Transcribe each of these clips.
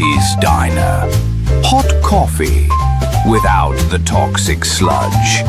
Morty's Diner. Hot coffee without the toxic sludge.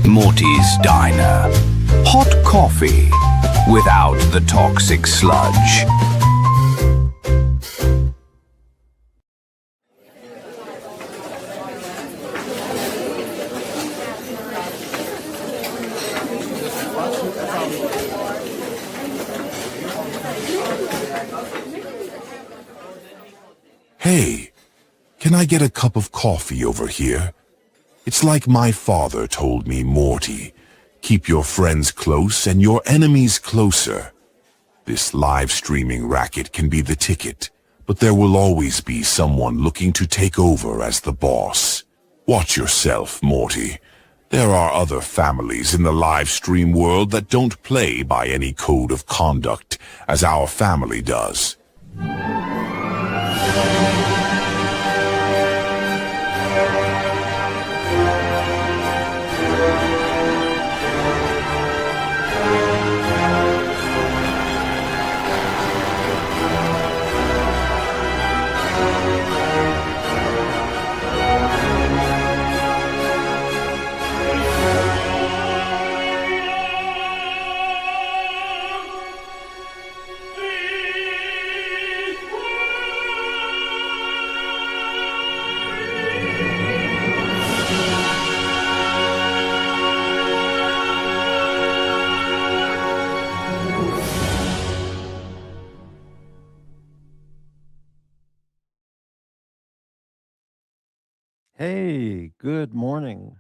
Morty's Diner. Hot coffee without the toxic sludge. Hey, can I get a cup of coffee over here? It's like my father told me, Morty. Keep your friends close and your enemies closer. This live streaming racket can be the ticket, but there will always be someone looking to take over as the boss. Watch yourself, Morty. There are other families in the live stream world that don't play by any code of conduct as our family does. Hey, good morning.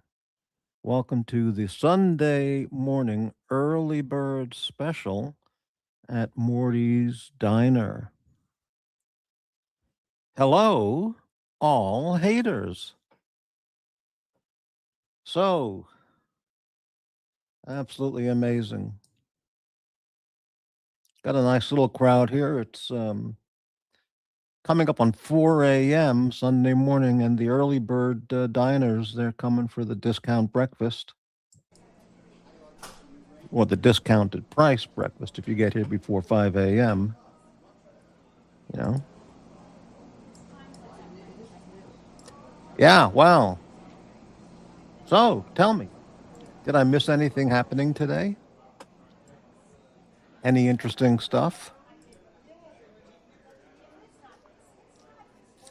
Welcome to the Sunday morning early bird special at Morty's Diner. Hello, all haters. So, absolutely amazing. Got a nice little crowd here. It's coming up on 4 a.m. Sunday morning, and the early bird diners, they're coming for the discount breakfast. Or the discounted price breakfast if you get here before 5 a.m. You know? Yeah, wow. So, tell me, did I miss anything happening today? Any interesting stuff?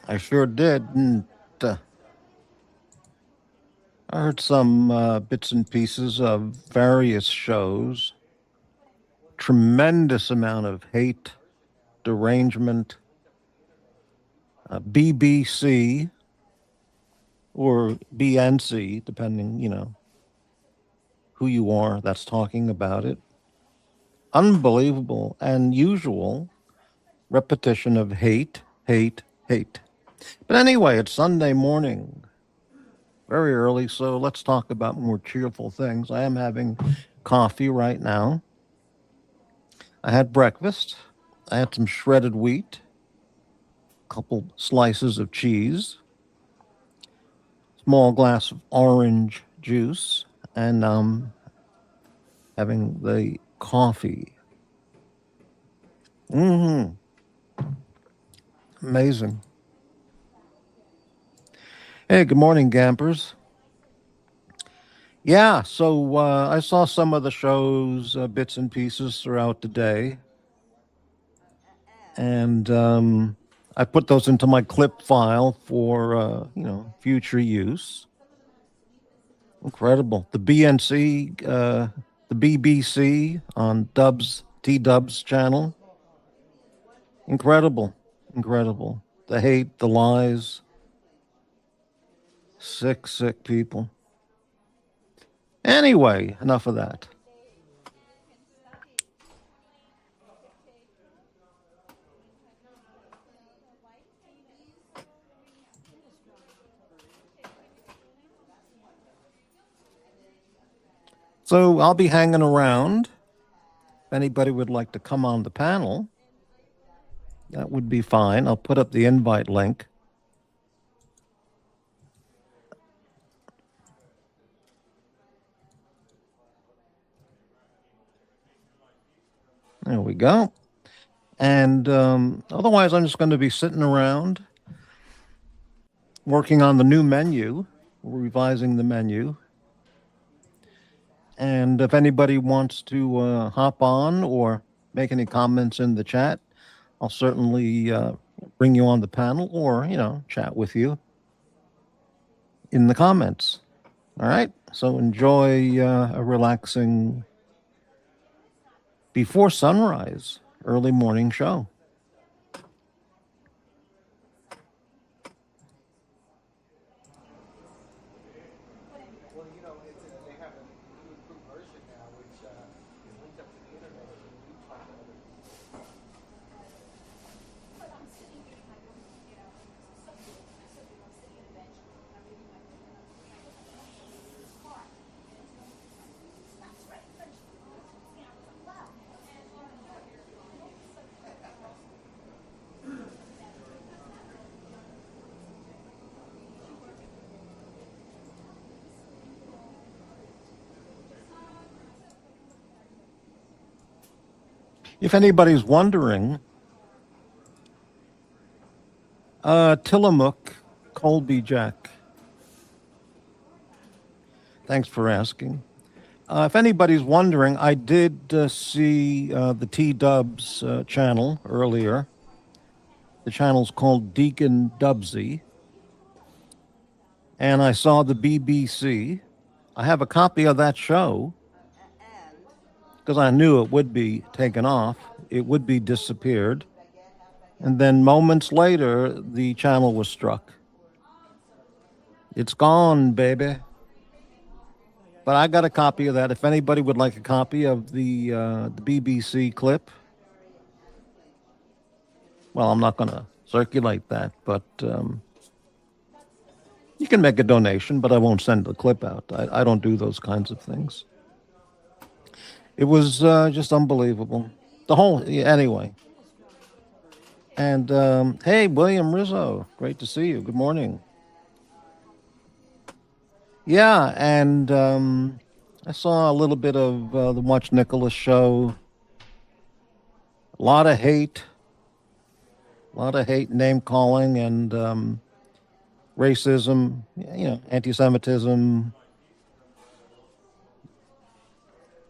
I sure did. I heard some bits and pieces of various shows. Tremendous amount of hate, derangement. BBC or BNC, depending, who you are that's talking about it. Unbelievable and usual repetition of hate, hate, hate. But anyway, it's Sunday morning, very early, so let's talk about more cheerful things. I am having coffee right now. I had breakfast. I had some shredded wheat, a couple slices of cheese, small glass of orange juice, and having the coffee. Amazing. Hey, good morning, Gampers. Yeah, so I saw some of the shows, bits and pieces throughout the day. And I put those into my clip file for, future use. Incredible. The BBC on Dubs T-Dub's channel. Incredible. Incredible. The hate, the lies. Sick, sick people. Anyway, enough of that. So I'll be hanging around. If anybody would like to come on the panel, that would be fine. I'll put up the invite link. There we go. And otherwise, I'm just going to be sitting around working on the new menu, revising the menu. And if anybody wants to hop on or make any comments in the chat, I'll certainly bring you on the panel or, chat with you in the comments. All right? So enjoy a relaxing before sunrise early morning show. If anybody's wondering, Tillamook, Colby Jack. Thanks for asking. If anybody's wondering, I did see the T-Dubs channel earlier. The channel's called Deacon Dubsy. And I saw the BBC. I have a copy of that show because I knew it would be taken off. It would be disappeared. And then moments later, the channel was struck. It's gone, baby. But I got a copy of that. If anybody would like a copy of the BBC clip, well, I'm not going to circulate that, but you can make a donation, but I won't send the clip out. I don't do those kinds of things. It was just unbelievable. Anyway. And, hey, William Rizzo, great to see you. Good morning. Yeah, and I saw a little bit of the Watch Nicholas show. A lot of hate, name calling, and racism, anti-Semitism,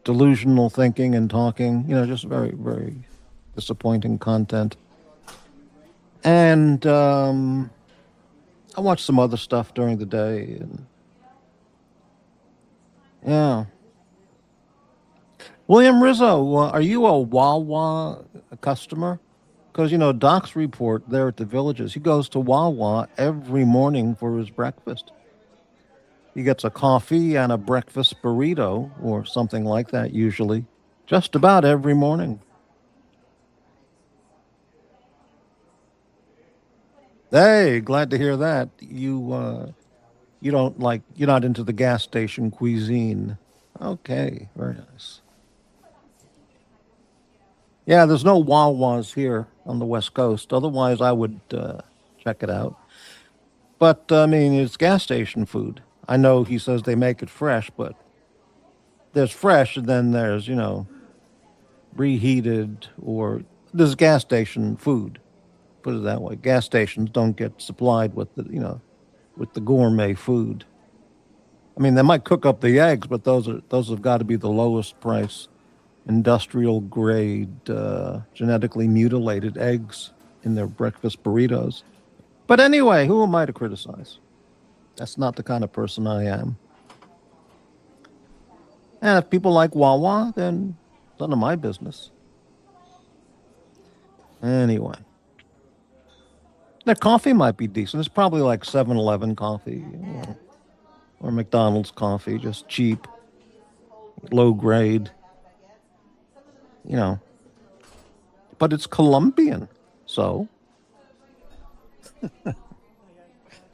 delusional thinking and talking, just very, very disappointing content. And I watched some other stuff during the day. And yeah. William Rizzo, are you a Wawa customer? Because, Doc's report there at the Villages, he goes to Wawa every morning for his breakfast. He gets a coffee and a breakfast burrito or something like that usually, just about every morning. Hey, glad to hear that. You're not into the gas station cuisine. Okay, very nice. Yeah, there's no Wawas here on the West Coast. Otherwise, I would check it out. But, it's gas station food. I know he says they make it fresh, but there's fresh and then there's, reheated, or there's gas station food. Put it that way. Gas stations don't get supplied with the gourmet food. They might cook up the eggs, but those have got to be the lowest price, industrial grade, genetically mutilated eggs in their breakfast burritos. But anyway, who am I to criticize? That's not the kind of person I am. And if people like Wawa, then it's none of my business. Anyway, their coffee might be decent. It's probably like 7-Eleven coffee, or McDonald's coffee, just cheap, low grade, you know. But it's Colombian, so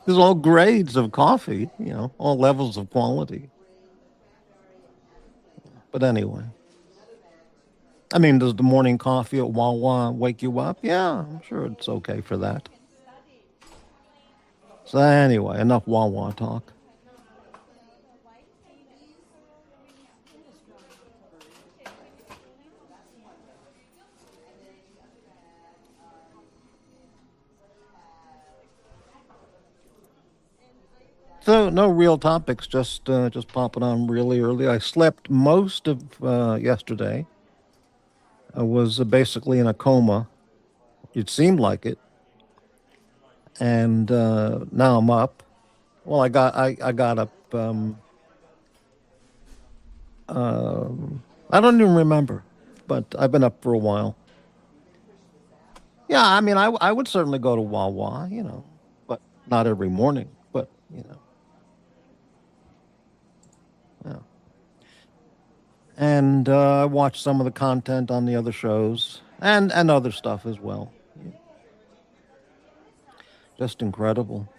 there's all grades of coffee, all levels of quality. But anyway, I mean, does the morning coffee at Wawa wake you up? Yeah, I'm sure it's okay for that. So anyway, enough Wawa talk. So no real topics, just popping on really early. I slept most of yesterday. I was basically in a coma. It seemed like it, and now I'm up. Well, I got up. I don't even remember, but I've been up for a while. Yeah, I mean, I would certainly go to Wawa, but not every morning. But yeah. And I watched some of the content on the other shows and other stuff as well. Just incredible.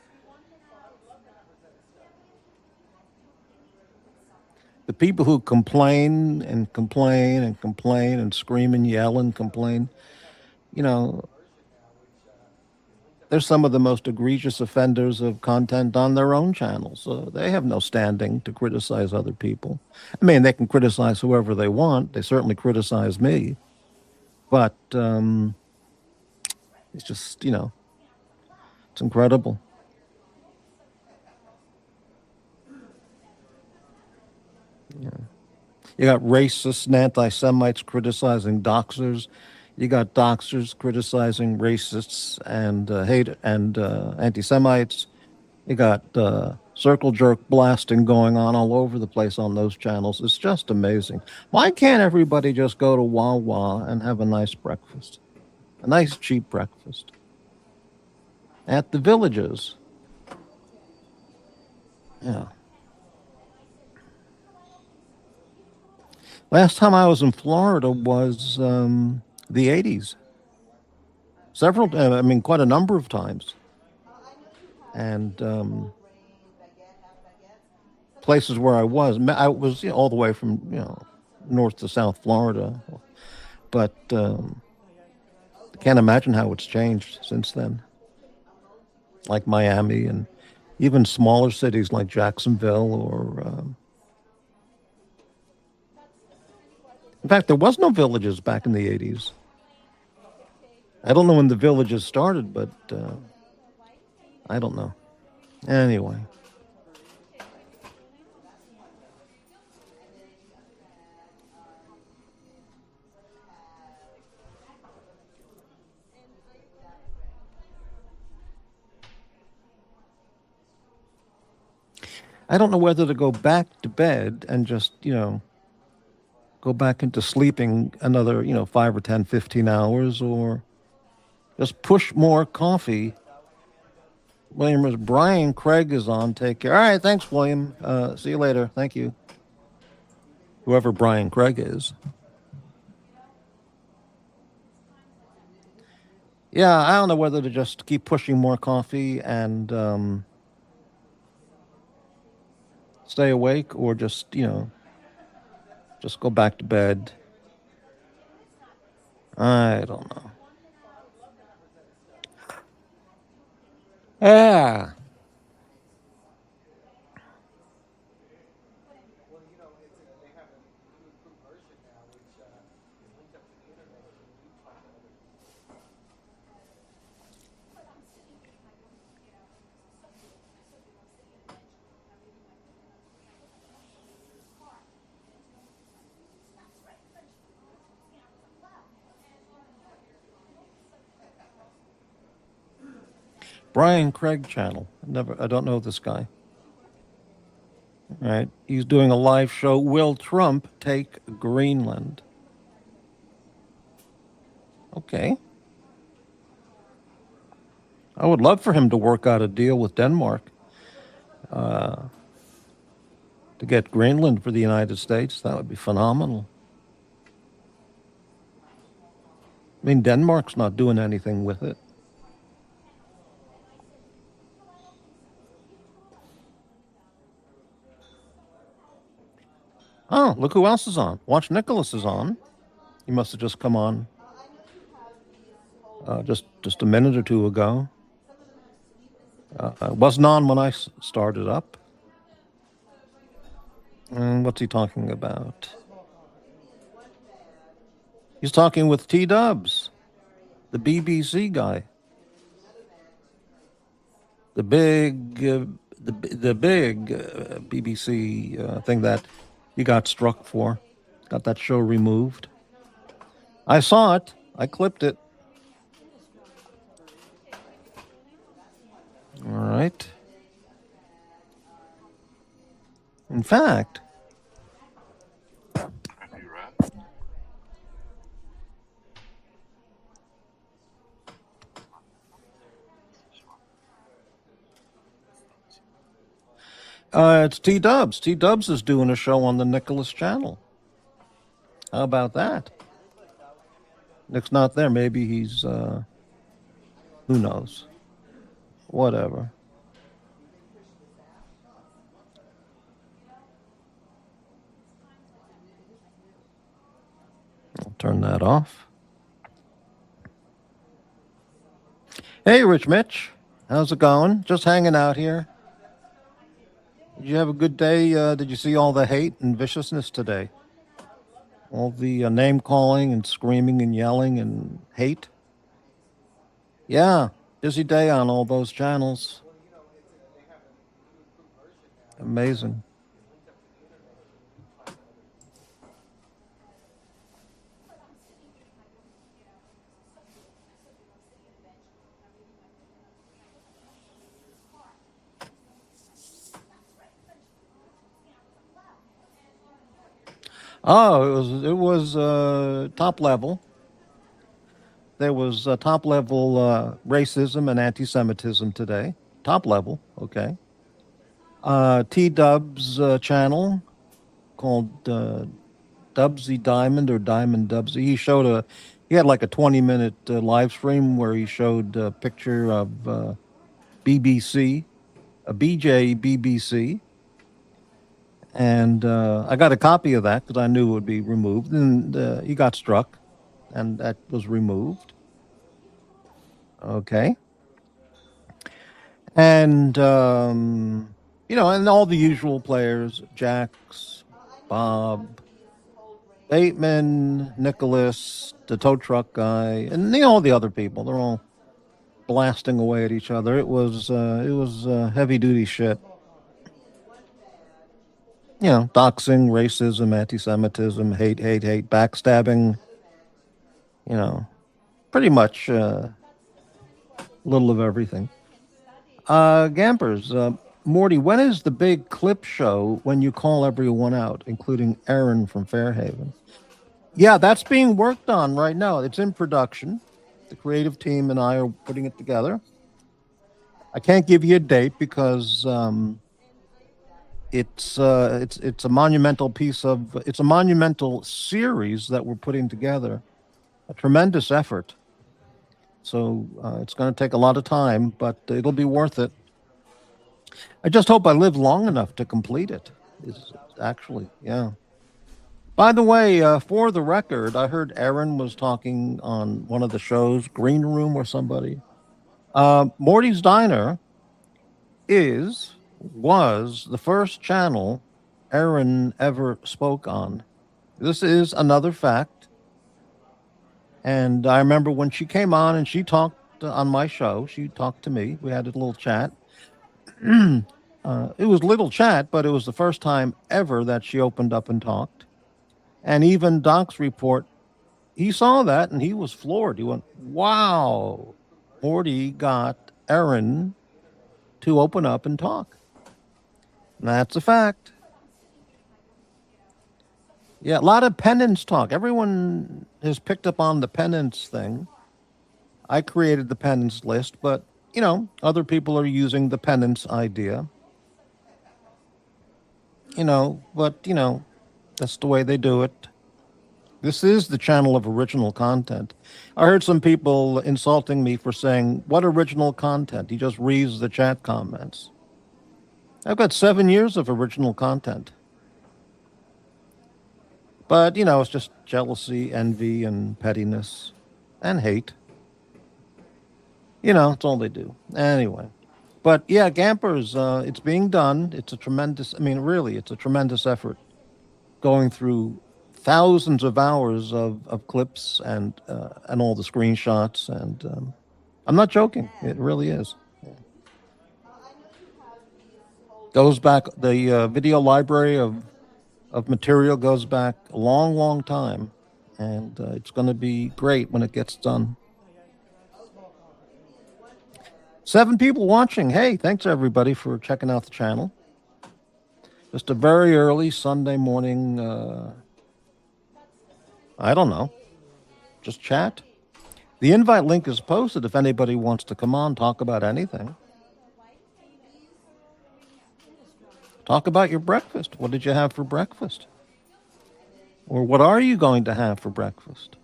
The people who complain and complain and complain and scream and yell and complain, you know, they're some of the most egregious offenders of content on their own channels. So they have no standing to criticize other people. I mean, they can criticize whoever they want. They certainly criticize me. But it's just, it's incredible. Yeah. You got racists and anti-Semites criticizing doxers. You got doxers criticizing racists and hate and anti-Semites. You got circle jerk blasting going on all over the place on those channels. It's just amazing. Why can't everybody just go to Wawa and have a nice breakfast? A nice cheap breakfast at the villages. Yeah. Last time I was in Florida was the 80s. I mean, quite a number of times. And places where I was all the way from, north to South Florida. But I can't imagine how it's changed since then. Like Miami and even smaller cities like Jacksonville or... in fact, there was no villages back in the 80s. I don't know when the villages started, but I don't know. Anyway. I don't know whether to go back to bed and just, go back into sleeping another, 5 or 10, 15 hours or just push more coffee. William, Brian Craig is on. Take care. All right. Thanks, William. See you later. Thank you. Whoever Brian Craig is. Yeah, I don't know whether to just keep pushing more coffee and stay awake or just, just go back to bed. I don't know. Yeah. Brian Craig channel. I don't know this guy. All right. He's doing a live show. Will Trump take Greenland? Okay. I would love for him to work out a deal with Denmark to get Greenland for the United States. That would be phenomenal. I mean, Denmark's not doing anything with it. Oh, look who else is on. Watch Nicholas is on. He must have just come on just a minute or two ago. Wasn't on when I started up. And what's he talking about? He's talking with T-Dubs, the BBC guy. The big BBC thing that he got struck for. Got that show removed. I saw it. I clipped it. All right. In fact, it's T-Dubs. T-Dubs is doing a show on the Nicholas channel. How about that? Nick's not there. Maybe he's, who knows? Whatever. I'll turn that off. Hey, Rich Mitch. How's it going? Just hanging out here. Did you have a good day? Did you see all the hate and viciousness today? All the name calling and screaming and yelling and hate? Yeah, busy day on all those channels. Amazing. Oh, it was top level. There was top level racism and anti-Semitism today. Top level, okay. T-Dub's channel called Dubsy Diamond or Diamond Dubsy. He had like a 20-minute live stream where he showed a picture of BBC, a BJ BBC. And I got a copy of that because I knew it would be removed. And he got struck, and that was removed. Okay. And, and all the usual players, Jax, Bob, Bateman, Nicholas, the tow truck guy, and all the other people. They're all blasting away at each other. It was heavy-duty shit. Doxing, racism, anti-Semitism, hate, backstabbing, pretty much a little of everything. Gampers, Morty, when is the big clip show when you call everyone out, including Aaron from Fairhaven? Yeah, that's being worked on right now. It's in production. The creative team and I are putting it together. I can't give you a date because... It's a monumental it's a monumental series that we're putting together, a tremendous effort. So it's going to take a lot of time, but it'll be worth it. I just hope I live long enough to complete it. Actually, yeah. By the way, for the record, I heard Aaron was talking on one of the shows, Green Room or somebody. Morty's Diner was the first channel Aaron ever spoke on. This is another fact. And I remember when she came on and she talked on my show, she talked to me. We had a little chat. It was a little chat, but it was the first time ever that she opened up and talked. And even Doc's report, he saw that and he was floored. He went, wow, Morty got Aaron to open up and talk. That's a fact. Yeah, a lot of penance talk. Everyone has picked up on the penance thing. I created the penance list, but Other people are using the penance idea, but, that's the way they do it. This is the channel of original content. I heard some people insulting me for saying, what original content? He just reads the chat comments. I've got 7 years of original content. But, it's just jealousy, envy, and pettiness, and hate. It's all they do. Anyway. But yeah, Gampers, it's being done. It's a tremendous, really, it's a tremendous effort going through thousands of hours of clips and all the screenshots. And I'm not joking. It really is. Goes back, the video library of material goes back a long, long time. And it's going to be great when it gets done. 7 people watching. Hey, thanks everybody for checking out the channel. Just a very early Sunday morning, I don't know, just chat. The invite link is posted if anybody wants to come on, talk about anything. Talk about your breakfast. What did you have for breakfast? Or what are you going to have for breakfast?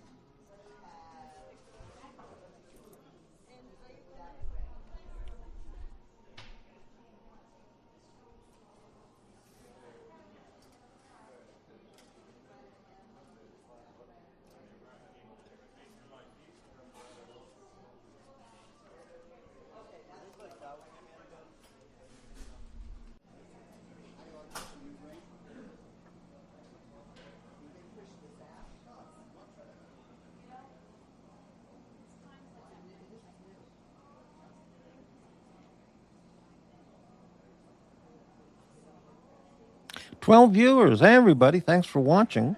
"12 viewers. Hey, everybody. Thanks for watching.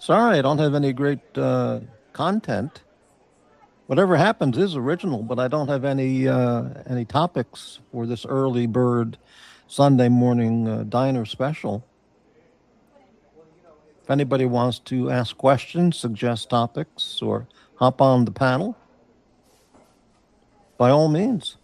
Sorry, I don't have any great content. Whatever happens is original, but I don't have any topics for this early bird Sunday morning diner special. If anybody wants to ask questions, suggest topics, or hop on the panel, by all means.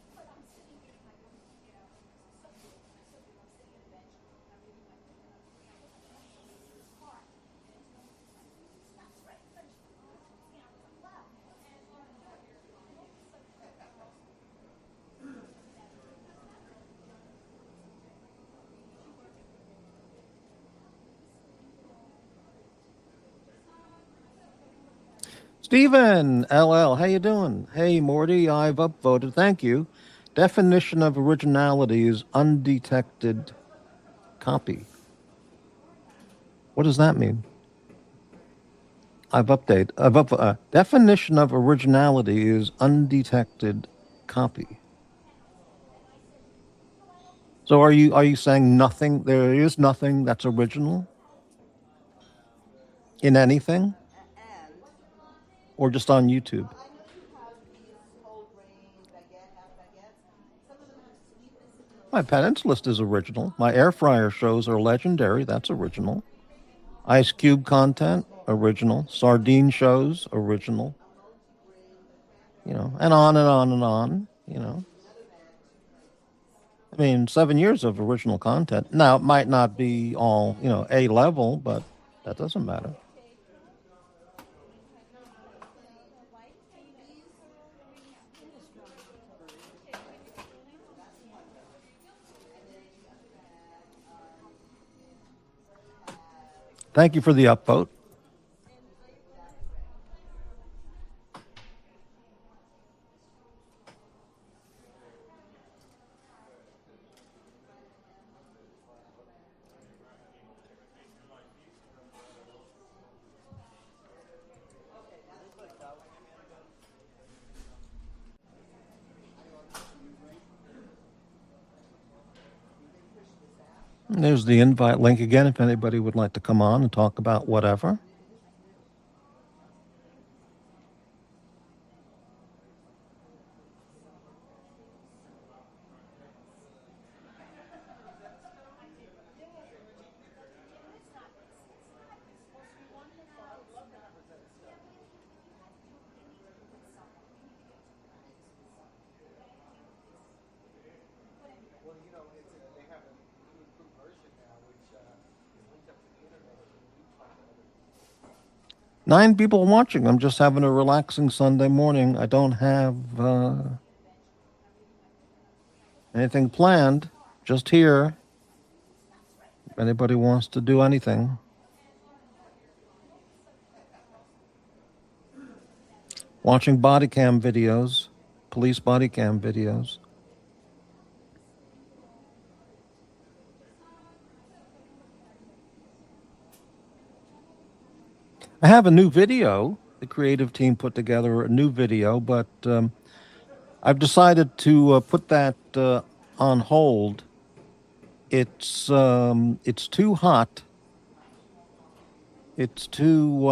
Steven LL, how you doing? Hey, Morty, I've upvoted. Thank you. Definition of originality is undetected copy. What does that mean? Definition of originality is undetected copy. So are you saying nothing? There is nothing that's original in anything, or just on YouTube? My penance list is original. My air fryer shows are legendary. That's original. Ice Cube content, original. Sardine shows, original. And on and on and on, 7 years of original content. Now, it might not be all, A level, but that doesn't matter. Thank you for the upvote. And there's the invite link again if anybody would like to come on and talk about whatever. 9 people watching. I'm just having a relaxing Sunday morning. I don't have anything planned. Just here. If anybody wants to do anything. Watching body cam videos, police body cam videos. I have a new video. The creative team put together a new video, but I've decided to put that on hold. It's too hot. It's too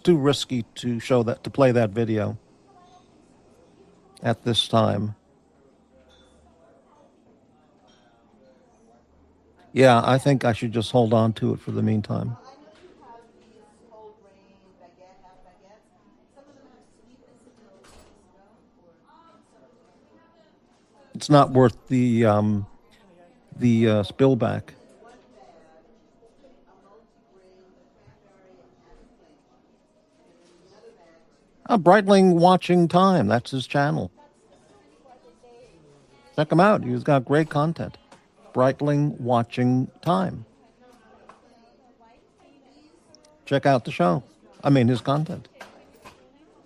risky to play that video at this time. Yeah, I think I should just hold on to it for the meantime. It's not worth the spillback. Breitling Watching Time. That's his channel. Check him out. He's got great content. Breitling Watching Time. Check out the show. I mean, his content.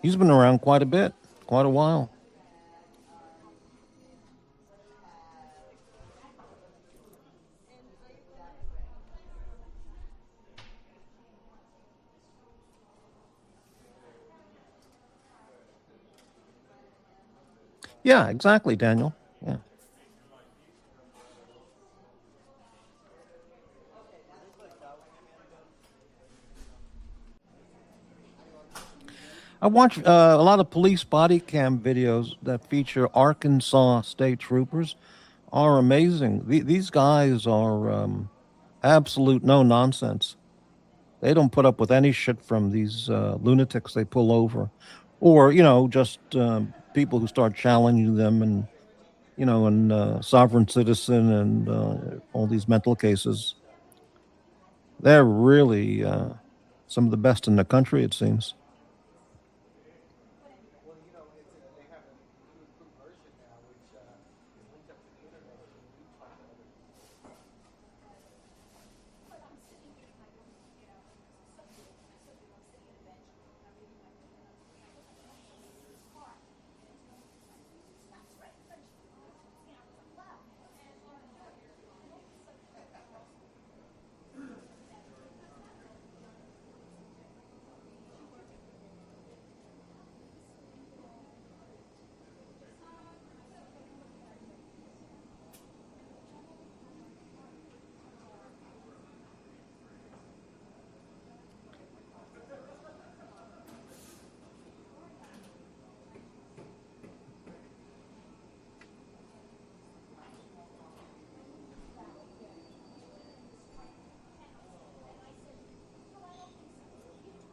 He's been around quite a bit, quite a while. Yeah, exactly, Daniel. Yeah. I watch a lot of police body cam videos that feature Arkansas state troopers. Are amazing. These guys are absolute no nonsense. They don't put up with any shit from these lunatics they pull over, or just people who start challenging them, and sovereign citizen and all these mental cases. They're really some of the best in the country, it seems.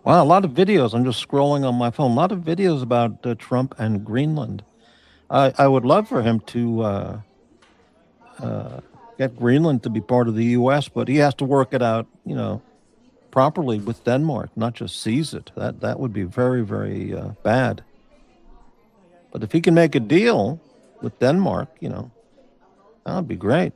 Wow, a lot of videos. I'm just scrolling on my phone. A lot of videos about Trump and Greenland. I would love for him to get Greenland to be part of the U.S., but he has to work it out, properly with Denmark, not just seize it. That would be very, very bad. But if he can make a deal with Denmark, that would be great.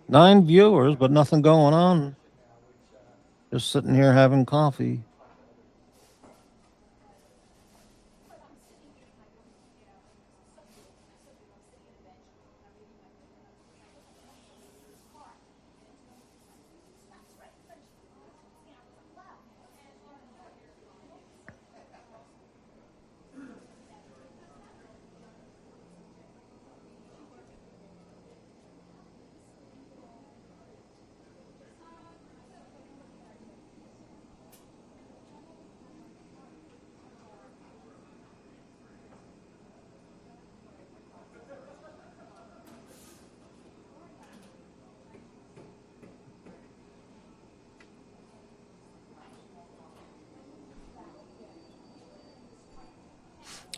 9 viewers, but nothing going on. Just sitting here having coffee.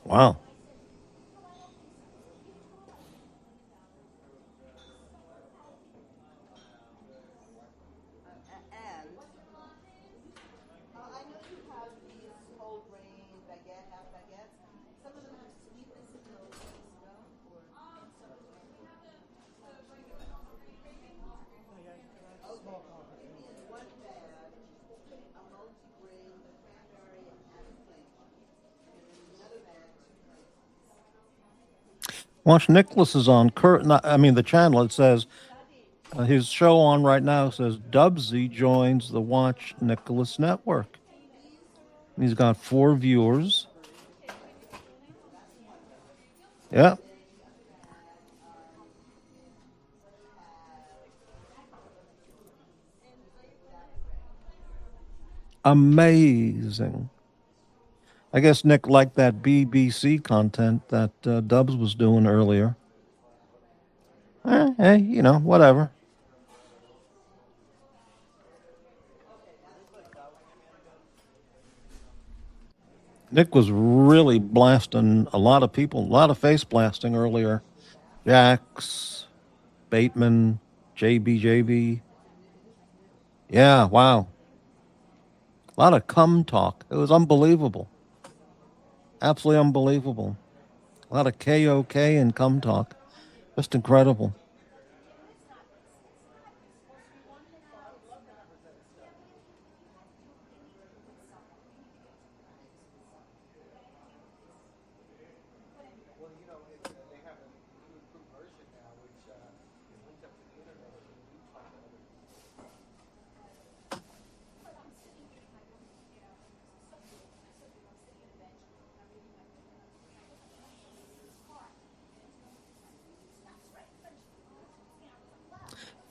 Wow. Watch Nicholas is on the channel. It says his show on right now says Dubsy joins the Watch Nicholas Network. He's got 4 viewers. Yeah. Amayyyzing. I guess Nick liked that BBC content that Dubs was doing earlier. Hey, whatever. Nick was really blasting a lot of people, a lot of face blasting earlier. Jax, Bateman, JB. Yeah, wow. A lot of cum talk. It was unbelievable. Absolutely unbelievable. A lot of KOK and cum talk. Just incredible.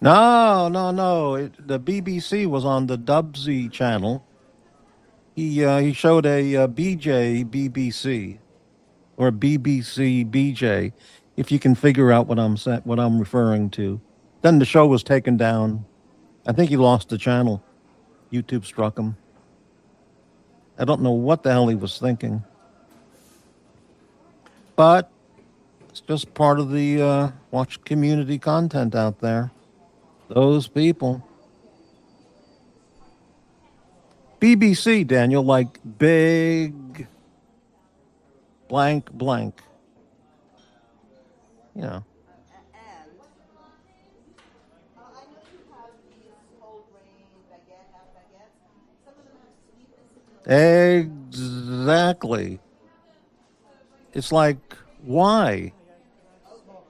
No. The BBC was on the Dubsy channel. He showed a BJ BBC or BBC BJ, if you can figure out what I'm referring to. Then the show was taken down. I think he lost the channel. YouTube struck him. I don't know what the hell he was thinking. But it's just part of the watch community content out there. Those people. BBC, Daniel, like big blank blank. You know. Exactly. It's like, why?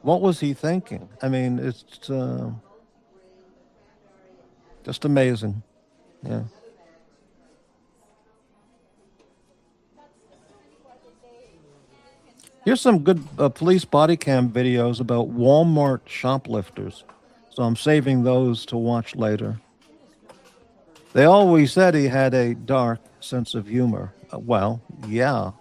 What was he thinking? I mean, it's just amazing. Yeah. Here's some good police body cam videos about Walmart shoplifters. So I'm saving those to watch later. They always said he had a dark sense of humor. Well, yeah.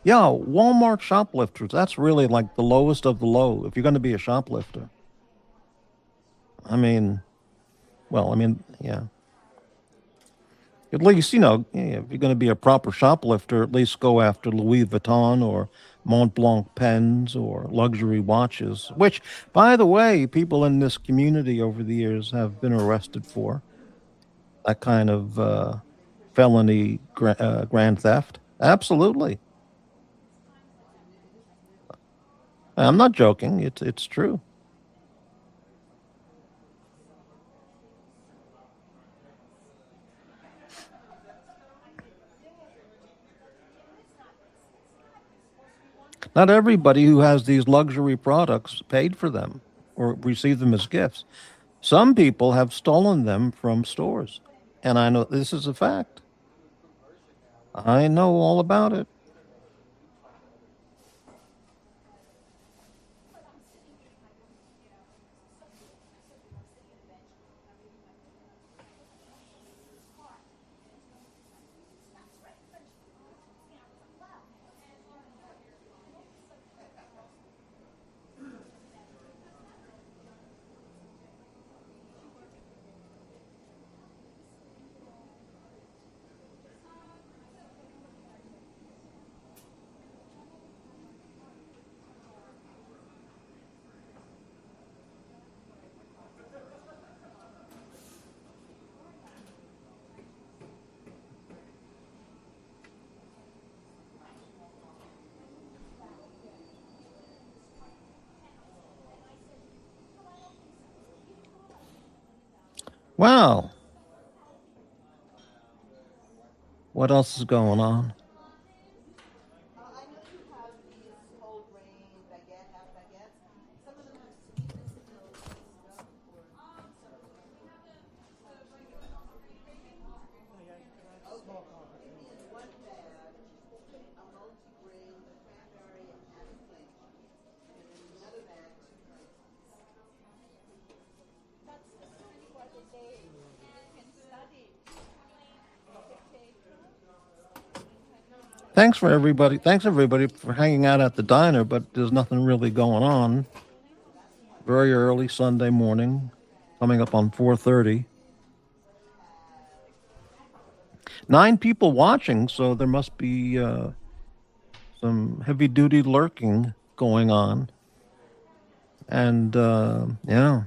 Yeah, Walmart shoplifters, that's really like the lowest of the low if you're going to be a shoplifter. I mean, yeah. At least, if you're going to be a proper shoplifter, at least go after Louis Vuitton or Mont Blanc pens or luxury watches, which, by the way, people in this community over the years have been arrested for. That kind of felony grand theft. Absolutely. I'm not joking. It's true. Not everybody who has these luxury products paid for them or received them as gifts. Some people have stolen them from stores. And I know this is a fact. I know all about it. Wow. What else is going on? Thanks everybody for hanging out at the diner, but there's nothing really going on. Very early Sunday morning, coming up on 4:30. 9 people watching, so there must be some heavy duty lurking going on. And yeah.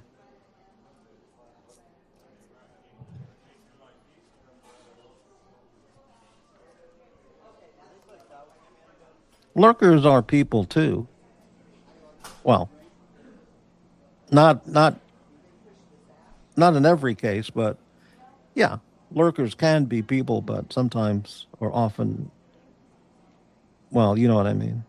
Lurkers are people too. Well, not not in every case, but yeah, lurkers can be people, but sometimes or often, well, you know what I mean.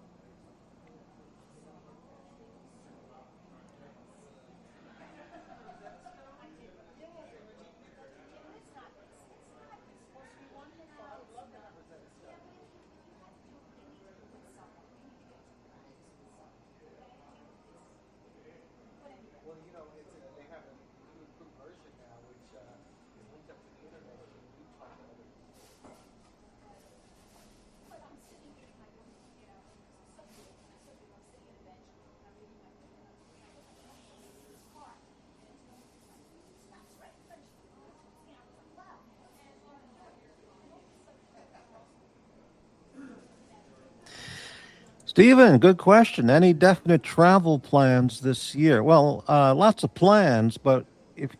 Stephen, good question. Any definite travel plans this year? Well, lots of plans, but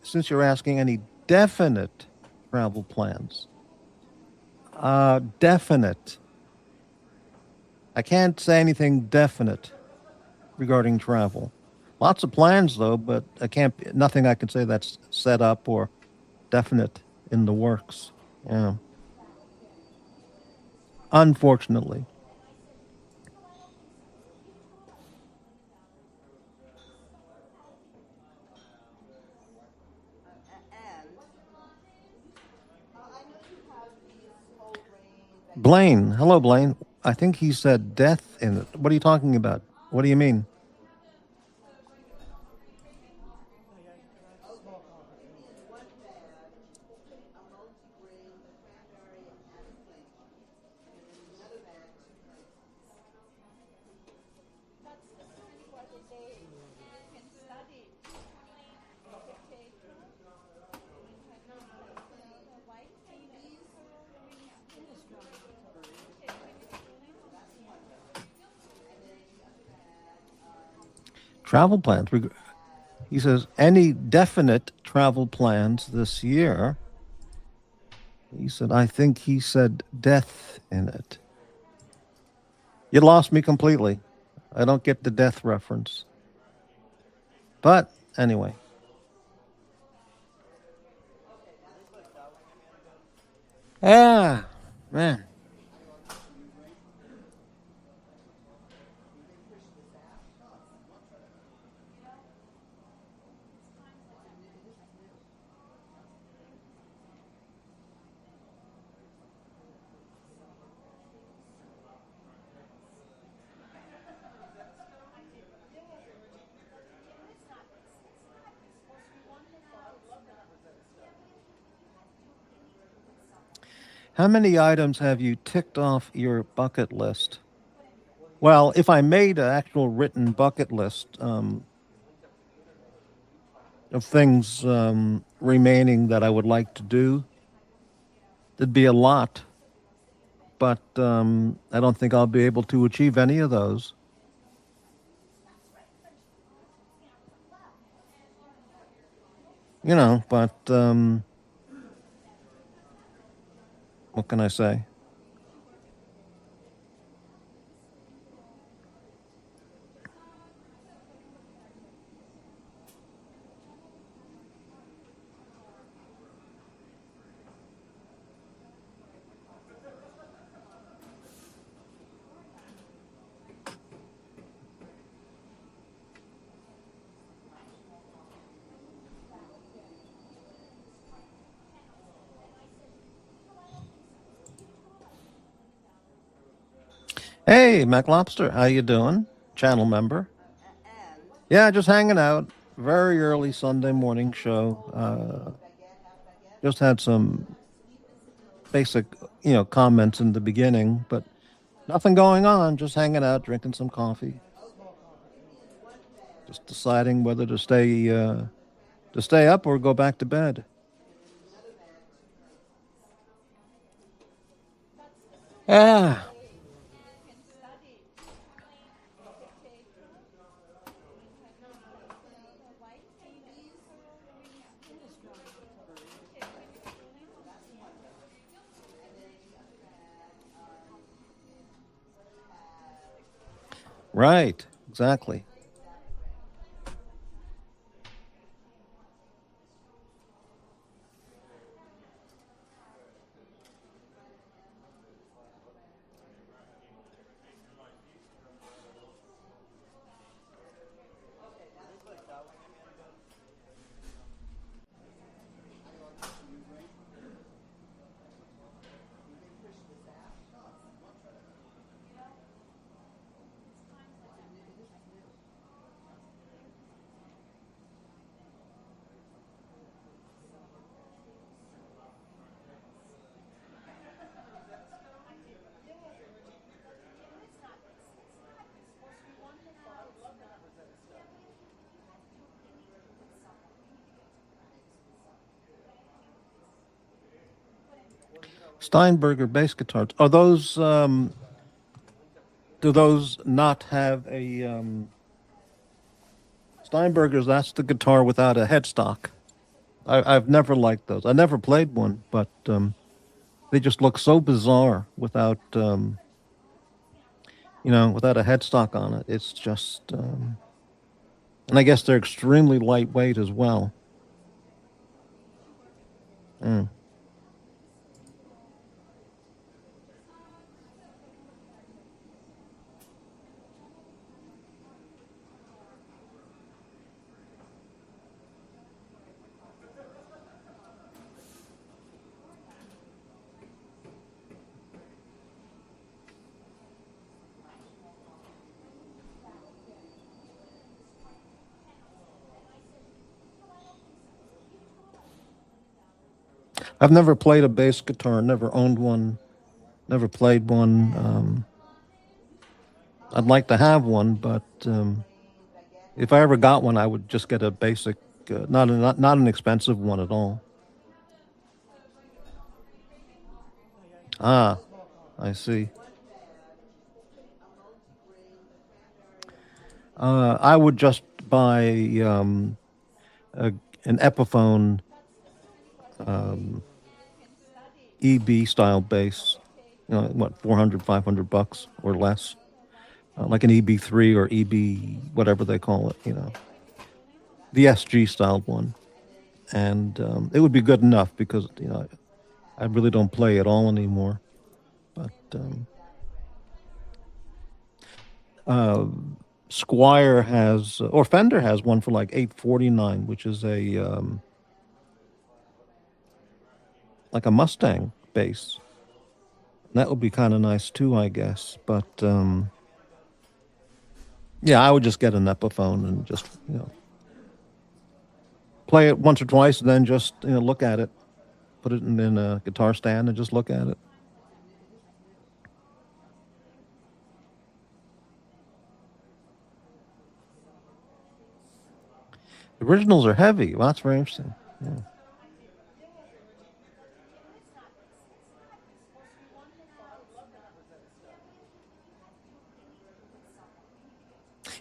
since you're asking any definite travel plans, definite. I can't say anything definite regarding travel. Lots of plans though, but I can't. Nothing I can say that's set up or definite in the works. Yeah, unfortunately. Blaine, hello, Blaine. I think he said death in it. What are you talking about? What do you mean? Travel plans. He says, any definite travel plans this year? He said, I think he said death in it. You lost me completely. I don't get the death reference. But anyway. Yeah, man. How many items have you ticked off your bucket list? Well, if I made an actual written bucket list of things remaining that I would like to do, there'd be a lot, but I don't think I'll be able to achieve any of those. But what can I say? Hey, Mac Lobster, how you doing? Channel member. Yeah, just hanging out. Very early Sunday morning show. Just had some basic, comments in the beginning, but nothing going on. Just hanging out, drinking some coffee. Just deciding whether to stay up or go back to bed. Yeah. Right. Exactly. Steinberger bass guitars. Are those? Do those not have a Steinbergers? That's the guitar without a headstock. I've never liked those. I never played one, but they just look so bizarre without a headstock on it. It's just, and I guess they're extremely lightweight as well. Mm. I've never played a bass guitar, never owned one, never played one. I'd like to have one, but if I ever got one, I would just get a basic, not an expensive one at all. Ah, I see. I would just buy a, an Epiphone EB style bass. What, 400, $500 or less, like an EB3 or EB whatever they call it. The SG styled one, and it would be good enough because I really don't play at all anymore. But uh, Squire has or Fender has one for like $849, which is a like a Mustang bass. That would be kind of nice too, I guess. But yeah, I would just get an Epiphone and just play it once or twice, and then just look at it. put it in a guitar stand and just look at it. The originals are heavy. Well, that's very interesting. Yeah.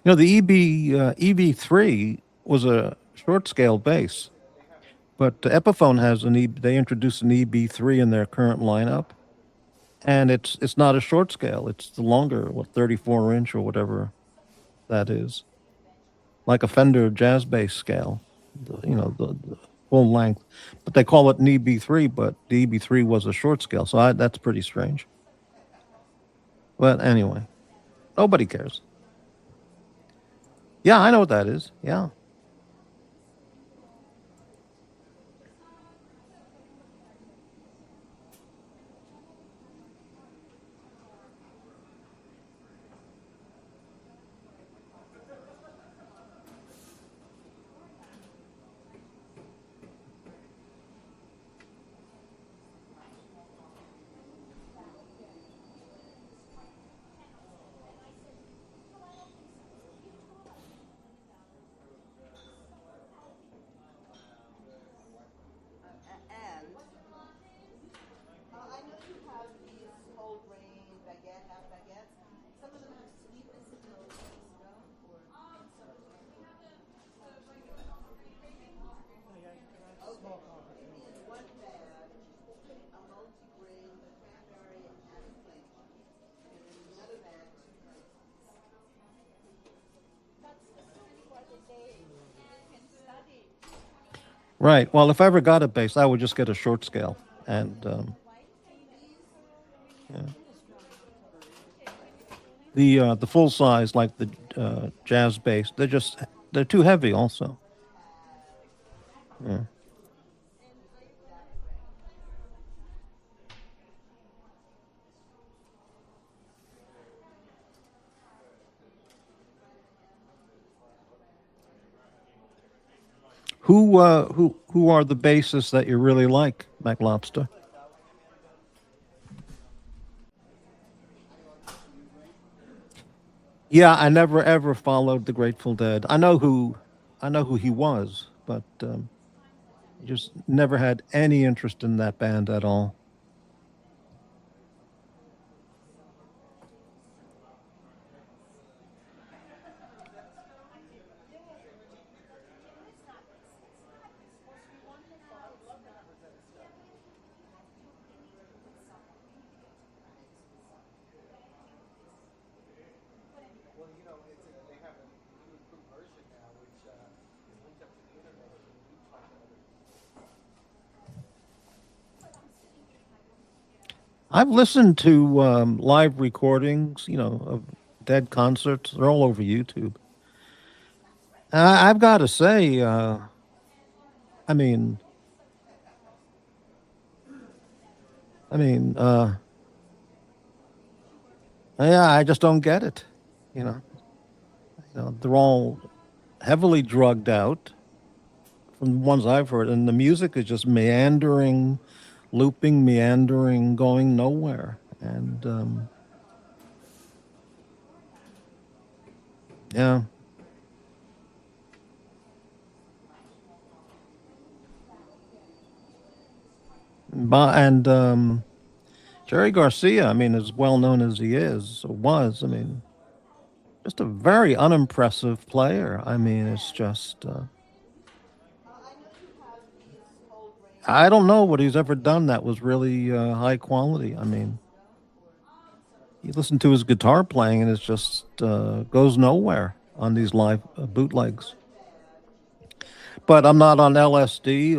The EV3 was a short scale bass, but Epiphone has they introduced an EB3 in their current lineup, and it's not a short scale. It's the longer, 34-inch or whatever that is, like a Fender jazz bass scale, the full length. But they call it an EB3, but the EB3 was a short scale, so that's pretty strange. But anyway, nobody cares. Yeah, I know what that is. Yeah. Right. Well, if I ever got a bass, I would just get a short scale, and yeah. The full size, like the jazz bass, they're too heavy. Also, yeah. Who are the bassists that you really like, McLobster? Yeah, I never ever followed the Grateful Dead. I know who he was, but just never had any interest in that band at all. I've listened to live recordings, of Dead concerts. They're all over YouTube. I've got to say, I mean, I mean, yeah, I just don't get it. You know, they're all heavily drugged out from the ones I've heard, and the music is just meandering, looping, meandering, going nowhere. And yeah, and Jerry Garcia, I mean, as well known as he is or was, I mean, just a very unimpressive player. I mean, it's just I don't know what he's ever done that was really high quality. I mean, you listen to his guitar playing, and it just goes nowhere on these live bootlegs. But I'm not on LSD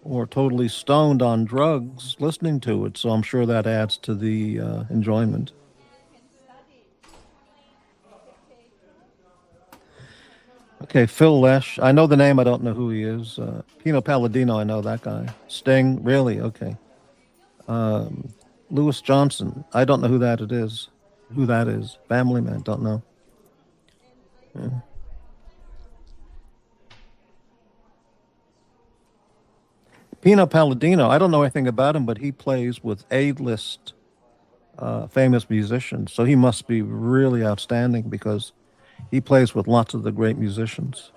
or totally stoned on drugs listening to it, so I'm sure that adds to the enjoyment. Okay, Phil Lesh. I know the name. I don't know who he is. Pino Palladino. I know that guy. Sting. Really? Okay. Louis Johnson. I don't know who that it is. Who that is? Family Man. Don't know. Yeah. Pino Palladino, I don't know anything about him, but he plays with A-list famous musicians. So he must be really outstanding because he plays with lots of the great musicians.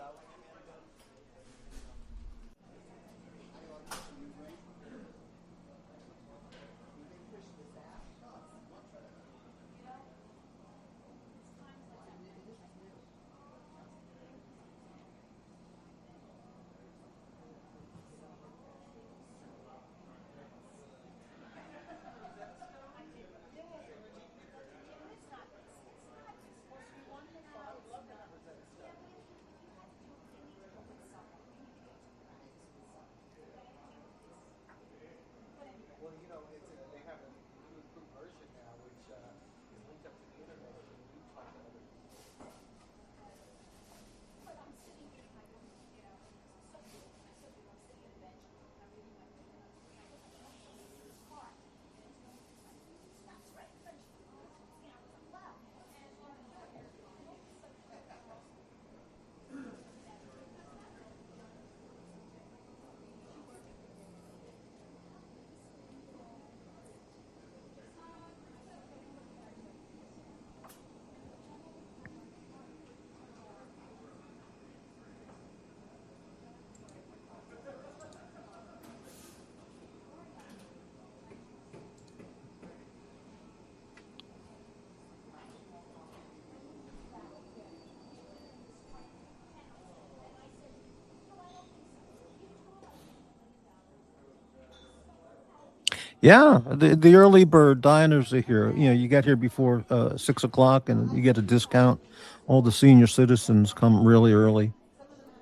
Yeah, the early bird diners are here. You know, you get here before 6 o'clock, and you get a discount. All the senior citizens come really early,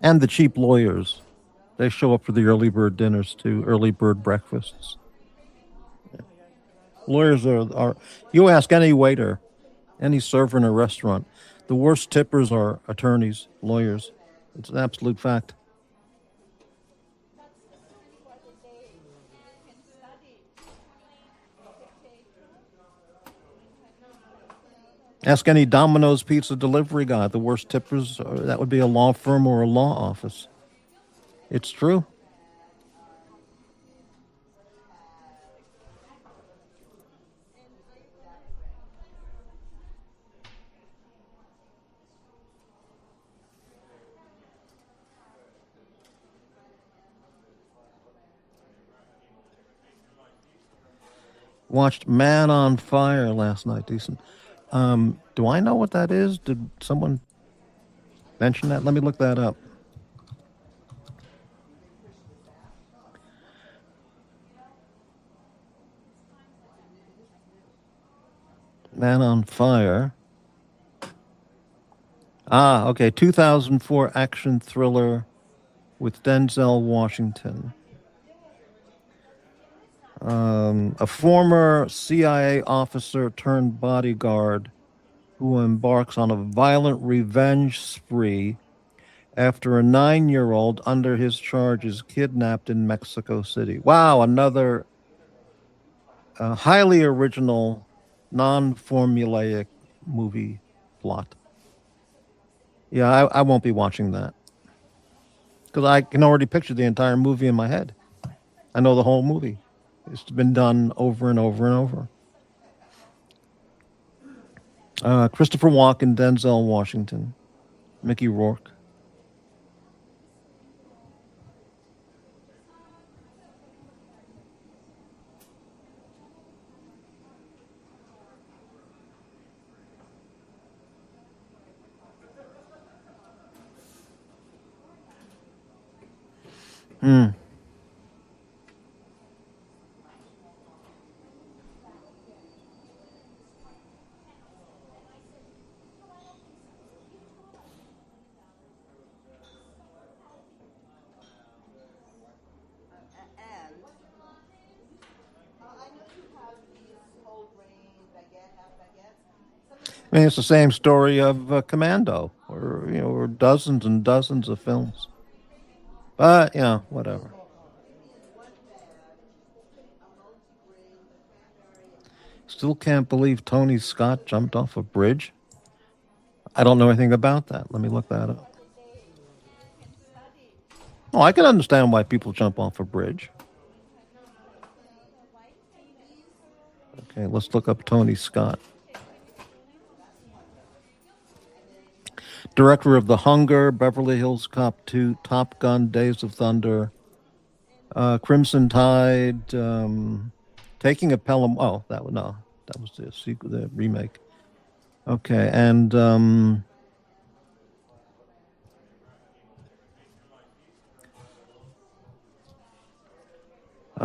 and the cheap lawyers. They show up for the early bird dinners too, early bird breakfasts. Lawyers are you ask any waiter, any server in a restaurant, the worst tippers are attorneys, lawyers. It's an absolute fact. Ask any Domino's pizza delivery guy. The worst tippers, that would be a law firm or a law office. It's true. Watched Man on Fire last night. Decent. Do I know what that is? Did someone mention that? Let me look that up. Man on Fire. Ah, okay. 2004 action thriller with Denzel Washington. A former CIA officer turned bodyguard who embarks on a violent revenge spree after a 9-year-old under his charge is kidnapped in Mexico City. Wow, another highly original, non-formulaic movie plot. Yeah, I won't be watching that because I can already picture the entire movie in my head. I know the whole movie. It's been done over and over and over. Christopher Walken, Denzel Washington, Mickey Rourke. Hmm. I mean, it's the same story of Commando, or dozens and dozens of films. But whatever. Still can't believe Tony Scott jumped off a bridge. I don't know anything about that. Let me look that up. Oh, I can understand why people jump off a bridge. Okay, let's look up Tony Scott. Director of The Hunger, Beverly Hills Cop 2, Top Gun, Days of Thunder, Crimson Tide, Taking a Pelham. Oh, that was the sequel, the remake. Okay, and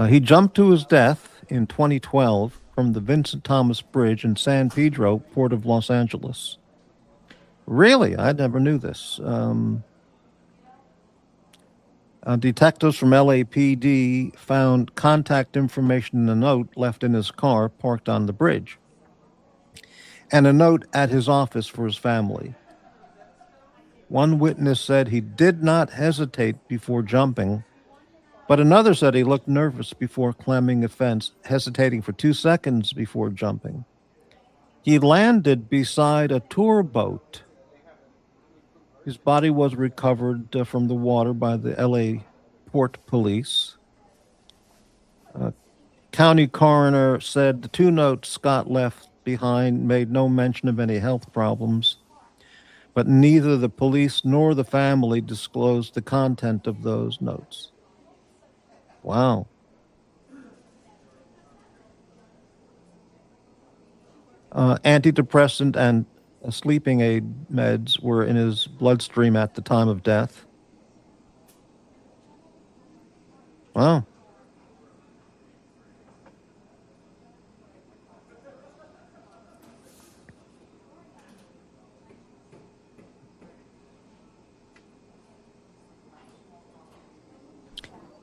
he jumped to his death in 2012 from the Vincent Thomas Bridge in San Pedro, port of Los Angeles. Really? I never knew this. Detectives from LAPD found contact information in a note left in his car parked on the bridge, and a note at his office for his family. One witness said he did not hesitate before jumping, but another said he looked nervous before climbing a fence, hesitating for 2 seconds before jumping. He landed beside a tour boat. His body was recovered from the water by the LA Port Police. County coroner said the 2 notes Scott left behind made no mention of any health problems, but neither the police nor the family disclosed the content of those notes. Wow. Antidepressant and sleeping aid meds were in his bloodstream at the time of death. Wow.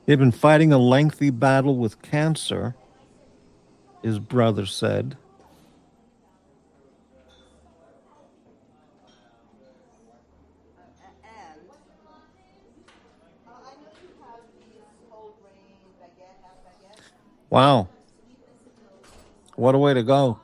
He'd been fighting a lengthy battle with cancer, his brother said. Wow. What a way to go.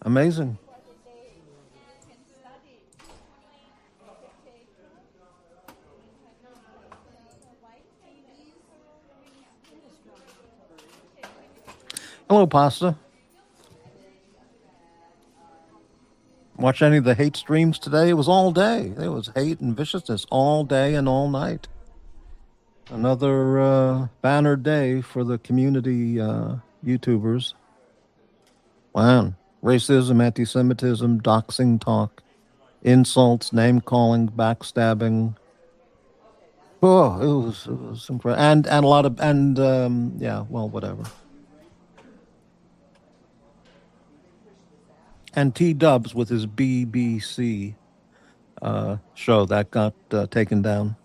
Amazing. Hello, Pasta. Watch any of the hate streams today? It was all day. It was hate and viciousness all day and all night. Another banner day for the community YouTubers. Wow. Racism, anti-Semitism, doxing talk, insults, name-calling, backstabbing. Oh, it was incredible. And a lot of, yeah, well, whatever. And T-Dubs with his BBC show that got taken down.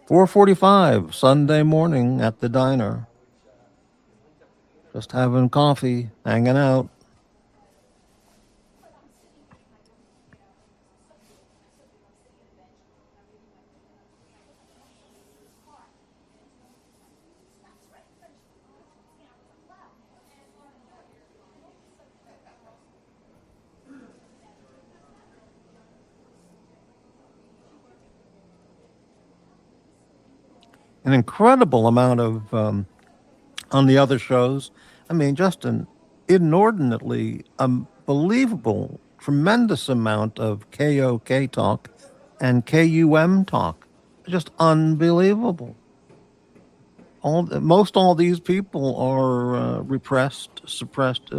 $4:45 Sunday morning at the diner. Just having coffee, hanging out. An incredible amount of on the other shows. I mean, just an inordinately unbelievable, tremendous amount of KOK talk and KUM talk. Just unbelievable. All these people are repressed, suppressed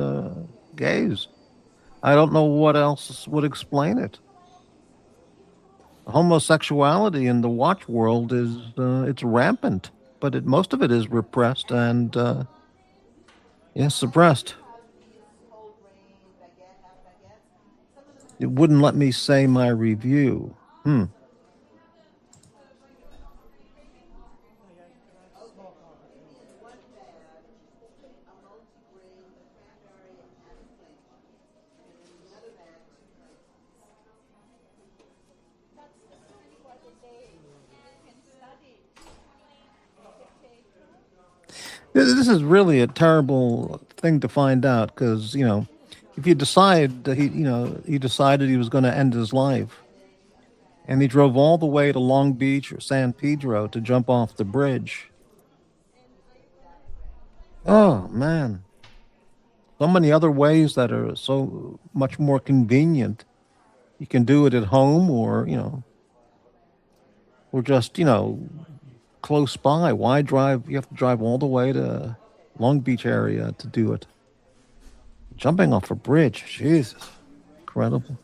gays. I don't know what else would explain it. Homosexuality in the watch world is it's rampant, but most of it is repressed and yes, suppressed. It wouldn't let me say my review. This is really a terrible thing to find out because, if you decide that he decided he was going to end his life and he drove all the way to Long Beach or San Pedro to jump off the bridge. Oh, man. So many other ways that are so much more convenient. You can do it at home or just, close by. Why drive? You have to drive all the way to Long Beach area to do it. Jumping off a bridge. Jesus. Incredible.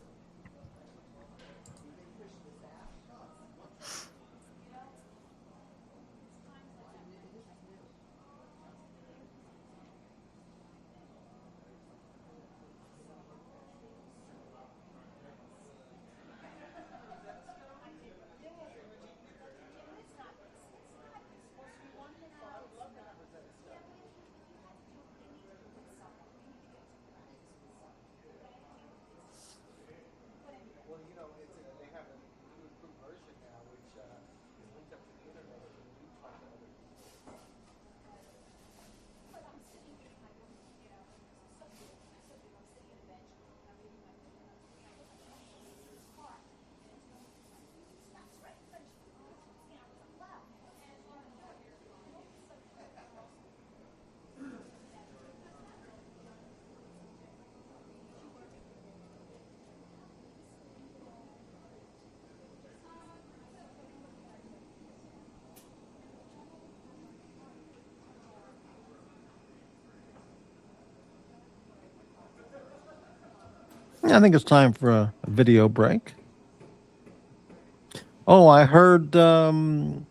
Yeah, I think it's time for a video break. Oh, I heard on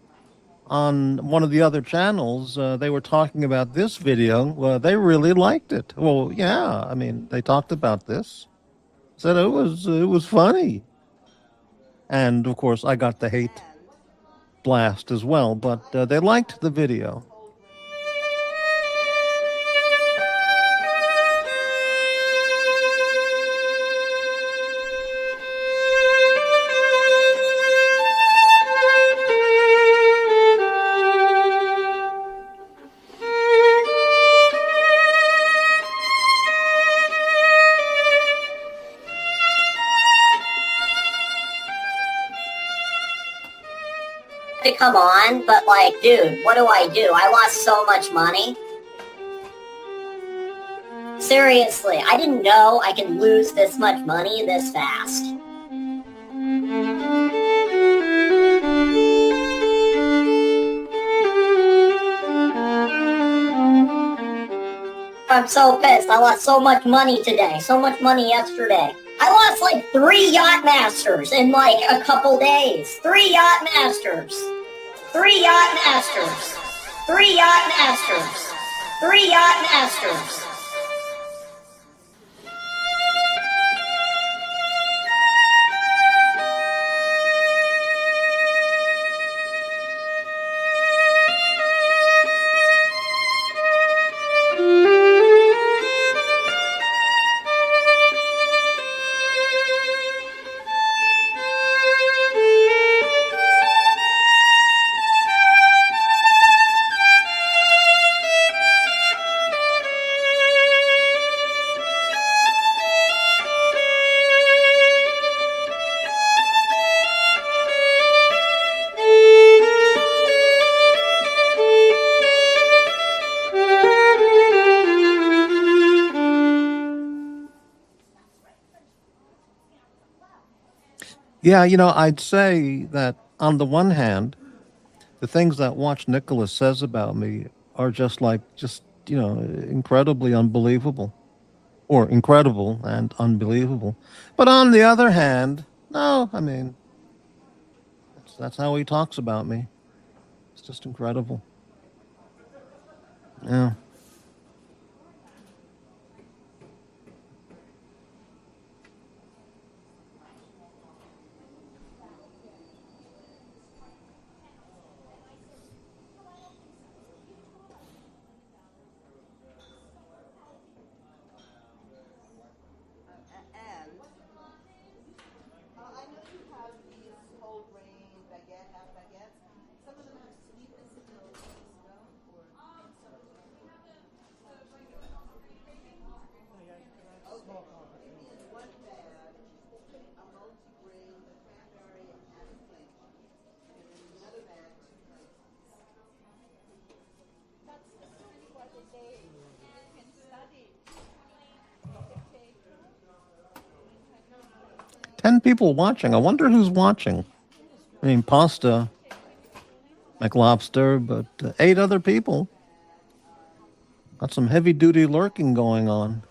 one of the other channels they were talking about this video. Well, they really liked it. Well, yeah, I mean, they talked about this. Said it was funny, and of course, I got the hate blast as well. But they liked the video. Come on, but like, dude, what do? I lost so much money. Seriously, I didn't know I could lose this much money this fast. I'm so pissed. I lost so much money today, so much money yesterday. I lost like 3 Yacht Masters in like a couple days. 3 Yacht Masters. 3 Yacht Masters. 3 Yacht Masters. 3 Yacht Masters. Yeah, I'd say that on the one hand, the things that Watch Nicholas says about me are just incredibly unbelievable or incredible and unbelievable. But on the other hand, no, I mean, that's how he talks about me. It's just incredible. Yeah. 10 people watching. I wonder who's watching. I mean, Pasta, McLobster, but 8 other people. Got some heavy duty lurking going on.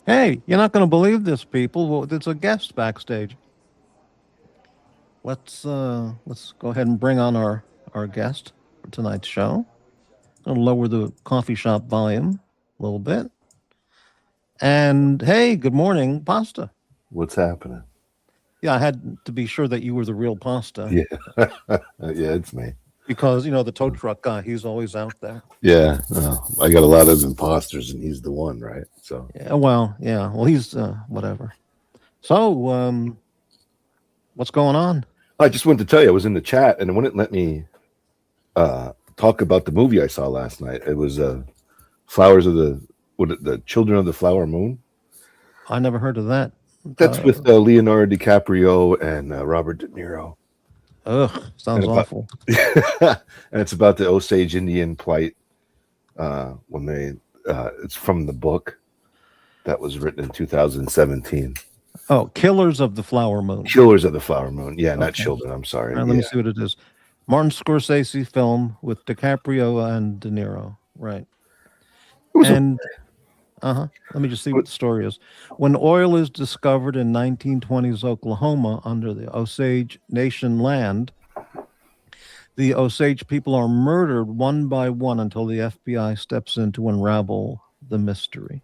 Hey, you're not going to believe this, people. Well, there's a guest backstage. Let's go ahead and bring on our guest for tonight's show. I'll lower the coffee shop volume a little bit. And hey, good morning, Pasta. What's happening? Yeah, I had to be sure that you were the real Pasta. Yeah, yeah, it's me. Because, the tow truck guy, he's always out there. Yeah, I got a lot of imposters, and he's the one, right? So Yeah, well, he's whatever. So, what's going on? I just wanted to tell you, I was in the chat, and it wouldn't let me talk about the movie I saw last night. It was Flowers of the Children of the Flower Moon. I never heard of that. That's with Leonardo DiCaprio and Robert De Niro. Ugh, sounds awful. And it's about the Osage Indian plight when they it's from the book that was written in 2017. Oh, Killers of the Flower Moon. Killers of the Flower Moon. Yeah, not children. I'm sorry. Right, let me see what it is. Martin Scorsese film with DiCaprio and De Niro. Right. And let me just see what the story is. When oil is discovered in 1920s Oklahoma under the Osage Nation land, the Osage people are murdered one by one until the FBI steps in to unravel the mystery.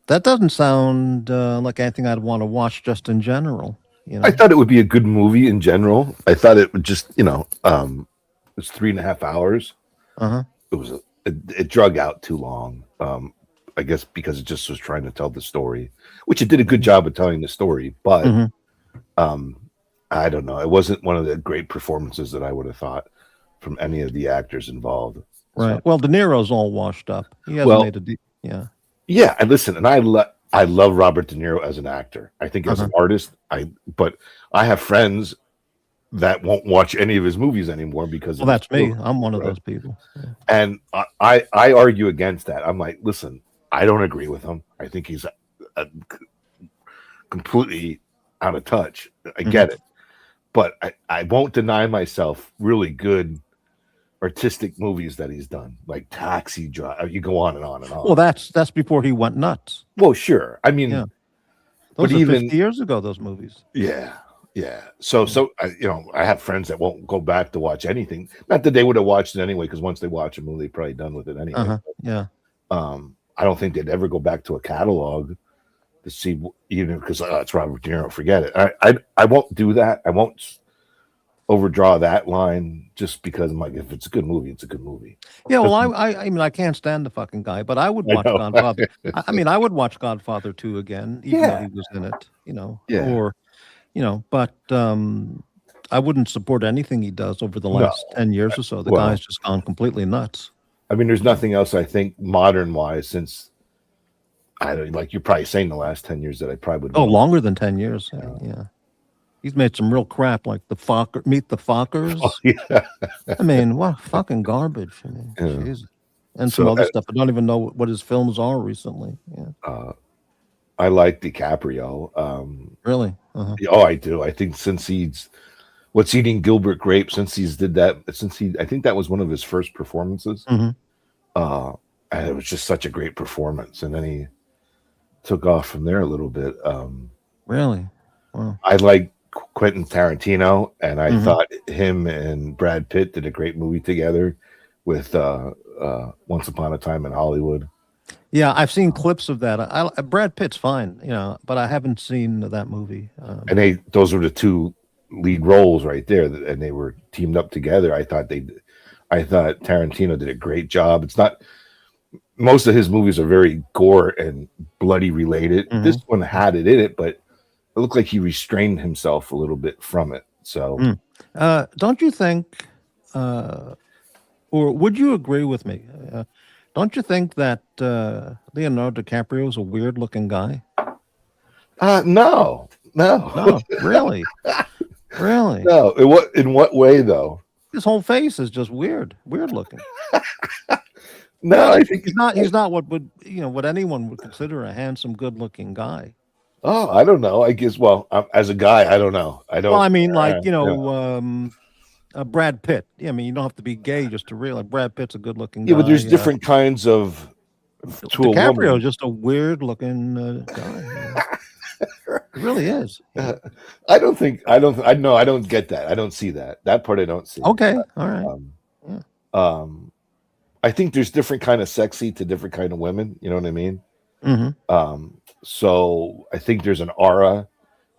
That doesn't sound like anything I'd want to watch just in general. I thought it would be a good movie in general. I thought it would just, it's 3.5 hours. It drug out too long. I guess because it just was trying to tell the story, which it did a good job of telling the story. But I don't know. It wasn't one of the great performances that I would have thought from any of the actors involved. Right. So, well, De Niro's all washed up. He hasn't made a Yeah, and listen, and I love Robert De Niro as an actor. I think as an artist, but I have friends that won't watch any of his movies anymore because that's me. I'm one of those people. Yeah. And I argue against that. I'm like, listen, I don't agree with him. I think he's completely out of touch. I get it, but I won't deny myself really good artistic movies that he's done, like Taxi Driver. You go on and on and on. Well, that's before he went nuts. Well, sure. I mean, those are 50 years ago. Those movies. Yeah. So I have friends that won't go back to watch anything. Not that they would have watched it anyway, because once they watch a movie, they're probably done with it anyway. I don't think they'd ever go back to a catalog to see, even because it's Robert De Niro. Forget it. I won't do that. I won't overdraw that line just because I'm like, if it's a good movie, it's a good movie. Yeah, well, I mean, I can't stand the fucking guy, but I would watch Godfather. I mean, I would watch Godfather 2 again, even though he was in it, but I wouldn't support anything he does over the last 10 years or so. The guy's just gone completely nuts. I mean, there's nothing else I think modern-wise since, I don't like you're probably saying the last 10 years that I probably would. Oh, longer than 10 years. Yeah. He's made some real crap like Meet the Fockers. Oh, yeah. I mean, what fucking garbage. I mean, Jesus. And some other stuff. I don't even know what his films are recently. Yeah. I like DiCaprio. Really? Oh, I do. I think since What's Eating Gilbert Grape, I think that was one of his first performances. And it was just such a great performance. And then he took off from there a little bit. Really? Wow. I like Quentin Tarantino, and I thought him and Brad Pitt did a great movie together with Once Upon a Time in Hollywood. Yeah, I've seen clips of that. Brad Pitt's fine, but I haven't seen that movie. And those were the two lead roles right there, and they were teamed up together. I thought Tarantino did a great job. It's not most of his movies are very gore and bloody related. Mhm. This one had it in it, but it looked like he restrained himself a little bit from it. So, Don't you think, or would you agree with me? Don't you think that Leonardo DiCaprio is a weird-looking guy? no, No, really, really. no. In what way though? His whole face is just weird looking. No, I think He's not what anyone would consider a handsome, good-looking guy. Oh, I don't know. I guess. Well, as a guy, I don't know. I don't. Well, I mean, yeah. Brad Pitt. Yeah, I mean, you don't have to be gay just to realize Brad Pitt's a good-looking guy. Yeah, but there's different kinds of. To a DiCaprio woman. is just a weird-looking guy. It really is. I don't get that. I don't see that. That part I don't see. Okay, all right. I think there's different kind of sexy to different kind of women. You know what I mean? Mm-hmm. So I think there's an aura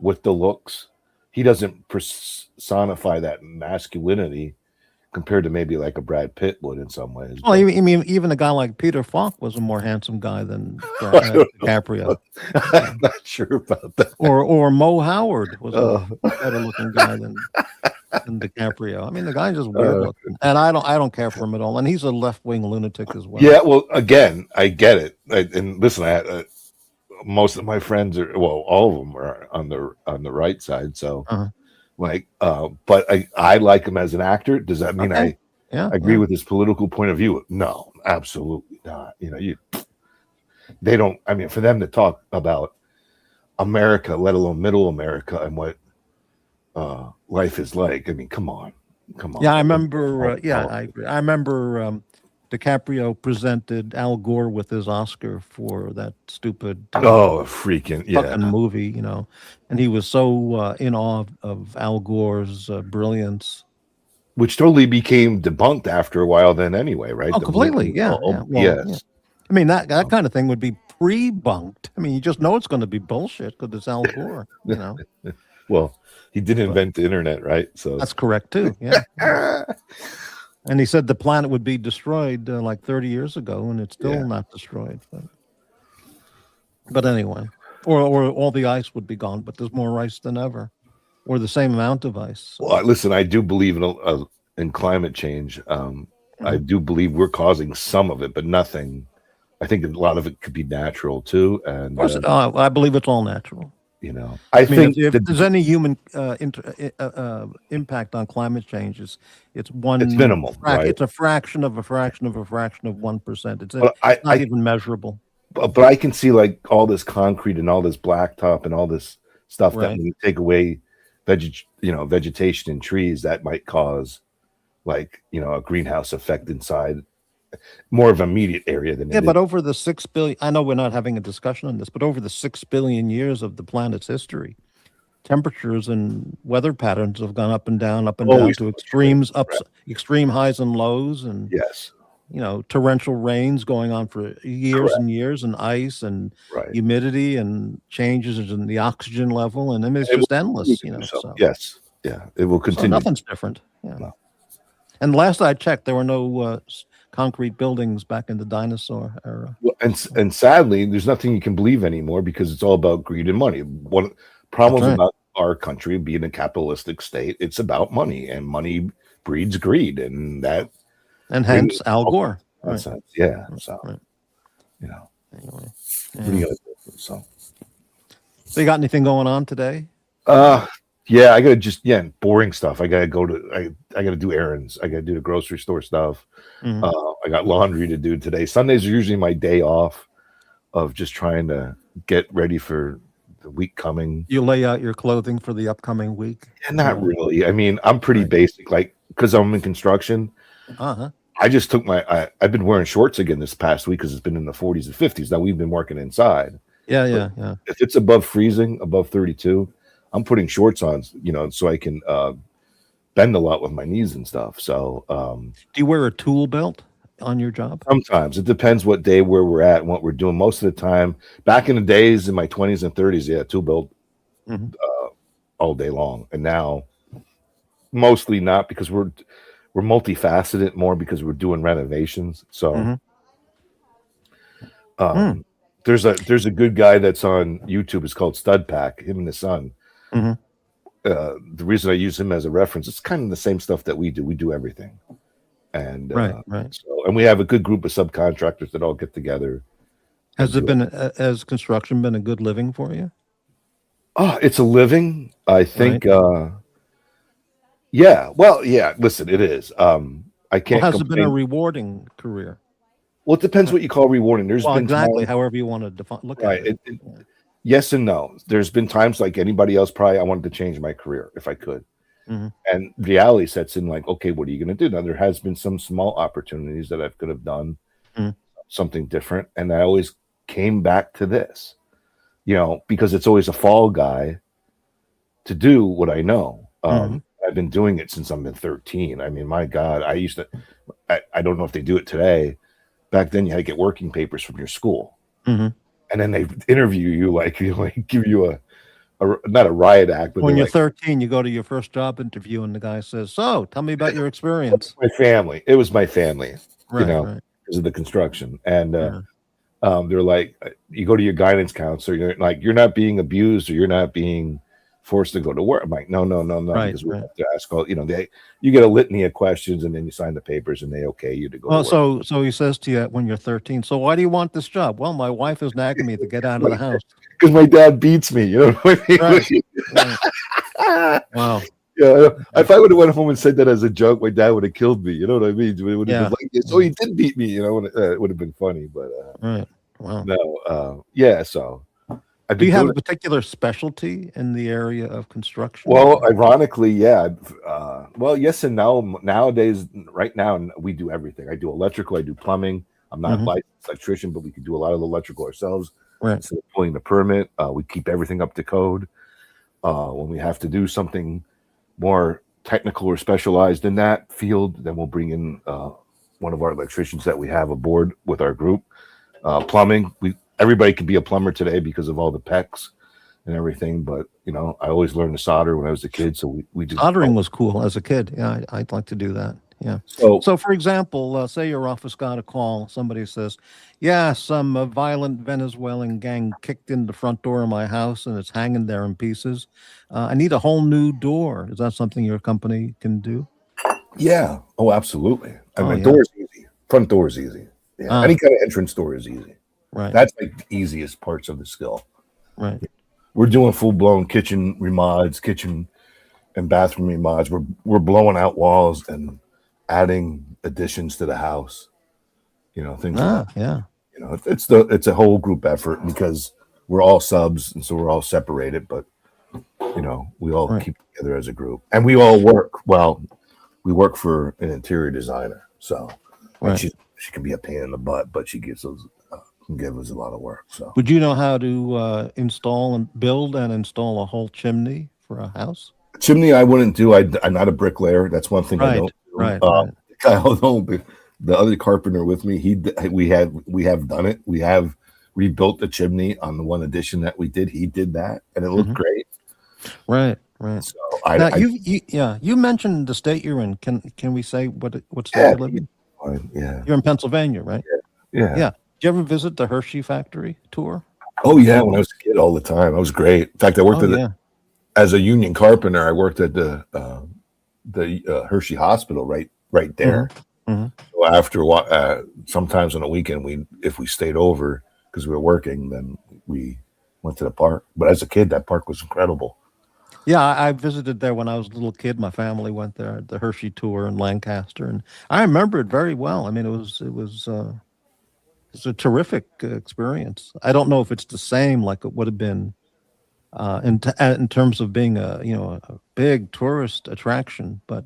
with the looks. He doesn't personify that masculinity compared to maybe like a Brad Pitt would in some ways. Well, I mean, even a guy like Peter Falk was a more handsome guy than DiCaprio. I'm not sure about that. Or Mo Howard was a better looking guy than DiCaprio. I mean, the guy's just weird looking, and I don't care for him at all. And he's a left wing lunatic as well. Yeah, well, again, I get it. And listen, I had, most of my friends all of them are on the right side. So, but I like him as an actor. Does that mean I agree with his political point of view? No, absolutely not. They don't. I mean, for them to talk about America, let alone Middle America, and what life is like. I mean, come on. Yeah, I remember. I agree. I remember DiCaprio presented Al Gore with his Oscar for that stupid fucking movie, and he was so in awe of Al Gore's brilliance, which totally became debunked after a while. Then anyway, right? Oh, completely. Yes. Yeah. I mean that kind of thing would be pre-bunked. I mean, you just know it's going to be bullshit because it's Al Gore. Well, he did invent the internet, right? So that's correct too. Yeah. And he said the planet would be destroyed like 30 years ago, and it's still not destroyed. But anyway, or all the ice would be gone, but there's more ice than ever, or the same amount of ice. Well, listen, I do believe in climate change. I do believe we're causing some of it, but nothing. I think a lot of it could be natural too. And of course, I believe it's all natural. I think if there's any human impact on climate change, it's minimal. Right? It's a fraction of 1%. It's not even measurable. But I can see like all this concrete and all this blacktop and all this stuff that when you take away vegetation and trees, that might cause like a greenhouse effect inside more of an immediate area than but over the 6 billion, I know we're not having a discussion on this, but over the 6 billion years of the planet's history, temperatures and weather patterns have gone up and down to extremes, extreme highs and lows, and torrential rains going on for years and years, and ice and humidity and changes in the oxygen level, and I mean, it's just endless. Yes, it will continue. So nothing's different. Yeah. No. And last I checked, there were no concrete buildings back in the dinosaur era. Well, and sadly, there's nothing you can believe anymore because it's all about greed and money. One problem about our country being a capitalistic state, it's about money, and money breeds greed, and hence Al Gore. Yeah. So Anyway, so you got anything going on today? Yeah, I gotta boring stuff. I gotta I gotta do errands. I gotta do the grocery store stuff. Mm-hmm. I got laundry to do today. Sundays are usually my day off of just trying to get ready for the week coming. You lay out your clothing for the upcoming week? Yeah, not really. I mean, I'm pretty basic, like because I'm in construction. I just took I've been wearing shorts again this past week because it's been in the 40s and 50s. Now we've been working inside. Yeah. If it's above freezing, above 32. I'm putting shorts on, so I can bend a lot with my knees and stuff. So, do you wear a tool belt? on your job? Sometimes it depends what day where we're at and what we're doing. Most of the time, back in the days in my 20s and 30s, yeah, tool belt all day long. And now mostly not, because we're multifaceted, more because we're doing renovations. So there's a good guy that's on YouTube. It's called Stud Pack, him and his son. The reason I use him as a reference, it's kind of the same stuff that we do. We do everything. And So, and we have a good group of subcontractors that all get together. Has construction been a good living for you? Oh, it's a living, I think. Yeah. Well, yeah. Listen, it is. I can't. Has it been a rewarding career? Well, it depends what you call rewarding. There's been exactly times, however you want to look at it. Yes and no. There's been times, like anybody else, probably I wanted to change my career if I could. And reality sets in, like, okay, what are you going to do? Now, there has been some small opportunities that I could have done something different. And I always came back to this, because it's always a fall guy to do what I know. I've been doing it since I've been 13. I mean, my God, I used to, I don't know if they do it today. Back then you had to get working papers from your school. And then they interview you, like give you a not a riot act, but when you're 13, you go to your first job interview and the guy says, "So tell me about your experience." My family. It was my family, right. because of the construction. And they're like, you go to your guidance counselor, you're like, you're not being abused or you're not being forced to go to work. I'm like, no, because we have to ask all, you get a litany of questions and then you sign the papers and they okay you to go to work. So he says to you when you're 13, so why do you want this job? Well, my wife is nagging me to get out of the house. Because my dad beats me, you know what I mean? Right. Wow. Yeah, if I would have went home and said that as a joke, my dad would have killed me. You know what I mean? It would have been like, so he did beat me, it would have been funny, but Wow. No, so do you have a particular specialty in the area of construction? Well, ironically, yeah. Well, yes and no. Nowadays, right now, we do everything. I do electrical, I do plumbing. I'm not a licensed electrician, but we can do a lot of the electrical ourselves. Instead of pulling the permit, we keep everything up to code. When we have to do something more technical or specialized in that field, then we'll bring in one of our electricians that we have aboard with our group. Plumbing, everybody can be a plumber today because of all the PECs and everything. But I always learned to solder when I was a kid, so we did. Soldering was cool as a kid. Yeah, I'd like to do that. Yeah. So for example, say your office got a call. Somebody says, "Yeah, some violent Venezuelan gang kicked in the front door of my house and it's hanging there in pieces. I need a whole new door." Is that something your company can do? Yeah. Oh, absolutely. I mean, door's easy. Front door is easy. Yeah. Any kind of entrance door is easy. Right. That's like the easiest parts of the skill. Right. We're doing full-blown kitchen remods, kitchen and bathroom remods. We're blowing out walls and adding additions to the house. Things like that. Yeah. It's a whole group effort because we're all subs and so we're all separated, but we all keep together as a group. And we all work. Well, we work for an interior designer. So she can be a pain in the butt, but she gives us can give us a lot of work. So would you know how to build and install a whole chimney for a house? Chimney I wouldn't do. I'm not a bricklayer. That's one thing I don't do. Right. The other carpenter with me, we have done it. We have rebuilt the chimney on the one addition that we did. He did that and it looked great. Right. So you mentioned the state you're in. Can we say what state you live in? Yeah. You're in Pennsylvania, right? Yeah. Did you ever visit the Hershey factory tour? Oh yeah, when I was a kid, all the time. I was great. In fact, I worked as a union carpenter. I worked at the Hershey Hospital right there. So after sometimes on a weekend, if we stayed over because we were working, then we went to the park. But as a kid, that park was incredible. Yeah, I visited there when I was a little kid. My family went there, the Hershey tour in Lancaster, and I remember it very well. I mean, it was a terrific experience. I don't know if it's the same like it would have been in terms of being a big tourist attraction, but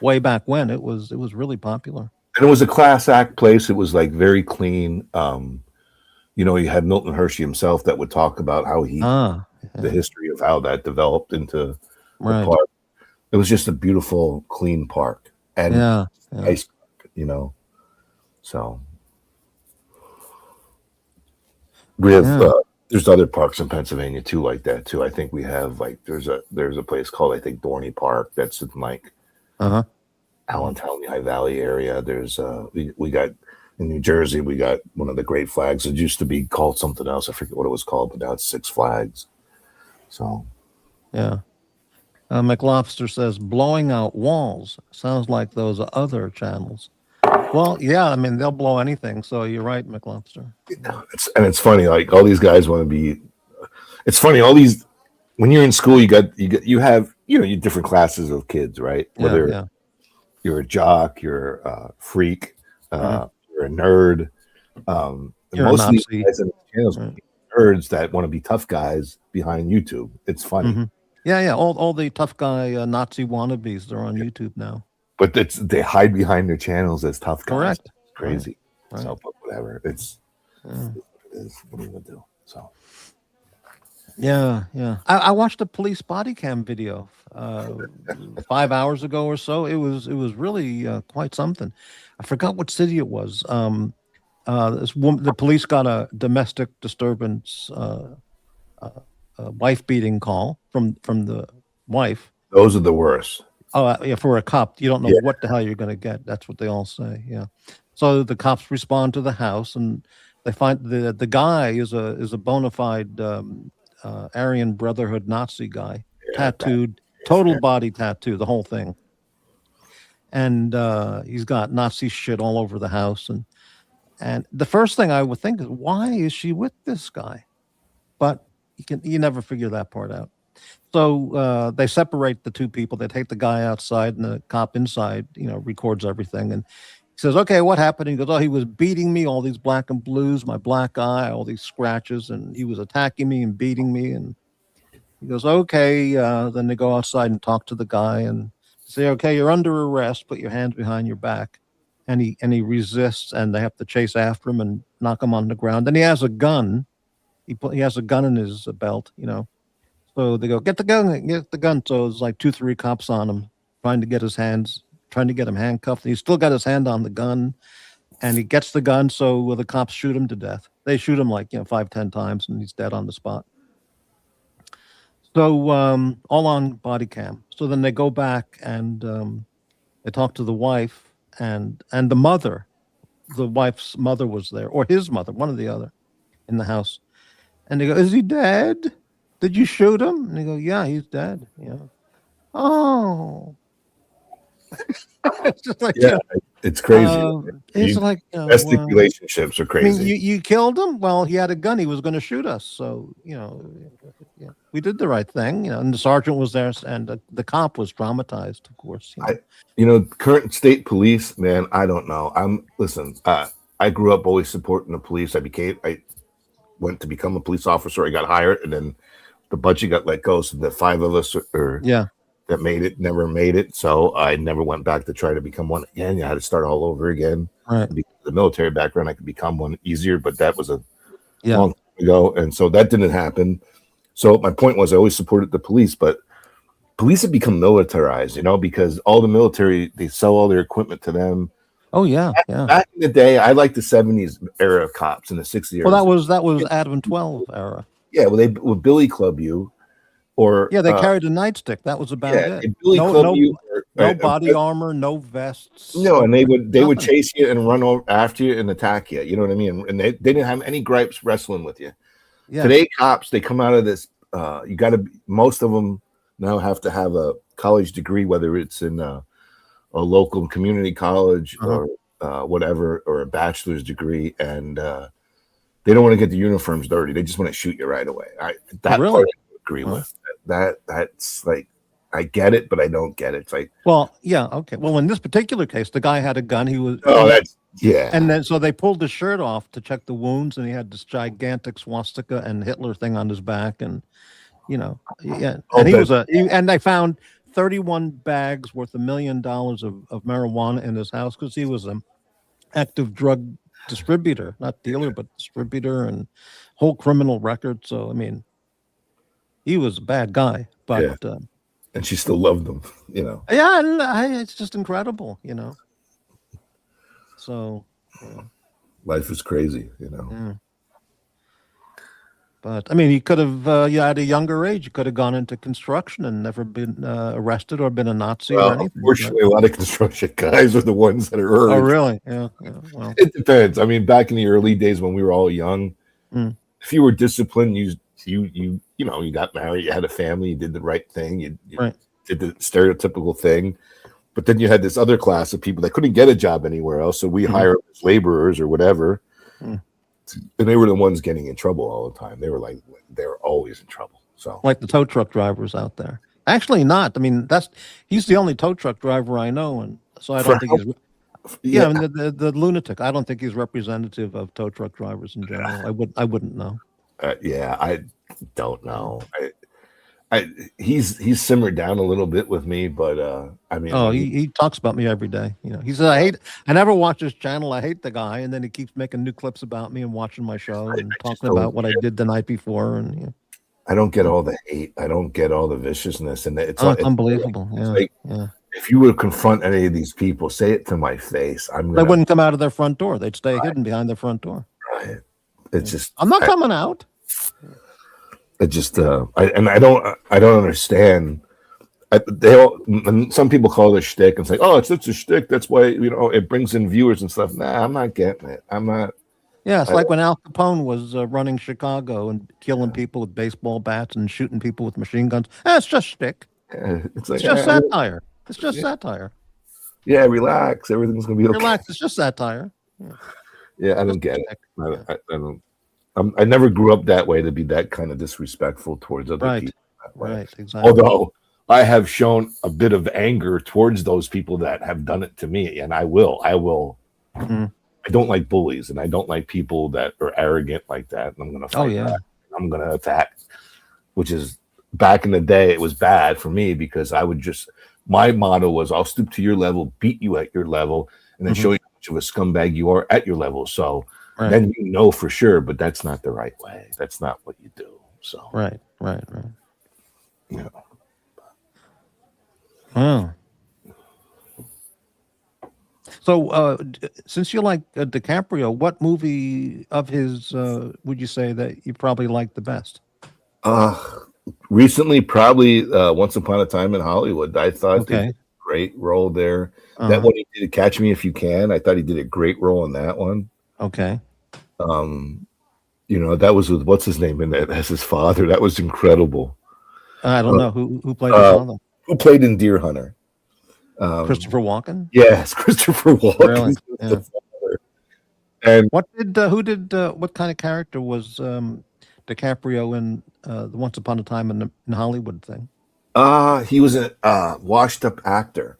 way back when it was really popular. And it was a class act place. It was like very clean. You had Milton Hershey himself that would talk about how the history of how that developed into the park. It was just a beautiful, clean park and nice park, So we have there's other parks in Pennsylvania too, like that too. I think we have like there's a place called I think Dorney Park that's in like Allentown, the High Valley area. There's we got in New Jersey, we got one of the Great Flags. It used to be called something else. I forget what it was called, but now it's Six Flags. So yeah. McLobster says blowing out walls sounds like those other channels. Well, yeah, I mean they'll blow anything. So you're right, McLobster. It's funny, like all these guys want to be. It's funny, all these when you're in school, you have your different classes of kids, right? Whether you're a jock, you're a freak, you're a nerd. You're most a of these Nazi. guys in the channels are nerds that want to be tough guys behind YouTube. It's funny. Yeah. All the tough guy Nazi wannabes, they're on YouTube now. But they hide behind their channels as tough guys. Correct. It's crazy. Right. So, but whatever. It's what it is. What are you gonna do? So. Yeah. I watched a police body cam video 5 hours ago or so. It was really quite something. I forgot what city it was. This woman, the police got a domestic disturbance, wife beating call from the wife. Those are the worst. Oh, yeah, for a cop, you don't know what the hell you're going to get. That's what they all say. Yeah. So the cops respond to the house, and they find the guy is a bona fide Aryan Brotherhood Nazi guy, tattooed, total body tattoo, the whole thing. And he's got Nazi shit all over the house, and the first thing I would think is, why is she with this guy? But you never figure that part out. So they separate the two people. They take the guy outside, and the cop inside, records everything. And he says, "Okay, what happened?" He goes, "Oh, he was beating me, all these black and blues, my black eye, all these scratches, and he was attacking me and beating me." And he goes, "Okay." Then they go outside and talk to the guy and say, "Okay, you're under arrest. Put your hands behind your back." And he resists, and they have to chase after him and knock him on the ground. And he has a gun. He has a gun in his belt, So they go, get the gun. So it's like 2-3 cops on him, trying to get him handcuffed. And he's still got his hand on the gun, and he gets the gun. So the cops shoot him to death. They shoot him like 5-10 times, and he's dead on the spot. So all on body cam. So then they go back and they talk to the wife and the mother. The wife's mother was there, or his mother, one or the other, in the house. And they go, "Is he dead? Did you shoot him?" And they go, "Yeah, he's dead." Yeah. Oh. It's just like, it's crazy. It's like domestic relationships are crazy. I mean, you killed him. Well, he had a gun. He was going to shoot us. So we did the right thing. And the sergeant was there, and the cop was traumatized, of course. Current state police, man. I don't know. Listen. I grew up always supporting the police. I went to become a police officer. I got hired, and then the budget got let go. So the 5 of us that made it never made it. So I never went back to try to become one again. I had to start all over again. Right. The military background, I could become one easier, but that was a long time ago. And so that didn't happen. So my point was I always supported the police, but police have become militarized, because all the military, they sell all their equipment to them. Oh yeah. Back in the day, I like the 70s era of cops and the 60s era. Well, that was Adam 12 era. Yeah, well, they would billy club you, or they carried a nightstick. That was about it. No body armor, no vests. No, and they would chase you and run after you and attack you. You know what I mean? And they didn't have any gripes wrestling with you. Yeah. Today, cops, they come out of this. Most of them now have to have a college degree, whether it's in a local community college or whatever, or a bachelor's degree, and they don't want to get the uniforms dirty. They just want to shoot you right away. That really? Part I agree with. That's like, I get it, but I don't get it. It's like, well, yeah, okay. Well, in this particular case, the guy had a gun. He was and then so they pulled his shirt off to check the wounds, and he had this gigantic swastika and Hitler thing on his back, and and and they found 31 bags worth $1 million of marijuana in his house because he was an active drug distributor, not dealer, but distributor, and whole criminal record. So I mean, he was a bad guy, but and she still loved him, Yeah, and it's just incredible, So Life is crazy, you know. Yeah. But I mean, you could have, you at a younger age, you could have gone into construction and never been arrested or been a Nazi or Well, anything. unfortunately, a lot of construction guys are the ones that are hurt. Oh, really? Yeah. Well, It depends. I mean, back in the early days when we were all young, Mm. if you were disciplined, you got married, you had a family, you did the right thing, you right. did the stereotypical thing. But then you had this other class of people that couldn't get a job anywhere else, so we hire them as laborers or whatever. Mm. And they were the ones getting in trouble all the time. They were always in trouble. So Like the tow truck drivers out there. Actually, not. I mean, he's the only tow truck driver I know, and so I don't think he's. Yeah, I mean, the lunatic. I don't think he's representative of tow truck drivers in general. I wouldn't know. Yeah, I don't know. He's simmered down a little bit with me, but I mean, he talks about me every day. You know, he says I never watch his channel. I hate the guy, and then he keeps making new clips about me and watching my show and talking about what I did the night before. And you know. I don't get all the hate. I don't get all the viciousness, and it's unbelievable. If you would confront any of these people, say it to my face. They wouldn't come out of their front door. They'd stay hidden behind their front door. Right. It's just I'm not coming out. It just I don't understand. Some people call it a shtick and say, "Oh, it's a shtick. That's why it brings in viewers and stuff." Nah, I'm not getting it. I'm not. Yeah, it's like when Al Capone was running Chicago and killing people with baseball bats and shooting people with machine guns. It's just shtick. It's just satire. It's just satire. Yeah, relax. Everything's gonna be okay. Relax. It's just satire. Yeah, I don't get it. I don't. I never grew up that way to be that kind of disrespectful towards other people. Right, exactly. Although I have shown a bit of anger towards those people that have done it to me, and I will. Mm-hmm. I don't like bullies, and I don't like people that are arrogant like that. And I'm going to fight back. I'm going to attack, which is back in the day, it was bad for me because my motto was, I'll stoop to your level, beat you at your level, and then show you how much of a scumbag you are at your level. So then you know for sure, but that's not the right way. That's not what you do. So Right. Yeah. Oh. So, since you like DiCaprio, what movie of his would you say that you probably like the best? Recently, probably Once Upon a Time in Hollywood. I thought they did a great role there. That one he did, Catch Me If You Can. I thought he did a great role in that one. Okay. That was with what's his name in that as his father. That was incredible. I don't know who played his father. Who played in Deer Hunter? Christopher Walken. Yes, Christopher Walken. Really? Yeah. And what kind of character was DiCaprio in the Once Upon a Time in Hollywood thing? He was a washed-up actor,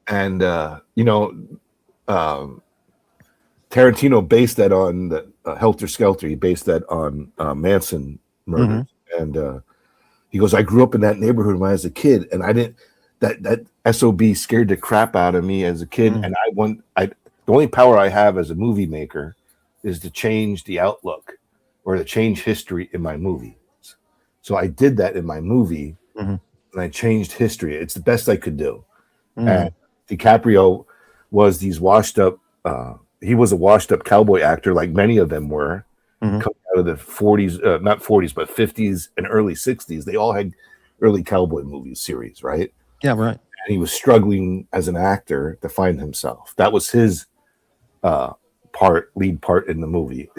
and Tarantino based that on the Helter Skelter. He based that on Manson murders, and he goes, "I grew up in that neighborhood when I was a kid, and I didn't." That SOB scared the crap out of me as a kid, and the only power I have as a movie maker is to change the outlook or to change history in my movies. So I did that in my movie, and I changed history. It's the best I could do. And DiCaprio was these washed up. He was a washed up cowboy actor, like many of them were, coming out of the 40s, not 40s, but 50s and early 60s. They all had early cowboy movie series, right? Yeah, right. And he was struggling as an actor to find himself. That was his lead part in the movie.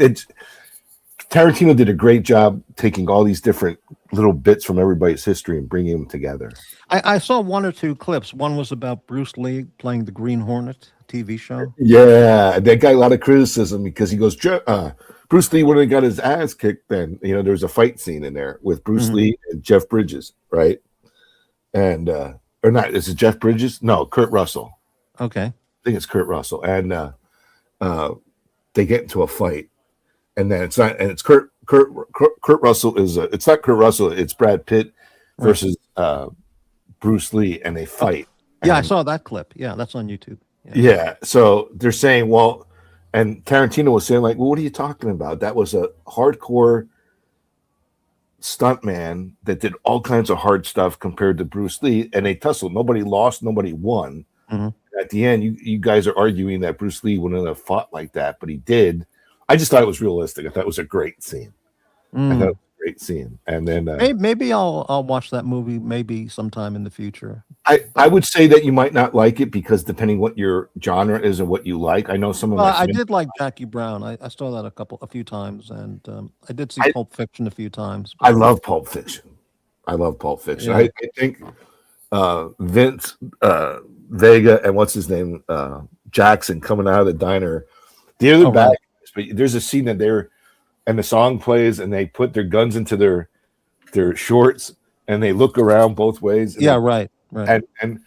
Tarantino did a great job taking all these different little bits from everybody's history and bringing them together. I saw one or two clips. One was about Bruce Lee playing the Green Hornet TV show. Yeah, that got a lot of criticism because he goes, Bruce Lee wouldn't have got his ass kicked then. There was a fight scene in there with Bruce Lee and Jeff Bridges, right? And or not, is it Jeff Bridges? No, Kurt Russell. Okay. I think it's Kurt Russell. And they get into a fight. And then it's Kurt Russell it's not Kurt Russell, it's Brad Pitt versus Bruce Lee, and they fight. Yeah, I saw that clip. Yeah, that's on YouTube. Yeah. So they're saying, well, and Tarantino was saying, like, well, what are you talking about? That was a hardcore stuntman that did all kinds of hard stuff compared to Bruce Lee, and they tussled. Nobody lost, nobody won. at the end, you guys are arguing that Bruce Lee wouldn't have fought like that, but he did. I just thought it was realistic. I thought it was a great scene. I thought it was a great scene. And then maybe I'll watch that movie maybe sometime in the future. I would say that you might not like it because depending what your genre is and what you like. I know some of my I did like Jackie Brown. I saw that a few times, and I did see Pulp Fiction a few times. I love Pulp Fiction. Yeah. I think Vince Vega and what's his name Jackson coming out of the diner. They're the bad guys, but there's a scene that and the song plays and they put their guns into their shorts and they look around both ways. Right. And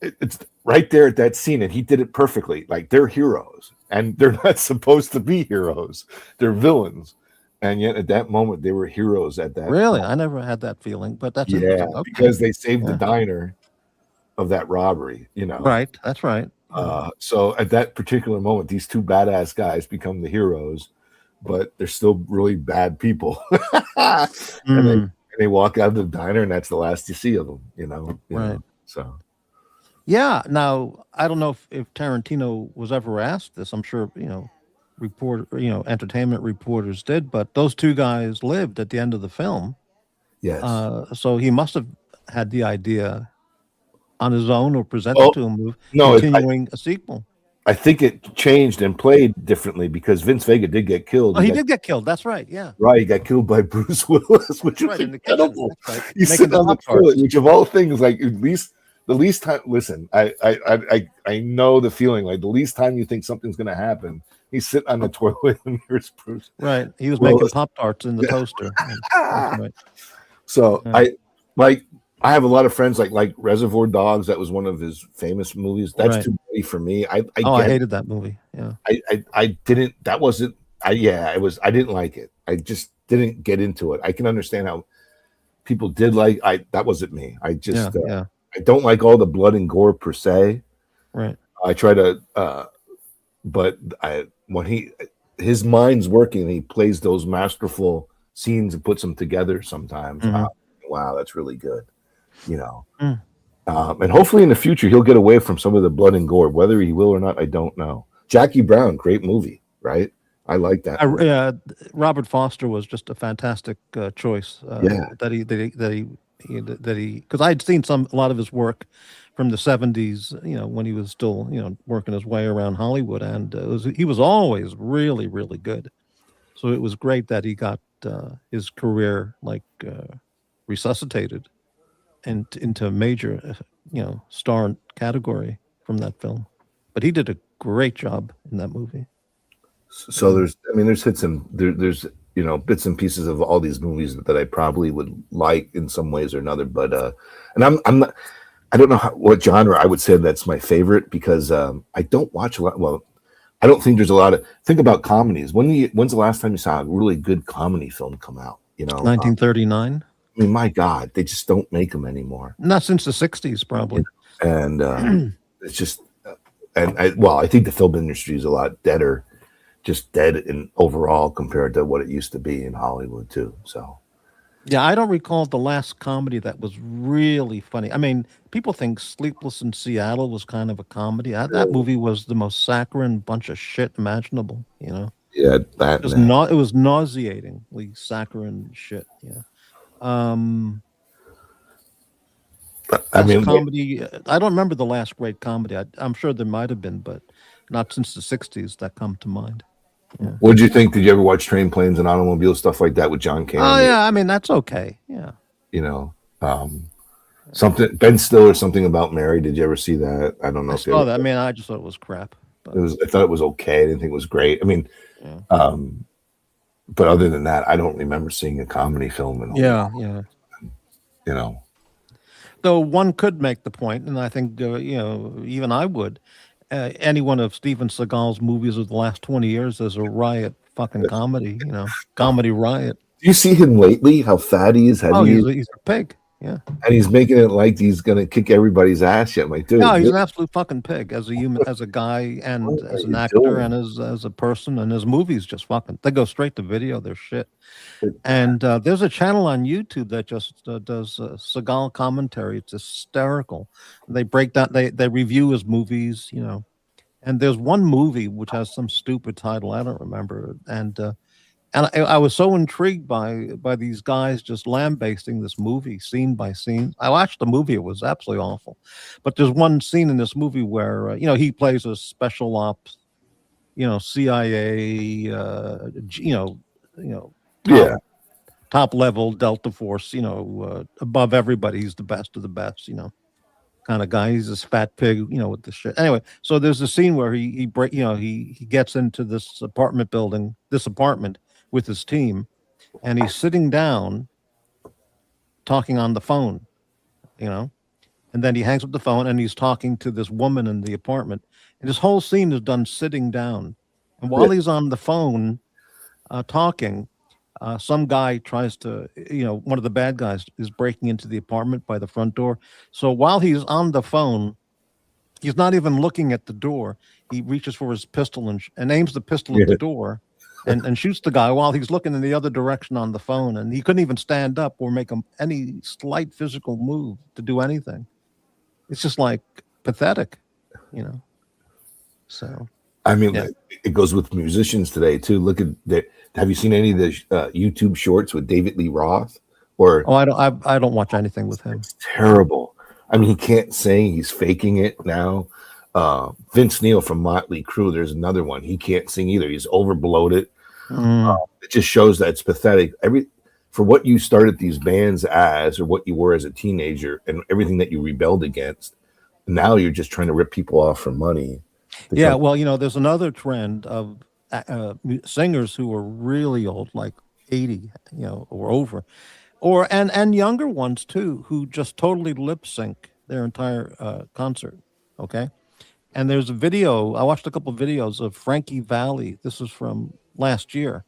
it's right there at that scene, and he did it perfectly. Like they're heroes, and they're not supposed to be heroes; they're villains. And yet, at that moment, they were heroes. At that really, moment. I never had that feeling, but that's okay. Because they saved the diner of that robbery. Right? That's right. So at that particular moment, these two badass guys become the heroes, but they're still really bad people. And they walk out of the diner, and that's the last you see of them. You know? So. Yeah. Now I don't know if Tarantino was ever asked this. I'm sure entertainment reporters did, but those two guys lived at the end of the film. Yes. So he must have had the idea on his own or presented to him continuing a sequel. I think it changed and played differently because Vince Vega did get killed. Oh, he did get killed. That's right. Yeah. Right. He got killed by Bruce Willis, which was incredible. Right. You sit on the toilet, which of all things, like the least time. Listen, I know the feeling. Like the least time you think something's going to happen, he's sitting on the toilet and there's Bruce. Right. He was making Pop-Tarts in the toaster. Right. So I have a lot of friends like Reservoir Dogs. That was one of his famous movies. That's too many for me. I hated that movie. Yeah. I didn't. That wasn't. It was. I didn't like it. I just didn't get into it. I can understand how people did like. That wasn't me. I just. I don't like all the blood and gore per se. Right. I try to. But when his mind's working, he plays those masterful scenes and puts them together. Sometimes. Wow, that's really good. And hopefully in the future he'll get away from some of the blood and gore. Whether he will or not, I don't know. Jackie Brown, great movie, right? I like that. Robert Foster was just a fantastic choice. That he because I'd seen a lot of his work from the 70s. When he was still working his way around Hollywood, and he was always really, really good. So it was great that he got his career resuscitated and into a major, star category from that film. But he did a great job in that movie. So there's hits and there's bits and pieces of all these movies that I probably would like in some ways or another. But and I'm not, I don't know what genre I would say that's my favorite because I don't watch a lot. Well, I don't think there's a lot of. Think about comedies. When's the last time you saw a really good comedy film come out? 1939. I mean, my God, they just don't make them anymore. Not since the 60s, probably. And it's just, I think the film industry is a lot deader, just dead in overall compared to what it used to be in Hollywood too. So, yeah, I don't recall the last comedy that was really funny. I mean, people think Sleepless in Seattle was kind of a comedy. That movie was the most saccharine bunch of shit imaginable. Yeah, it was nauseatingly saccharine shit. Yeah. Comedy. I don't remember the last great comedy. I'm sure there might have been, but not since the 60s that come to mind. Yeah. What did you think? Did you ever watch Train, Planes, and Automobiles, stuff like that with John Candy? Oh yeah, I mean that's okay. Yeah. Something Ben Stiller, Something About Mary. Did you ever see that? I don't know. I saw that. I mean, I just thought it was crap. But... I thought it was okay. I didn't think it was great. I mean, but other than that, I don't remember seeing a comedy film. Though one could make the point, and I think even I would. Any one of Steven Seagal's movies of the last 20 years is a riot fucking comedy. Comedy riot. Do you see him lately? How fat he is? He's a pig. Yeah. And he's making it like he's gonna kick everybody's ass. Yet, I'm like, dude, No, he's an absolute fucking pig as a human, as a guy, and what as are an you actor, doing? and as a person, and his movies just fucking. They go straight to video. They're shit. And there's a channel on YouTube that just does Seagal commentary. It's hysterical. They break down. They review his movies. You know, and there's one movie which has some stupid title. I don't remember. And I was so intrigued by these guys just lambasting this movie scene by scene. I watched the movie; it was absolutely awful. But there's one scene in this movie where he plays a special ops, CIA, top, Yeah, top level Delta Force, above everybody. He's the best of the best, kind of guy. He's this fat pig, with the shit. Anyway, so there's a scene where he gets into this apartment with his team, and he's sitting down talking on the phone, and then he hangs up the phone and he's talking to this woman in the apartment, and this whole scene is done sitting down. And while he's on the phone talking, some guy tries to, one of the bad guys is breaking into the apartment by the front door. So while he's on the phone, he's not even looking at the door. He reaches for his pistol and aims the pistol at the door. And shoots the guy while he's looking in the other direction on the phone, and he couldn't even stand up or make any slight physical move to do anything. It's just like pathetic, So, I mean, it goes with musicians today too. Look at that. Have you seen any of the YouTube shorts with David Lee Roth? Or I don't watch anything with him. It's terrible. I mean, he can't sing. He's faking it now. Vince Neil from Motley Crue. There's another one. He can't sing either. He's over bloated. It just shows that it's pathetic. For what you started these bands as, or what you were as a teenager, and everything that you rebelled against, now you're just trying to rip people off for money. Yeah, well, there's another trend of singers who are really old, like 80, or over, and younger ones too, who just totally lip sync their entire concert. Okay. And there's a video. I watched a couple of videos of Frankie Valli. This is from last year,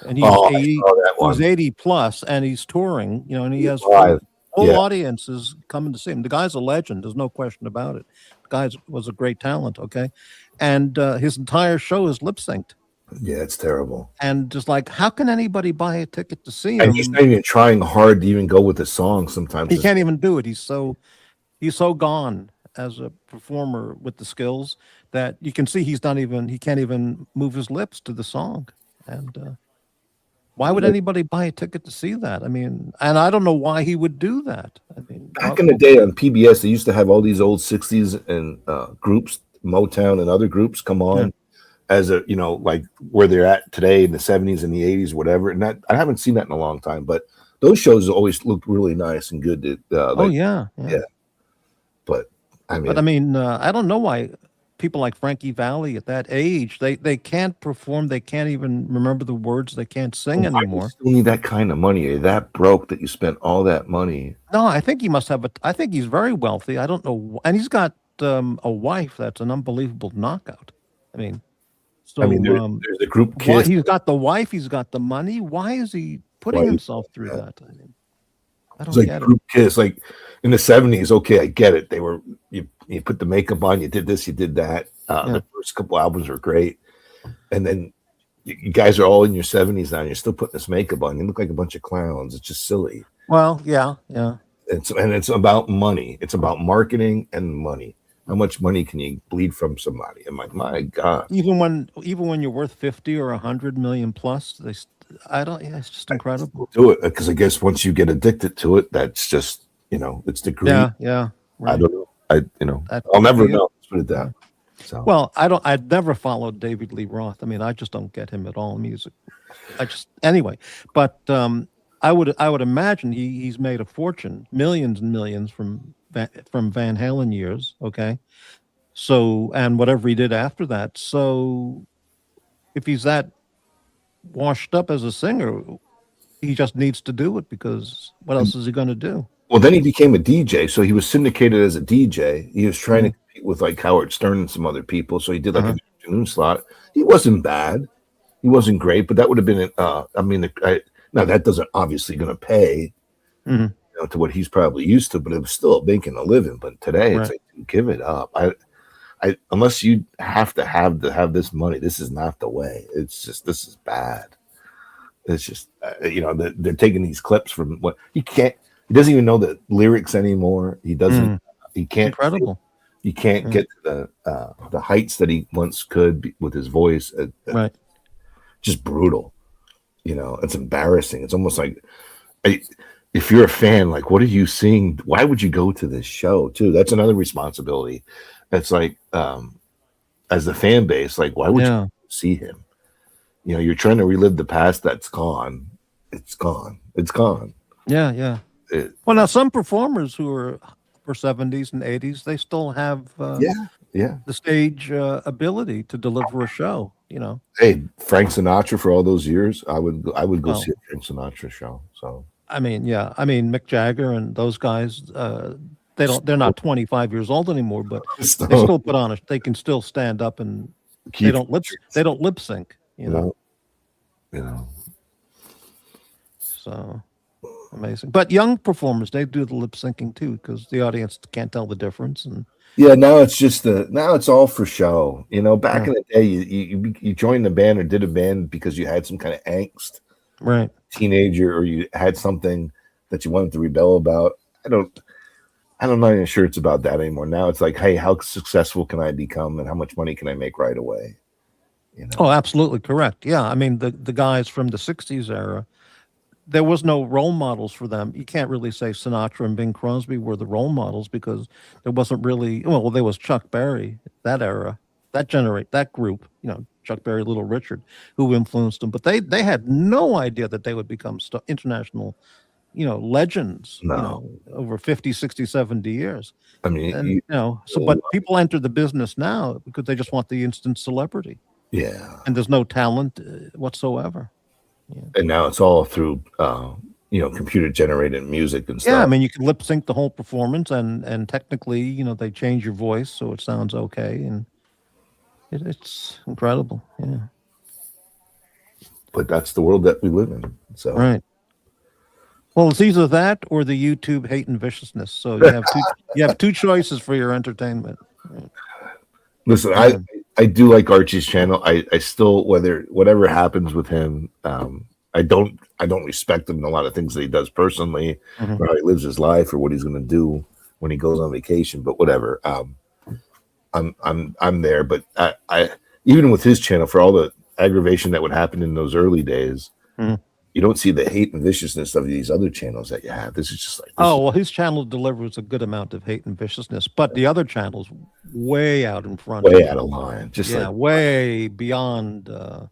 and he's 80. He's 80 plus, and he's touring. And he has whole audiences coming to see him. The guy's a legend. There's no question about it. The guy was a great talent. Okay, and his entire show is lip synced. Yeah, it's terrible. And just like, how can anybody buy a ticket to see him? And he's not even trying hard to even go with the song. Sometimes he can't even do it. He's so gone as a performer with the skills that you can see he can't even move his lips to the song. And why would anybody buy a ticket to see that? I mean, and I don't know why he would do that. I mean, back in the day on PBS, they used to have all these old 60s and groups, Motown and other groups come on as a, like where they're at today in the 70s and the 80s, whatever. And that, I haven't seen that in a long time, but those shows always looked really nice and good. Yeah. But I mean, I don't know why people like Frankie Valli at that age, they can't perform. They can't even remember the words. They can't sing anymore. You still need that kind of money. You're that broke that you spent all that money. No, I think he must have I think he's very wealthy. I don't know. And he's got a wife that's an unbelievable knockout. I mean, so there's a group Kiss. He's got the wife. He's got the money. Why is he putting himself through that? I mean, I don't get group Kiss, like in the 70s. Okay, I get it. They were you put the makeup on, you did this, you did that. The first couple albums were great, and then you guys are all in your 70s now, and you're still putting this makeup on. You look like a bunch of clowns. It's just silly. Well, yeah. It's about money. It's about marketing and money. How much money can you bleed from somebody? I'm like, my God. Even when you're worth 50 or 100 million plus, it's just incredible. Do it because I guess once you get addicted to it, that's just it's the greed. Yeah. Right. I don't know. I'll never know. Let's put it that. So. Well, I'd never followed David Lee Roth. I mean, I just don't get him at all in music. Anyway, but I would imagine he's made a fortune, millions and millions from Van Halen years. Okay, so and whatever he did after that. So if he's that washed up as a singer, he just needs to do it because what else is he going to do? Well, then he became a DJ, so he was syndicated as a DJ. He was trying to compete with like Howard Stern and some other people, so he did like an afternoon slot. He wasn't bad, he wasn't great, but that would have been. Now that doesn't obviously going to pay. to what he's probably used to, but it was still making a living. But today, it's Right. like, give it up. I unless you have to have this money, this is not the way. It's just this is bad. It's just they're taking these clips from what he can't. He doesn't even know the lyrics anymore. He doesn't. He can't. Incredible. He can't get to the heights that he once could with his voice. Right. Just brutal. It's embarrassing. It's almost like, if you're a fan, like, what are you seeing? Why would you go to this show too? That's another responsibility. That's like, as the fan base, like, why would you see him? You're trying to relive the past that's gone. It's gone. It's gone. Yeah, yeah. Well, now some performers who are for 70s and 80s, they still have the stage ability to deliver a show. Hey, Frank Sinatra for all those years, I would go see a Frank Sinatra show. So I mean, Mick Jagger and those guys, they're not 25 years old anymore, but they still put on they can still stand up and they don't lip sync. So amazing. But young performers, they do the lip syncing too, because the audience can't tell the difference. And now it's all for show. Back in the day, you joined the band or did a band because you had some kind of angst, right? Teenager, or you had something that you wanted to rebel about. I'm not even sure it's about that anymore. Now it's like, hey, how successful can I become, and how much money can I make right away? Oh, absolutely correct. Yeah, I mean the guys from the '60s era, there was no role models for them. You can't really say Sinatra and Bing Crosby were the role models because there wasn't really. Well, there was Chuck Berry, that era, that group. Chuck Berry, Little Richard, who influenced them, but they had no idea that they would become international, legends. No. Over 50, 60, 70 years. I mean, but people enter the business now because they just want the instant celebrity. Yeah. And there's no talent whatsoever. Yeah. And now it's all through, computer generated music and stuff. Yeah, I mean, you can lip sync the whole performance, and technically, they change your voice so it sounds okay, and it's incredible. Yeah. But that's the world that we live in. So right. Well, it's either that or the YouTube hate and viciousness. So you have two choices for your entertainment. Right. Listen, I do like Archie's channel. I still, whatever happens with him, I don't respect him in a lot of things that he does personally, or how he lives his life, or what he's going to do when he goes on vacation. But whatever, I'm there. But I even with his channel, for all the aggravation that would happen in those early days, you don't see the hate and viciousness of these other channels that you have. This is just like his channel delivers a good amount of hate and viciousness, but the other channels way out in front, way out of line, way beyond the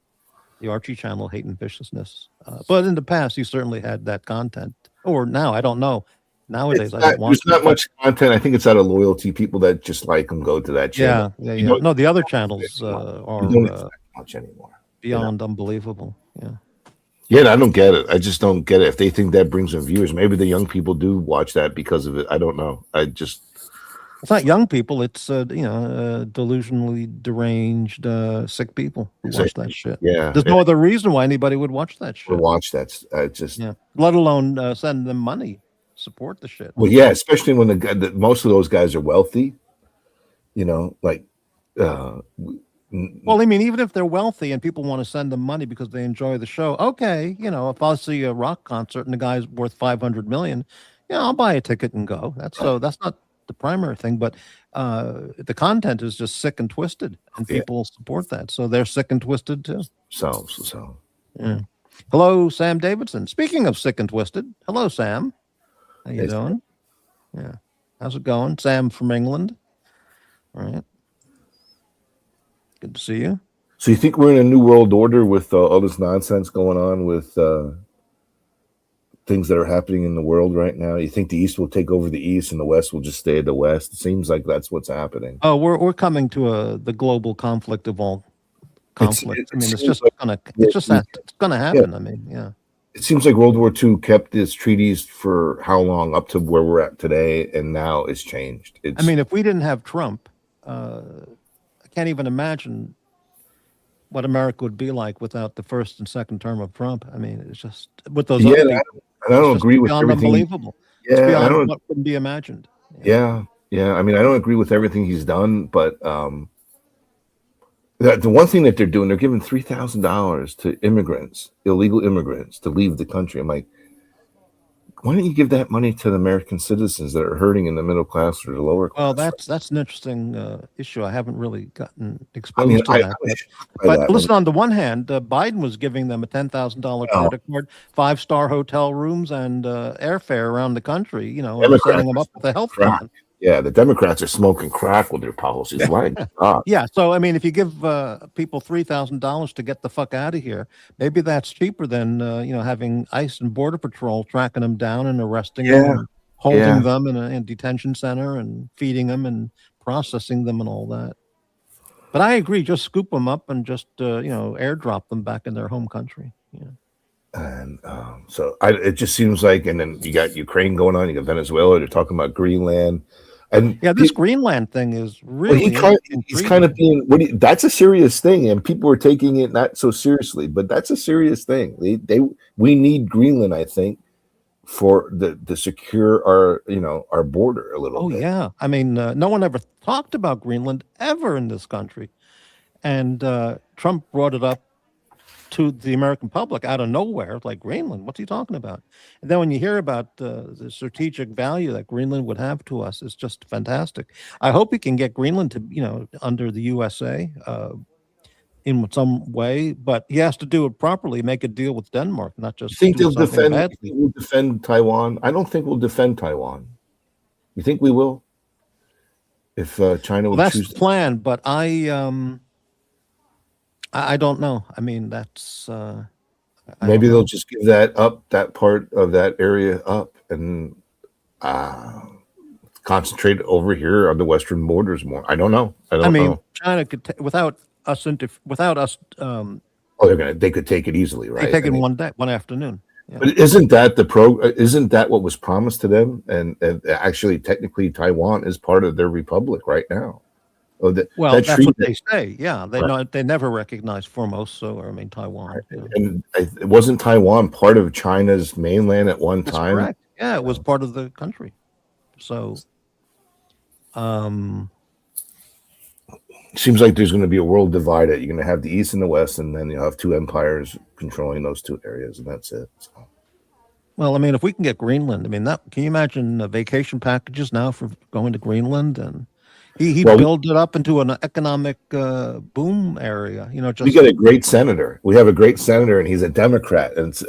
Archie channel hate and viciousness. But in the past, he certainly had that content. Or now, I don't know. Nowadays, there's not much content. I think it's out of loyalty. People that just like him go to that channel. Yeah. No, the other channels are much anymore. Beyond unbelievable. Yeah. Yeah, I don't get it. I just don't get it. If they think that brings them viewers, maybe the young people do watch that because of it. I don't know. It's not young people. It's delusionally deranged, sick people who watch that shit. Yeah, there's no other reason why anybody would watch that shit. Or watch that. Let alone send them money, support the shit. Well, yeah, especially when most of those guys are wealthy. Well, I mean, even if they're wealthy and people want to send them money because they enjoy the show, okay, if I see a rock concert and the guy's worth $500 million, I'll buy a ticket and go. That's not the primary thing, but the content is just sick and twisted, and people support that, so they're sick and twisted too. So. Yeah. Hello, Sam Davidson. Speaking of sick and twisted, hello, Sam. How you doing? Yeah. How's it going, Sam from England? All right. Good to see you. So you think we're in a new world order with all this nonsense going on with things that are happening in the world right now? You think the East will take over the East and the West will just stay at the West? It seems like that's what's happening. Oh, we're coming to the global conflict of all conflict. It's gonna happen. Yeah. I mean, yeah. It seems like World War II kept its treaties for how long, up to where we're at today, and now it's changed. If we didn't have Trump, I can't even imagine what America would be like without the first and second term of Trump. I mean, it's just with those. I don't agree with everything. Unbelievable. It's Yeah, I beyond don't. what can be imagined. Yeah, yeah. I mean, I don't agree with everything he's done, but the one thing that they're doing, they're giving $3,000 to immigrants, illegal immigrants, to leave the country. I'm like, why don't you give that money to the American citizens that are hurting in the middle class or the lower Well, class? that's an interesting issue. I haven't really gotten I mean, exposed to I that. was shocked by But that. listen, on the one hand, Biden was giving them a $10,000 Well, credit card, 5-star hotel rooms, and airfare around the country. You know, and setting Democrats them are up with a smoking health crack. plan. Yeah, the Democrats are smoking crack with their policies. My God. Yeah. So I mean, if you give people $3,000 to get the fuck out of here, maybe that's cheaper than having ICE and Border Patrol tracking them down and arresting them Yeah, and holding yeah. them in a detention center and feeding them and processing them and all that. But I agree, just scoop them up and just airdrop them back in their home country. Yeah. And so it just seems like, and then you got Ukraine going on, you got Venezuela, they're talking about Greenland. And Yeah, this Greenland thing is well, really he's kind of being, that's a serious thing, and people are taking it not so seriously, but that's a serious thing. We need Greenland, I think, for to secure our border a little bit. Yeah. I mean, no one ever talked about Greenland ever in this country. And Trump brought it up to the American public out of nowhere, like Greenland. What's he talking about? And then when you hear about the strategic value that Greenland would have to us, it's just fantastic. I hope he can get Greenland to, under the USA in some way, but he has to do it properly, make a deal with Denmark, not just You think do they'll something defend? badly. You think we'll defend Taiwan? I don't think we'll defend Taiwan. You think we will? If China would That's choose the plan, but I don't know. I mean, that's maybe they'll just give that part of that area up, and concentrate over here on the western borders more. I don't know. I mean, know. China could without us. They could take it easily, right? They take it one day, one afternoon. Yeah. But isn't that what was promised to them? And actually, technically, Taiwan is part of their republic right now. Well, that's what they say. Yeah, they never recognize Formosa or Taiwan. Right. Yeah. And it wasn't Taiwan part of China's mainland at one That's time? correct. Yeah, it was part of the country. So, seems like there's going to be a world divided. You're going to have the East and the West, and then you'll have two empires controlling those two areas, and that's it. So. Well, if we can get Greenland, can you imagine vacation packages now for going to Greenland? And he built it up into an economic boom area. We got a great senator. We have a great senator, and he's a Democrat, and it's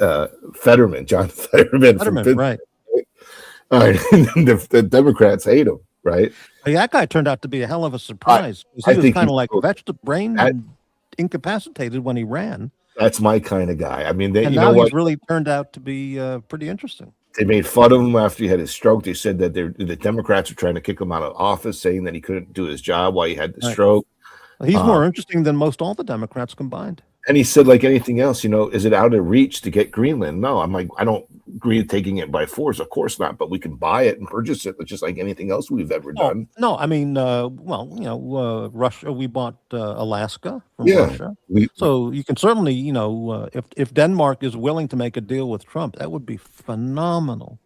Fetterman, John Fetterman. Right. All right. the Democrats hate him, right? That guy turned out to be a hell of a surprise. He was kind of like vegetable brain and incapacitated when he ran. That's my kind of guy. I mean, now he's really turned out to be pretty interesting. They made fun of him after he had his stroke. They said that the Democrats were trying to kick him out of office, saying that he couldn't do his job while he had the stroke. Well, he's more interesting than most all the Democrats combined. And he said, like anything else, is it out of reach to get Greenland? No, I'm like, I don't agree with taking it by force. Of course not, but we can buy it and purchase it, just like anything else we've ever done. No, Russia, we bought Alaska from Russia. So you can certainly, if Denmark is willing to make a deal with Trump, that would be phenomenal.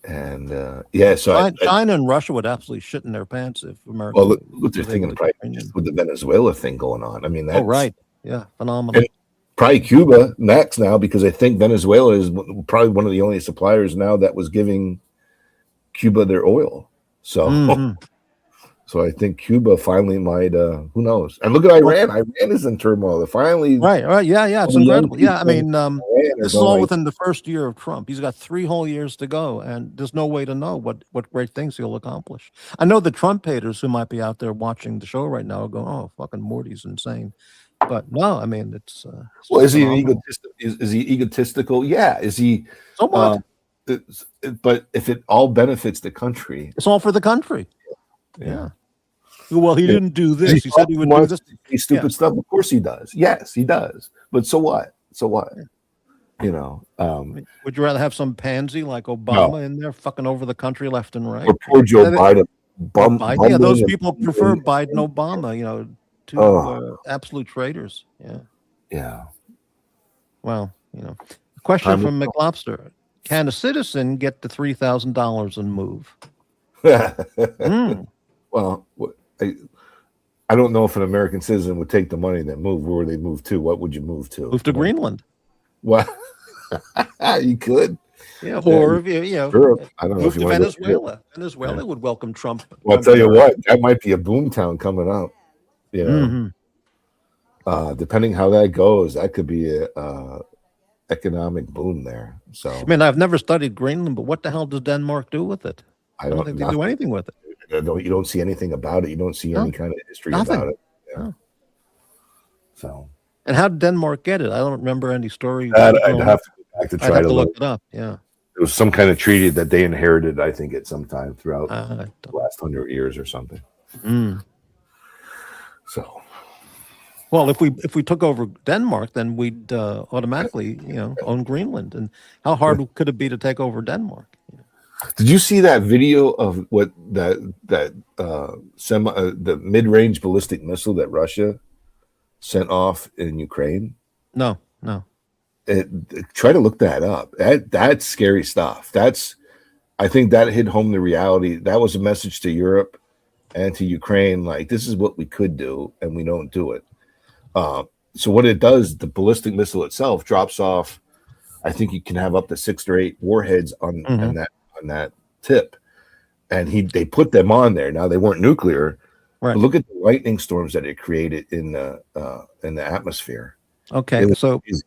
And so China and Russia would absolutely shit in their pants if America. Well, what they're thinking with the Venezuela thing going on. I mean, that's right. Yeah, phenomenal. And probably Cuba next now, because I think Venezuela is probably one of the only suppliers now that was giving Cuba their oil. So, so I think Cuba finally might. Who knows? And look at Iran. Iran is in turmoil. They're finally right. Yeah, it's incredible. Yeah, this is all within the first year of Trump. He's got 3 whole years to go, and there's no way to know what great things he'll accomplish. I know the Trump haters who might be out there watching the show right now are going, "Oh, fucking Morty's insane." But no, it's well. Is he an egotistical? Is he egotistical? Yeah. Is he? Somewhat. But if it all benefits the country, it's all for the country. Yeah. Well, he didn't do this. He said he would do this. Stupid stuff. Of course he does. Yes, he does. But so what? So what? Would you rather have some pansy like Obama in there fucking over the country left and right? Or poor Joe Biden. Yeah, those people prefer Biden, Obama. Two absolute traitors. Yeah. Yeah. Well, question from McLobster. Can a citizen get the $3,000 and move? Well, I don't know if an American citizen would take the money and then move. Where would they move to? What would you move to? Move to Greenland. Well, you could. Yeah, or if Europe. I don't know move if you to want Venezuela. Venezuela would welcome Trump. Well, I'll tell you what, that might be a boom town coming up. You know, depending how that goes, that could be a economic boom there. So, I mean, I've never studied Greenland, but what the hell does Denmark do with it? I don't think they do anything with it. You don't see anything about it. You don't see any kind of history about it. Yeah. No. So, and how did Denmark get it? I don't remember any story. I'd have to go back to try to look it up. Yeah. It was some kind of treaty that they inherited, I think, at some time throughout the last 100 years or something. So, well, if we took over Denmark, then we'd automatically, own Greenland. And how hard could it be to take over Denmark? Did you see that video of what the mid-range ballistic missile that Russia sent off in Ukraine? No. Try to look that up. That's scary stuff. I think that hit home the reality. That was a message to Europe and to Ukraine, like, this is what we could do, and we don't do it. So what it does, the ballistic missile itself drops off. I think you can have up to 6 or 8 warheads on that tip, and they put them on there. Now they weren't nuclear. Right. But look at the lightning storms that it created in the atmosphere. Okay, so. Crazy.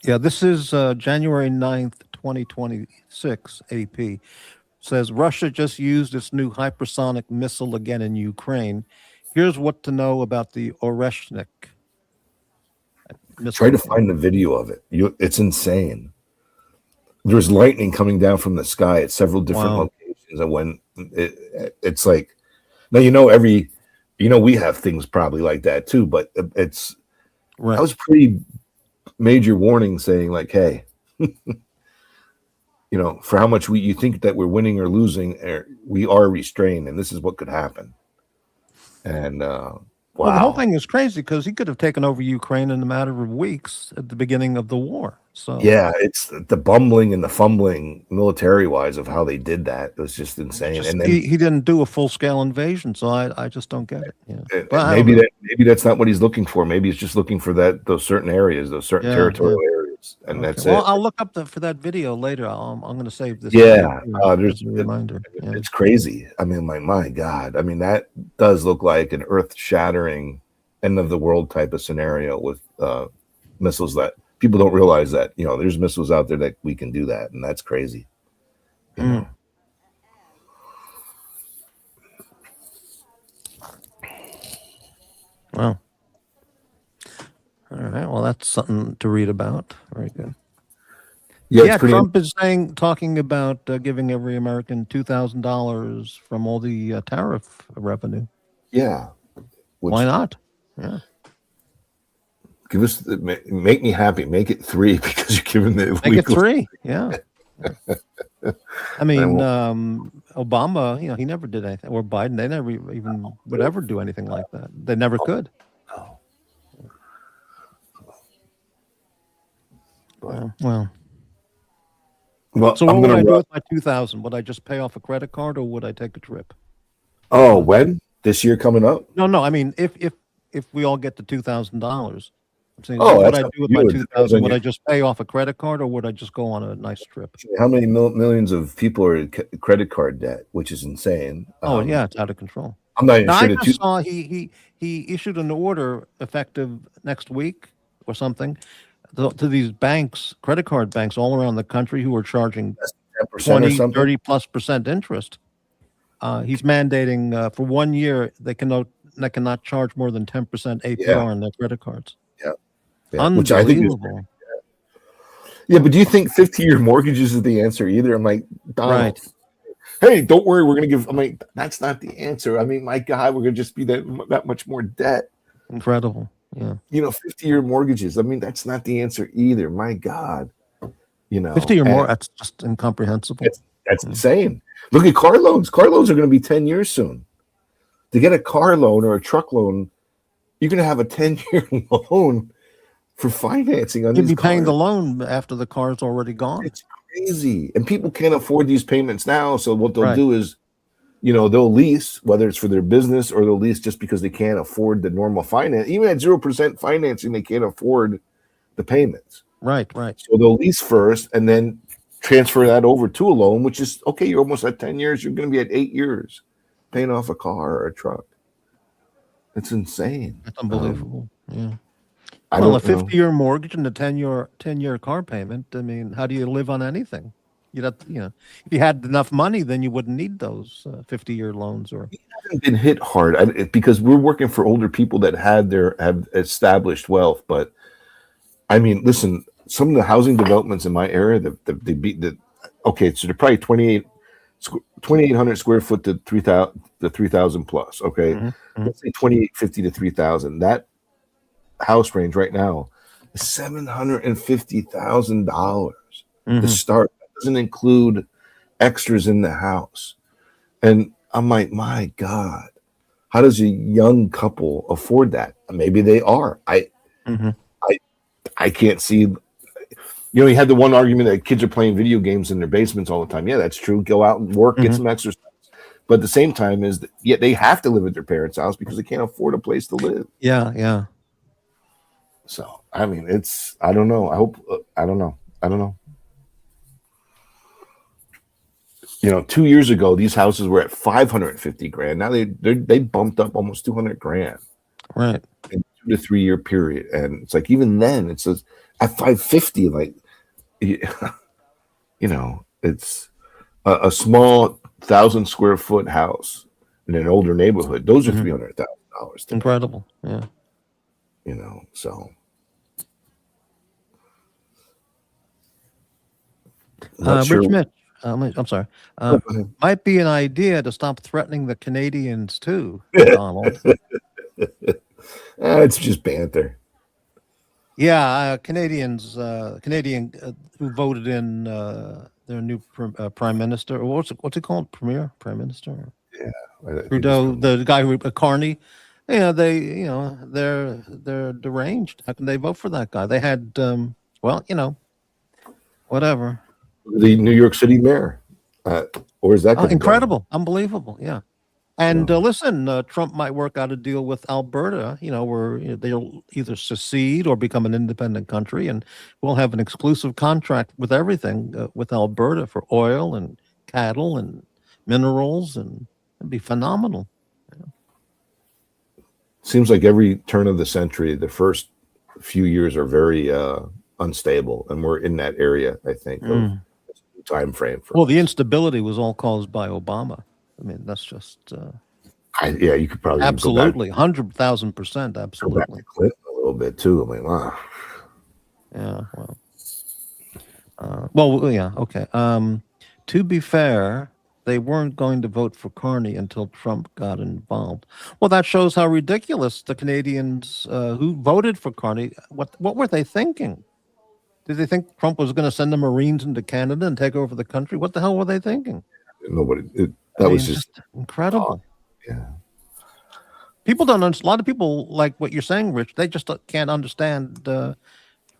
Yeah, this is January 9th, 2026, AP. Says Russia just used its new hypersonic missile again in Ukraine. Here's what to know about the Oreshnik missile. Try to find the video of it. It's insane. There's lightning coming down from the sky at several different locations. And when it's like, now, we have things probably like that too, but it's, that was pretty major warning saying, like, hey, for how much you think that we're winning or losing, we are restrained, and this is what could happen. And well, the whole thing is crazy because he could have taken over Ukraine in a matter of weeks at the beginning of the war. So yeah, it's the bumbling and the fumbling military-wise of how they did that. It was just insane. And then, he didn't do a full-scale invasion, so I just don't get it. But maybe that's not what he's looking for. Maybe he's just looking for those certain areas, those certain territorial areas, and that's it. Well, I'll look up for that video later. I'm going to save this. Yeah, there's a reminder. It's crazy. I mean, my God. I mean, that does look like an earth-shattering, end-of-the-world type of scenario with missiles that. People don't realize that, there's missiles out there that we can do that, and that's crazy. Wow. All right. Well, that's something to read about. Very good. Yeah, Trump is talking about giving every American $2,000 from all the tariff revenue. Yeah. Why not? Yeah. Make me happy. Make it 3 because you're giving the make it 3. Yeah. I mean, Obama, he never did anything, or Biden, they never even would ever do anything like that. They never could. Oh. Well. So what would I do with my $2,000? Would I just pay off a credit card, or would I take a trip? Oh, when? This year coming up? No. I mean, if we all get the $2,000. I'm saying, what would I do with my $2,000? Would I just pay off a credit card, or would I just go on a nice trip? How many millions of people are in credit card debt, which is insane. Yeah, it's out of control. I'm not even sure. I just saw he issued an order effective next week or something to these banks, credit card banks all around the country who are charging 20, 30+% interest. He's mandating for 1 year they cannot charge more than 10% APR on their credit cards. Yeah, which I think is, but do you think 50-year mortgages is the answer either? I'm like, Donald, hey, don't worry, we're going to give. I'm like, that's not the answer. I mean, my God, we're going to just be that much more debt. Incredible. Yeah. 50-year mortgages. I mean, that's not the answer either. My God. 50 or more, that's just incomprehensible. That's insane. Look at car loans. Car loans are going to be 10 years soon. To get a car loan or a truck loan, you're going to have a 10-year loan for financing on You'd these be paying the loan after the car's already gone. It's crazy. And people can't afford these payments now. So what they'll Right. do is, they'll lease, whether it's for their business or they'll lease just because they can't afford the normal finance. Even at 0% financing, they can't afford the payments. Right. So they'll lease first and then transfer that over to a loan, which is okay. You're almost at 10 years. You're going to be at 8 years paying off a car or a truck. It's insane. That's unbelievable. Yeah. I Well, a don't know. 50-year mortgage and a 10-year car payment. I mean, how do you live on anything? You'd have to, if you had enough money, then you wouldn't need those 50-year loans. Or We haven't been hit hard because we're working for older people that have established wealth. But I mean, listen, some of the housing developments in my area, they beat the. Okay, so they're probably 2,800 square foot to 3,000 plus. Okay, let's say 2,850 to 3,000. That house range right now is $750,000 to start. That doesn't include extras in the house. And I'm like, my God, how does a young couple afford that? Maybe they are. I can't see. You had the one argument that kids are playing video games in their basements all the time. Yeah, that's true. Go out and work, get some exercise. But at the same time, they have to live at their parents' house because they can't afford a place to live. Yeah. So I mean, I don't know. I don't know. 2 years ago, these houses were at 550 grand. Now they bumped up almost 200 grand. Right. In 2 to 3 year period, and it's like even then it says at 550, like it's a small 1,000 square foot house in an older neighborhood. Those are $300,000. Incredible. Yeah. So. Rich Mitch, I'm sorry. Might be an idea to stop threatening the Canadians too, Donald. It's just banter. Yeah, Canadian who voted in their new prime minister. Or what's it called? Prime minister. Yeah, Trudeau, the guy who Carney. They're deranged. How can they vote for that guy? They had whatever. The New York City mayor, or is that incredible, unbelievable? Yeah. And listen, Trump might work out a deal with Alberta, where they'll either secede or become an independent country, and we'll have an exclusive contract with everything with Alberta for oil and cattle and minerals, and it'd be phenomenal. Seems like every turn of the century, the first few years are very unstable, and we're in that area, I think, of time frame. Well, the instability was all caused by Obama. I mean, that's just you could probably absolutely 100,000%, absolutely. Go back to Clinton a little bit too. I mean, wow. Yeah. Well, yeah. Okay. To be fair, they weren't going to vote for Carney until Trump got involved. Well, that shows how ridiculous the Canadians who voted for Carney. What were they thinking? Did they think Trump was going to send the Marines into Canada and take over the country? What the hell were they thinking? Nobody. That was just incredible. Yeah. People don't understand. A lot of people, like what you're saying, Rich, they just can't understand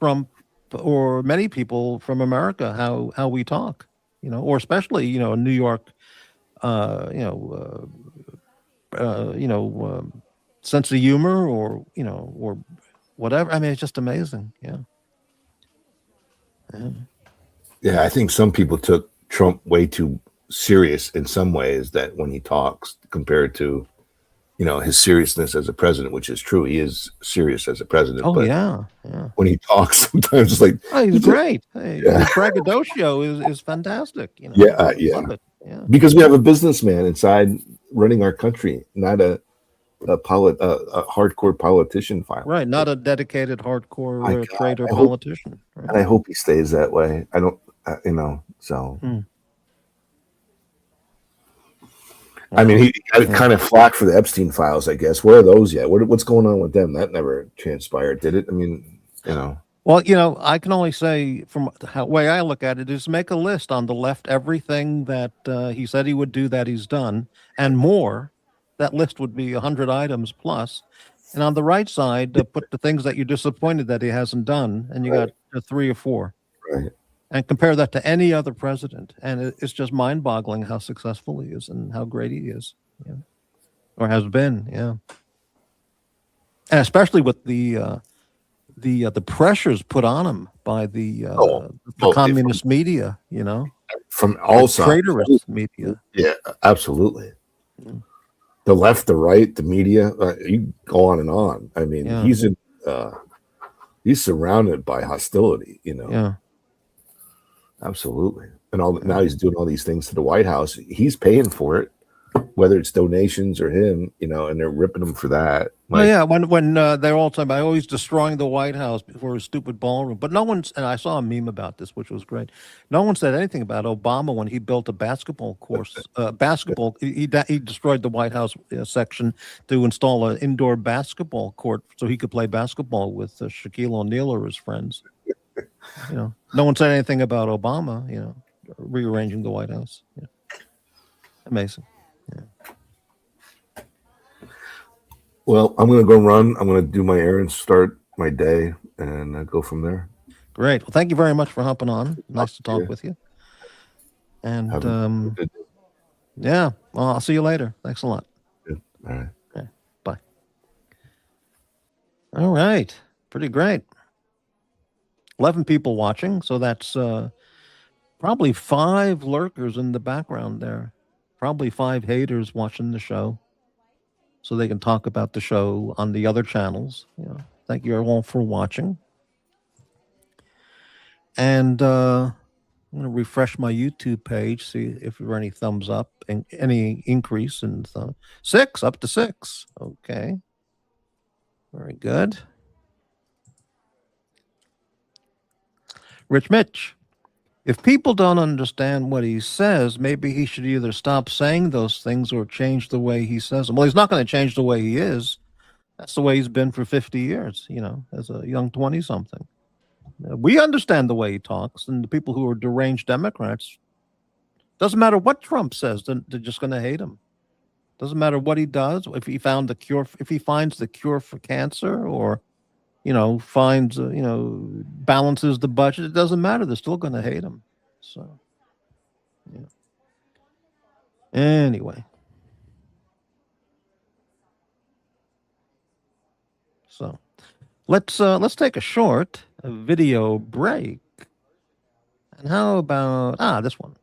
Trump, or many people from America, how we talk, or especially, New York, sense of humor, or whatever. I mean, it's just amazing. Yeah. Yeah, I think some people took Trump way too serious in some ways, that when he talks, compared to his seriousness as a president, which is true, he is serious as a president. Oh, but yeah. when he talks, sometimes it's like, he's great. His braggadocio is fantastic. Yeah. Love it. Yeah. Because we have a businessman inside running our country, not a hardcore politician. Right, not a dedicated hardcore trader politician. Right. And I hope he stays that way. I don't, so. I mean, he got kind of flack for the Epstein files, I guess. Where are those yet? What's going on with them? That never transpired, did it? I mean, Well, I can only say from the way I look at it is make a list on the left, everything that he said he would do that he's done, and more. That list would be 100 items plus. And on the right side, put the things that you're disappointed that he hasn't done, and you got 3 or 4. Right. And compare that to any other president, and it's just mind-boggling how successful he is and how great he is, or has been, and especially with the pressures put on him by the communist media, from all sides, traitorous media. Yeah, absolutely. The left, the right, the media, you go on and on. I mean, he's surrounded by hostility, Yeah. Absolutely. And now he's doing all these things to the White House. He's paying for it, whether it's donations or him, and they're ripping him for that. When they're all talking about he's destroying the White House for his stupid ballroom, but no one's. And I saw a meme about this, which was great. No one said anything about Obama when he built a basketball course. He destroyed the White House section to install an indoor basketball court so he could play basketball with Shaquille O'Neal or his friends. No one said anything about Obama. Rearranging the White House. Amazing. Well, I'm going to go run. I'm going to do my errands, start my day, and go from there. Great. Well, thank you very much for hopping on. Nice to talk with you. And well, I'll see you later. Thanks a lot. Good. All right. Okay. Bye. All right. Pretty great. 11 people watching, so that's probably 5 lurkers in the background there. Probably 5 haters watching the show, so they can talk about the show on the other channels. Thank you all for watching. And I'm going to refresh my YouTube page, see if there are any thumbs up and any increase in 6, up to 6. Okay. Very good. Rich Mitch, if people don't understand what he says, maybe he should either stop saying those things or change the way he says them. Well, he's not going to change the way he is. That's the way he's been for 50 years, as a young 20-something. We understand the way he talks, and the people who are deranged Democrats, doesn't matter what Trump says, they're just going to hate him. Doesn't matter what he does. If he finds the cure for cancer, or finds, balances the budget, it doesn't matter. They're still going to hate him. So, anyway. So, let's take a short video break. And how about, this one.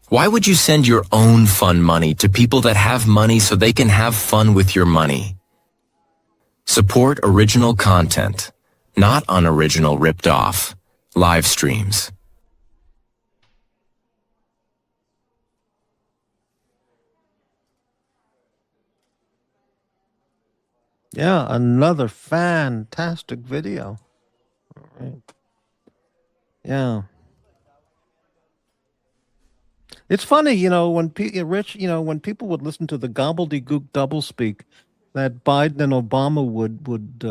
Why would you send your own fun money to people that have money so they can have fun with your money? Support original content, not unoriginal ripped off live streams. Yeah, another fantastic video. All right. Yeah. It's funny, when when people would listen to the gobbledygook doublespeak that Biden and Obama would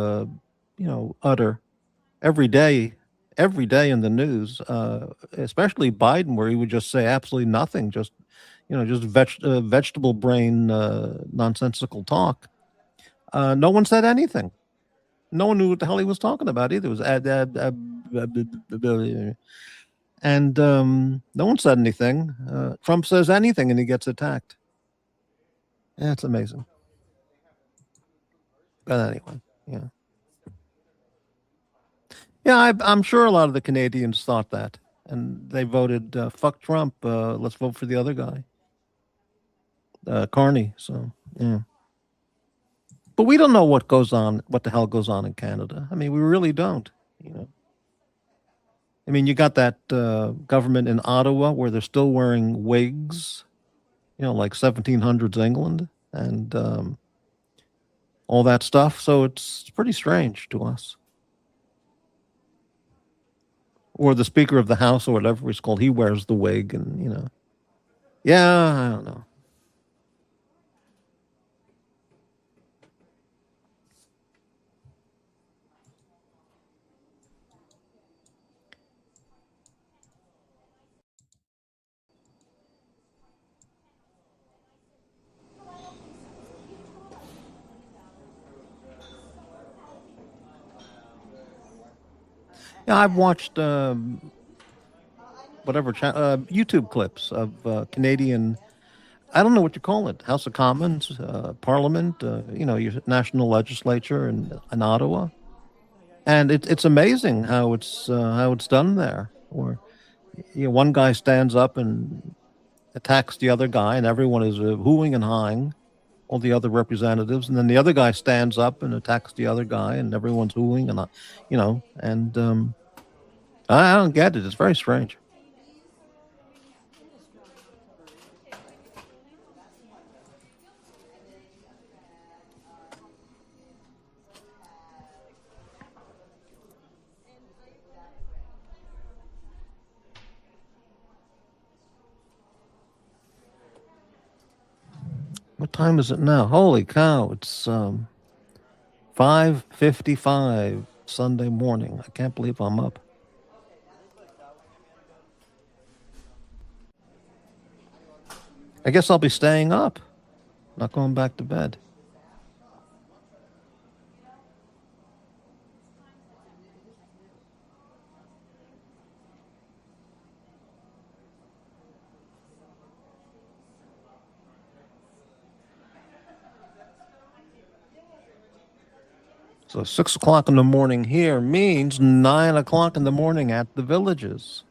utter every day, every day in the news, especially Biden, where he would just say absolutely nothing, just just vegetable brain nonsensical talk. No one said anything. No one knew what the hell he was talking about either. It was and no one said anything. Trump says anything and he gets attacked. Yeah, it's amazing. But anyway, yeah. Yeah, I'm sure a lot of the Canadians thought that. And they voted, fuck Trump, let's vote for the other guy, Carney. So, yeah. But we don't know what the hell goes on in Canada. I mean, we really don't, I mean, you got that government in Ottawa where they're still wearing wigs, like 1700s England and all that stuff. So it's pretty strange to us. Or the Speaker of the House or whatever he's called, he wears the wig and, yeah, I don't know. Yeah, I've watched YouTube clips of Canadian. I don't know what you call it. House of Commons, Parliament. Your national legislature in Ottawa, and it's amazing how it's done there. Or one guy stands up and attacks the other guy, and everyone is hooing and hawing, all the other representatives, and then the other guy stands up and attacks the other guy, and everyone's hooing and and I don't get it. It's very strange. What time is it now? Holy cow! It's 5:55 Sunday morning. I can't believe I'm up. I guess I'll be staying up, not going back to bed. So 6 o'clock in the morning here means 9 o'clock in the morning at the villages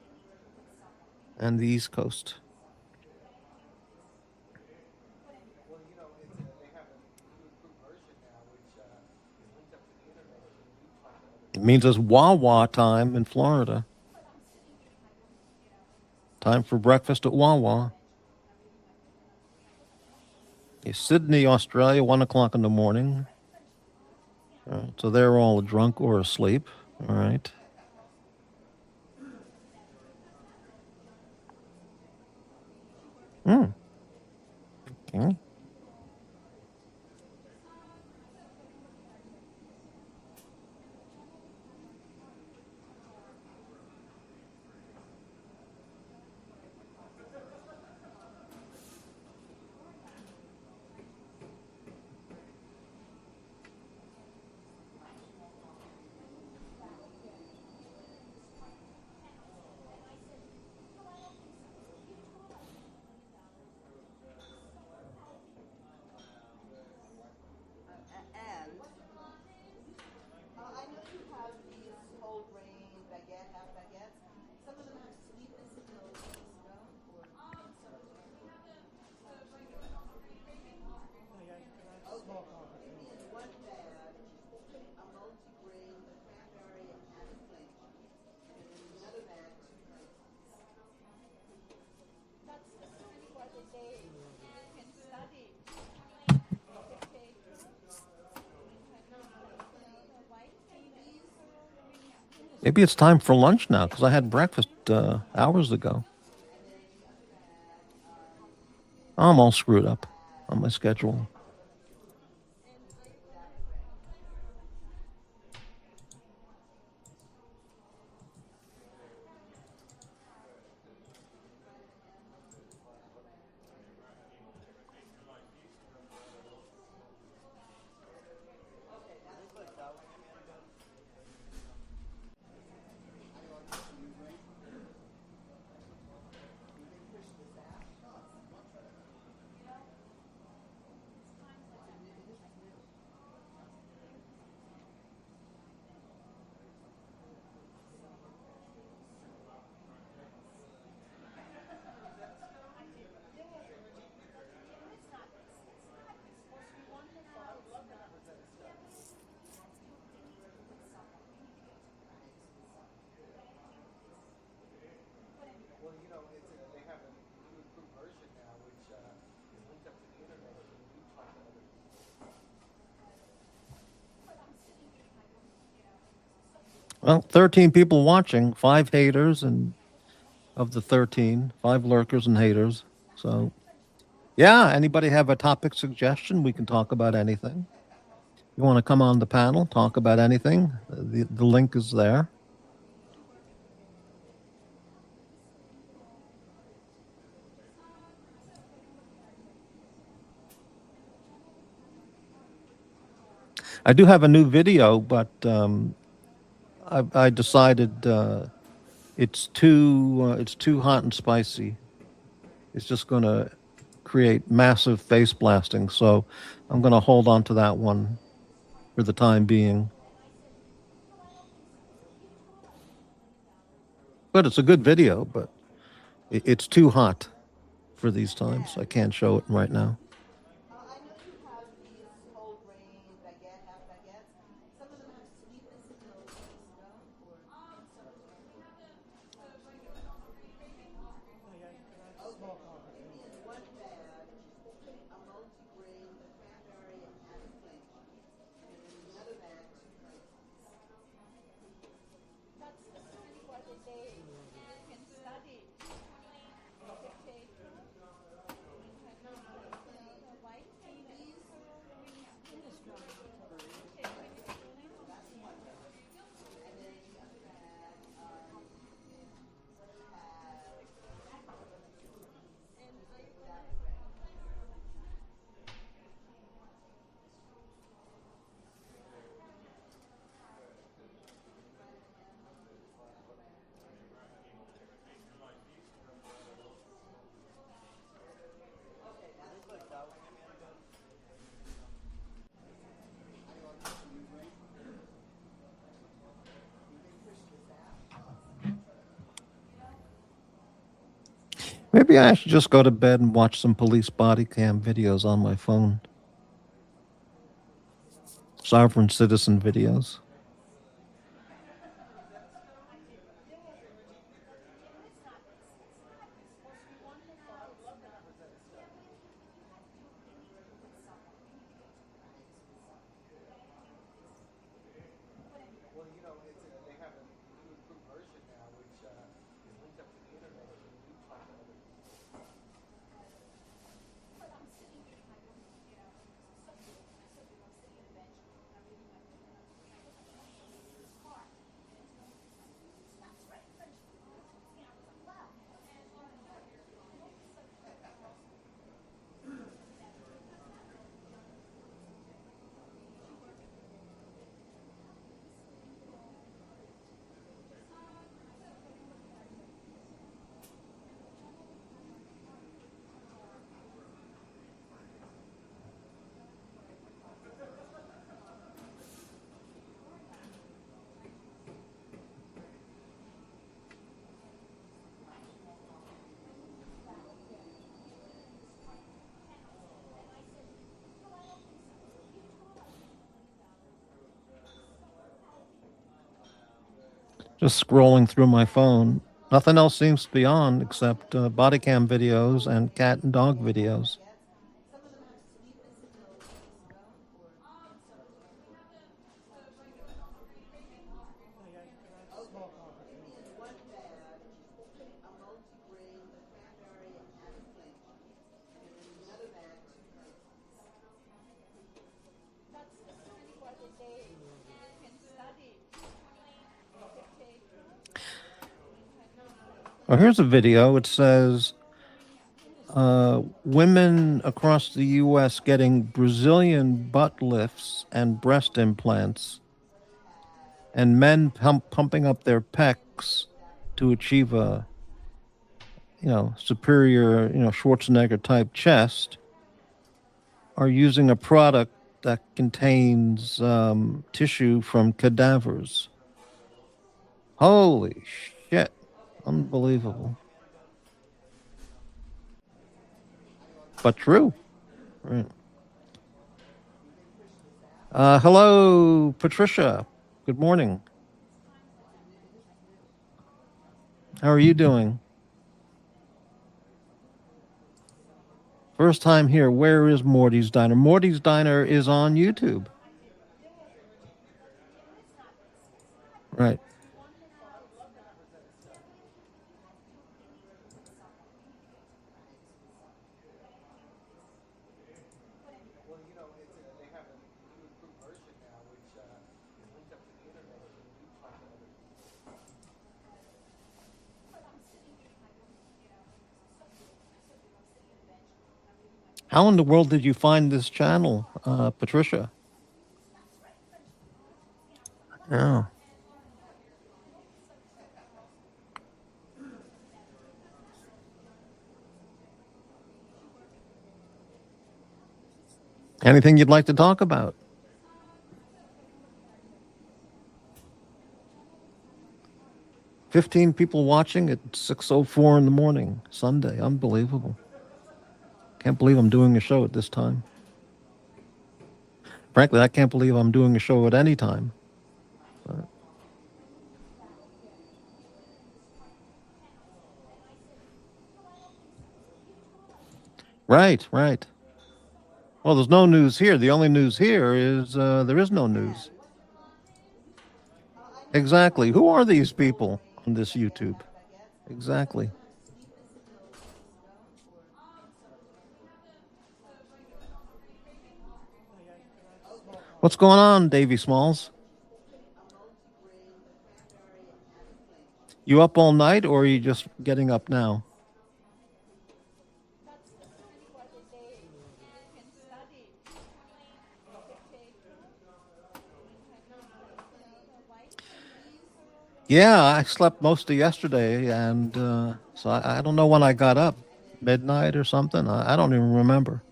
and the East Coast. It means it's Wawa time in Florida. Time for breakfast at Wawa. Sydney, Australia, 1 o'clock in the morning. All right, so they're all drunk or asleep. All right. Okay. Maybe it's time for lunch now because I had breakfast hours ago. I'm all screwed up on my schedule. Well, 13 people watching, 5 haters, and of the 13, 5 lurkers and haters. So, yeah, anybody have a topic suggestion? We can talk about anything. You want to come on the panel, talk about anything? The link is there. I do have a new video, but I decided it's too hot and spicy. It's just going to create massive face blasting. So I'm going to hold on to that one for the time being. But it's a good video, but it's too hot for these times. I can't show it right now. Maybe I should just go to bed and watch some police body cam videos on my phone. Sovereign citizen videos. Just scrolling through my phone. Nothing else seems to be on except body cam videos and cat and dog videos. Well, here's a video. It says women across the U.S. getting Brazilian butt lifts and breast implants, and men pumping up their pecs to achieve a, superior, Schwarzenegger type chest, are using a product that contains tissue from cadavers. Holy shit. Unbelievable. But true. Right. Hello, Patricia. Good morning. How are you doing? First time here. Where is Morty's Diner? Morty's Diner is on YouTube. Right. How in the world did you find this channel, Patricia? Yeah. Anything you'd like to talk about? "15 people watching at 6:04 in the morning, Sunday. Unbelievable. Can't believe I'm doing a show at this time. Frankly, I can't believe I'm doing a show at any time. But... Right. Well, there's no news here. The only news here is there is no news. Exactly. Who are these people on this YouTube? Exactly. What's going on, Davy Smalls? You up all night, or are you just getting up now? Yeah, I slept most of yesterday, and so I don't know when I got up. Midnight or something? I don't even remember.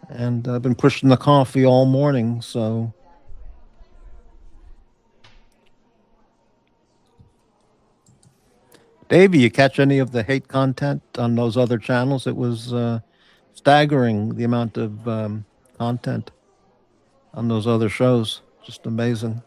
And I've been pushing the coffee all morning, so... Davey, you catch any of the hate content on those other channels? It was staggering, the amount of content on those other shows. Just amazing.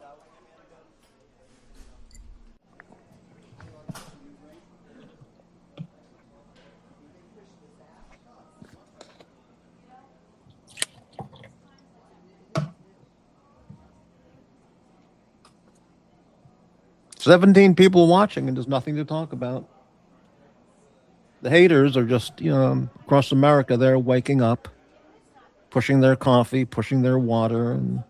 "17 people watching, and there's nothing to talk about." The haters are just, across America, they're waking up, pushing their coffee, pushing their water, and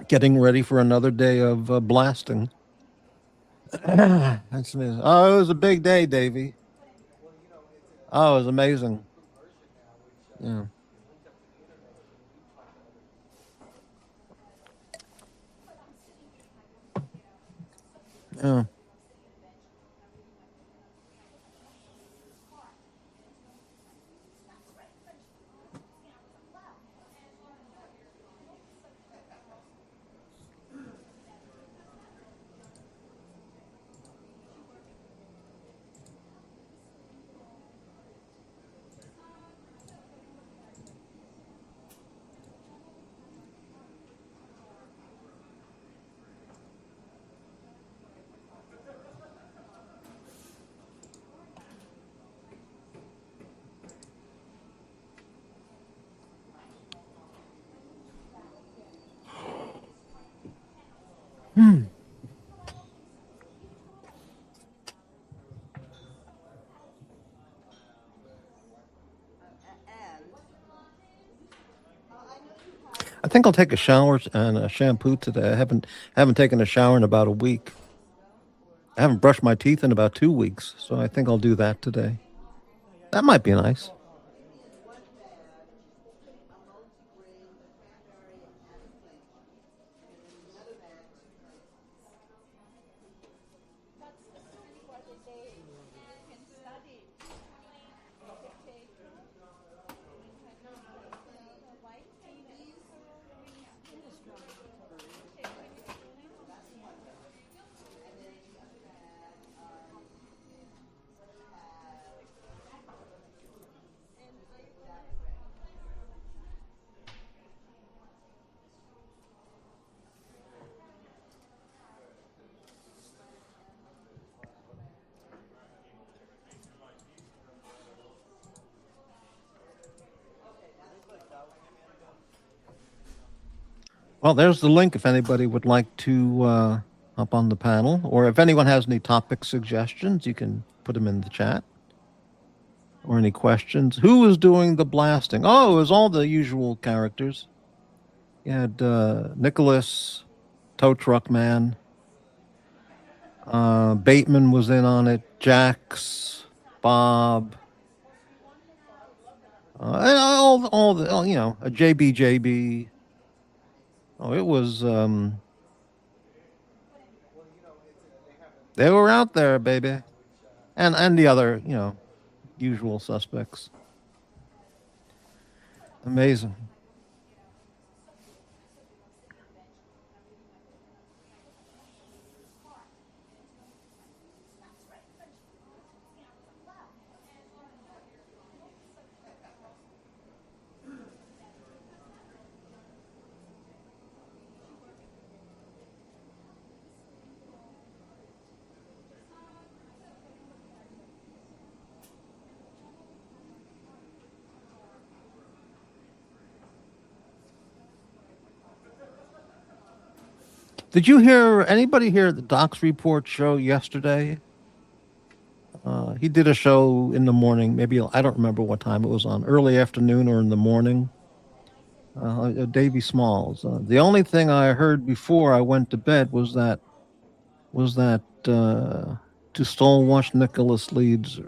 getting ready for another day of blasting. That's amazing. Oh, it was a big day, Davey. Oh, it was amazing. Yeah. Yeah. I think I'll take a shower and a shampoo today. I haven't taken a shower in about a week. I haven't brushed my teeth in about 2 weeks, so I think I'll do that today. That might be nice. Well, there's the link if anybody would like to hop on the panel, or if anyone has any topic suggestions, you can put them in the chat. Or any questions. Who was doing the blasting? Oh, it was all the usual characters. You had Nicholas, Tow Truck Man, Bateman was in on it, Jax, Bob, And all the, a JBJB. Oh, it was, they were out there, baby. And the other, usual suspects. Amazing. Did you hear anybody hear the Doc's Report show yesterday? He did a show in the morning. Maybe I don't remember what time it was on, early afternoon or in the morning. Davy Smalls. The only thing I heard before I went to bed was that to Stonewatch Nicholas Leeds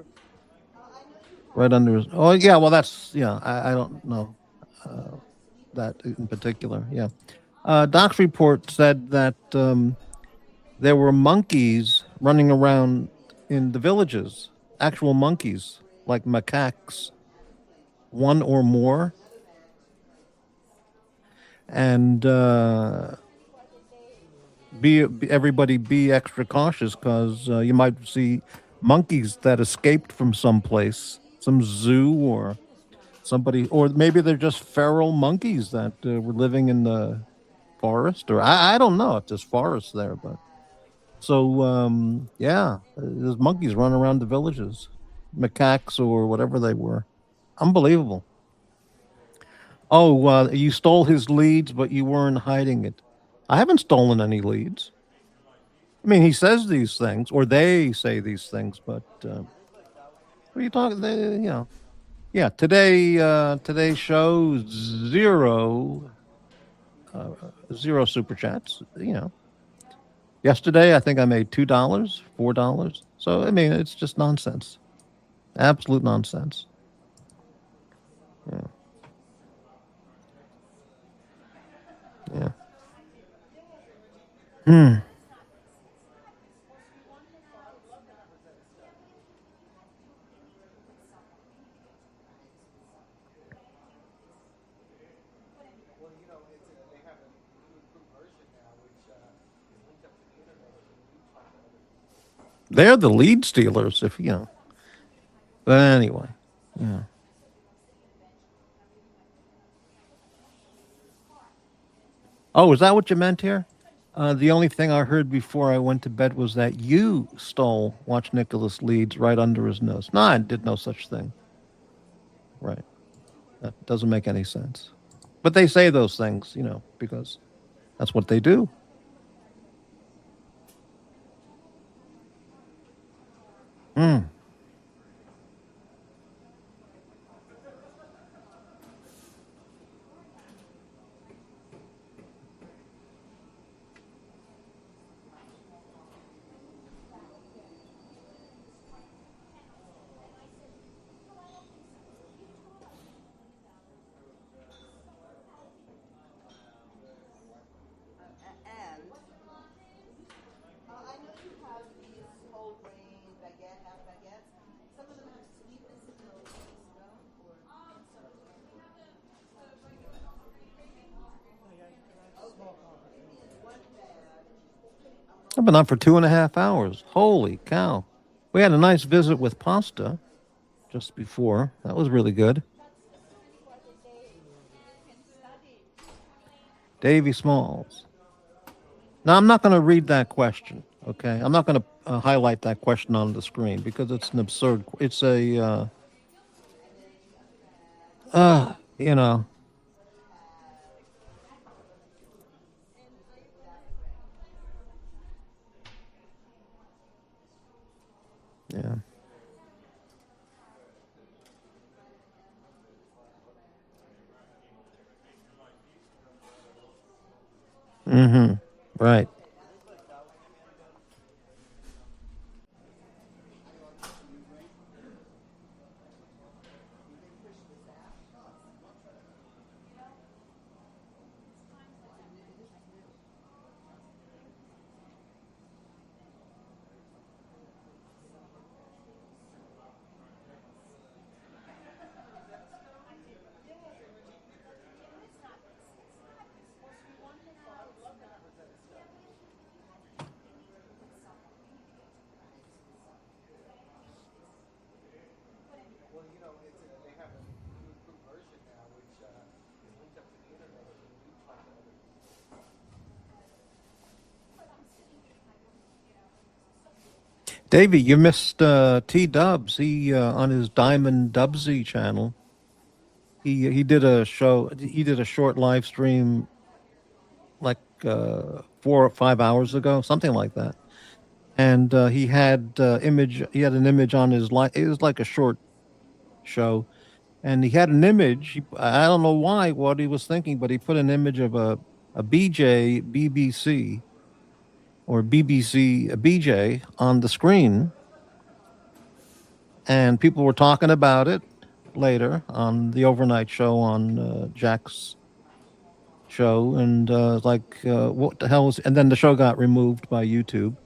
right under his. Oh yeah, well I don't know that in particular. Yeah, Doc's report said that there were monkeys running around in the villages, actual monkeys like macaques, one or more, and everybody be extra cautious because you might see monkeys that escaped from someplace, some zoo or somebody, or maybe they're just feral monkeys that were living in the forest, or I don't know if there's forests there, but so yeah, there's monkeys running around the villages, macaques or whatever they were. Unbelievable. Oh, you stole his leads, but you weren't hiding it. I haven't stolen any leads. I mean, he says these things, or they say these things, but what are you talking? Yeah. Today's show zero super chats. Yesterday I think I made $2, $4. So I mean, it's just nonsense, absolute nonsense. Yeah. Yeah. Hmm. They're the lead stealers, if you know. But anyway, yeah. Oh, is that what you meant here? The only thing I heard before I went to bed was that you stole Watch Nicholas Leeds right under his nose. No, I did no such thing. Right. That doesn't make any sense. But they say those things, because that's what they do. Hmm. I've been up for 2.5 hours. Holy cow. We had a nice visit with pasta just before. That was really good. Davy Smalls. Now, I'm not going to read that question, okay? I'm not going to highlight that question on the screen because it's an absurd. It's a, you know, yeah. Mm-hmm. Right. Davey, you missed T Dubs. He on his Diamond Dubsy channel. He did a show. He did a short live stream like 4 or 5 hours ago, something like that. And he had image. He had an image on his live. It was like a short show, and he had an image. I don't know why, what he was thinking, but he put an image of a BJ BBC or BBC a BJ on the screen, and people were talking about it later on the overnight show on Jack's show, and what the hell was? And then the show got removed by YouTube.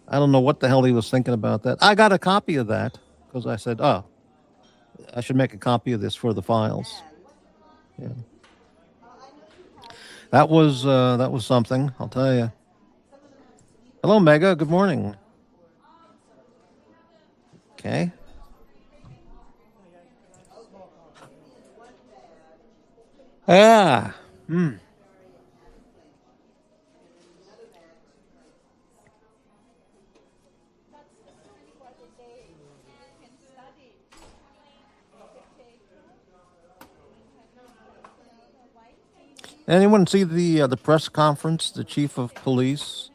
I don't know what the hell he was thinking about that. I got a copy of that because I said, "Oh, I should make a copy of this for the files." Yeah, that was something. I'll tell you. Hello, Mega. Good morning. Okay. Ah. Anyone see the press conference? The chief of police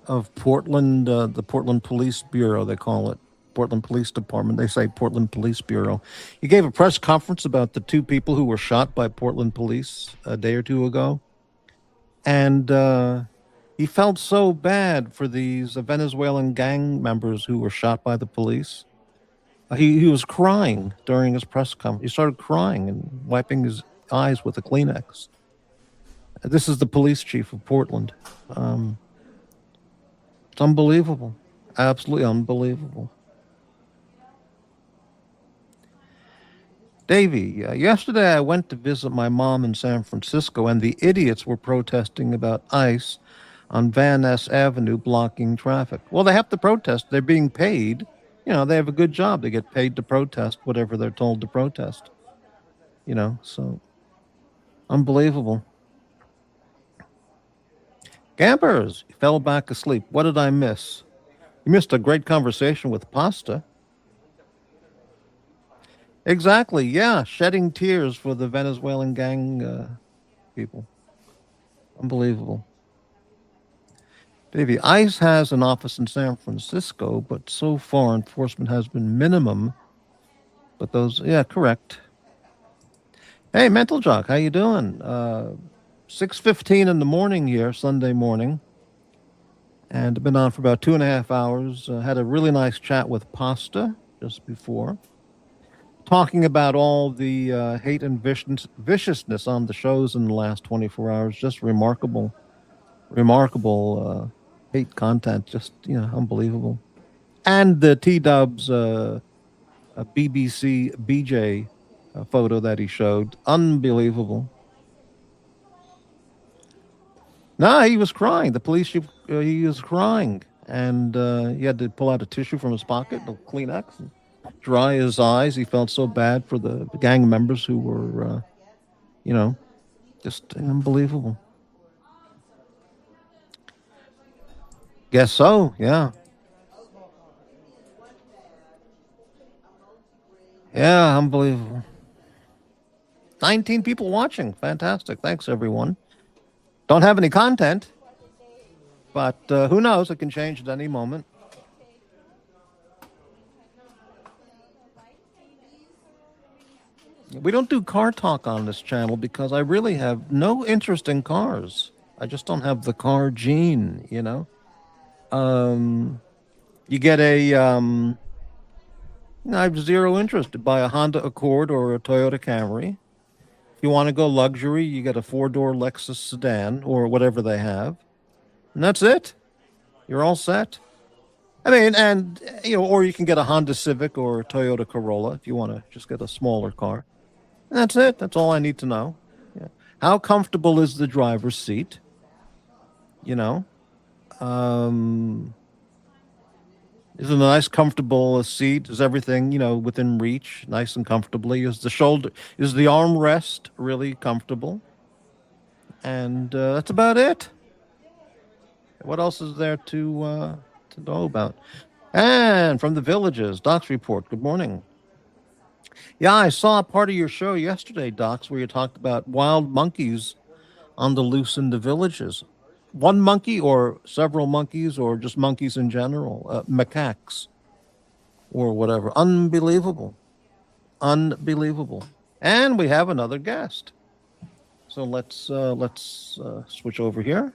of Portland, the Portland Police Bureau, they call it. Portland Police Department. They say Portland Police Bureau. He gave a press conference about the 2 people who were shot by Portland police a day or 2 ago. And he felt so bad for these Venezuelan gang members who were shot by the police. He was crying during his press conference. He started crying and wiping his eyes with a Kleenex. This is the police chief of Portland. It's unbelievable. Absolutely unbelievable. Davey, yesterday I went to visit my mom in San Francisco, and the idiots were protesting about ICE on Van Ness Avenue blocking traffic. Well, they have to protest. They're being paid. You know, they have a good job. They get paid to protest whatever they're told to protest. You know, so unbelievable. Gampers, you fell back asleep. What did I miss? You missed a great conversation with Pasta. Exactly, yeah. Shedding tears for the Venezuelan gang people. Unbelievable. Davey, ICE has an office in San Francisco, but so far enforcement has been minimum. But those, yeah, correct. Hey, Mental Jock, how you doing? 6:15 in the morning here, Sunday morning. And I've been on for about 2.5 hours. Had a really nice chat with Pasta just before, talking about all the hate and viciousness on the shows in the last 24 hours. Just remarkable hate content. Just, you know, unbelievable. And the T-Dubs BBC BJ photo that he showed. Unbelievable. No, he was crying. The police chief, he was crying. And he had to pull out a tissue from his pocket, a Kleenex, and dry his eyes. He felt so bad for the gang members who were, you know, just unbelievable. Guess so, yeah. Yeah, unbelievable. 19 people watching. Fantastic. Thanks, everyone. Don't have any content, but who knows? It can change at any moment. We don't do car talk on this channel because I really have no interest in cars. I just don't have the car gene, you know? You get I have zero interest to buy a Honda Accord or a Toyota Camry. If you want to go luxury, you get a 4-door Lexus sedan or whatever they have. And that's it. You're all set. I mean, and, you know, or you can get a Honda Civic or a Toyota Corolla if you want to just get a smaller car. And that's it. That's all I need to know. Yeah. How comfortable is the driver's seat? You know? Is it a nice, comfortable seat? Is everything, you know, within reach, nice and comfortably? Is the armrest really comfortable? And that's about it. What else is there to to know about. And from the villages, Doc's report. Good morning. Yeah, I saw a part of your show yesterday, Docs, where you talked about wild monkeys on the loose in the villages. One monkey or several monkeys or just monkeys in general, macaques or whatever. Unbelievable. Unbelievable. And we have another guest. So let's switch over here.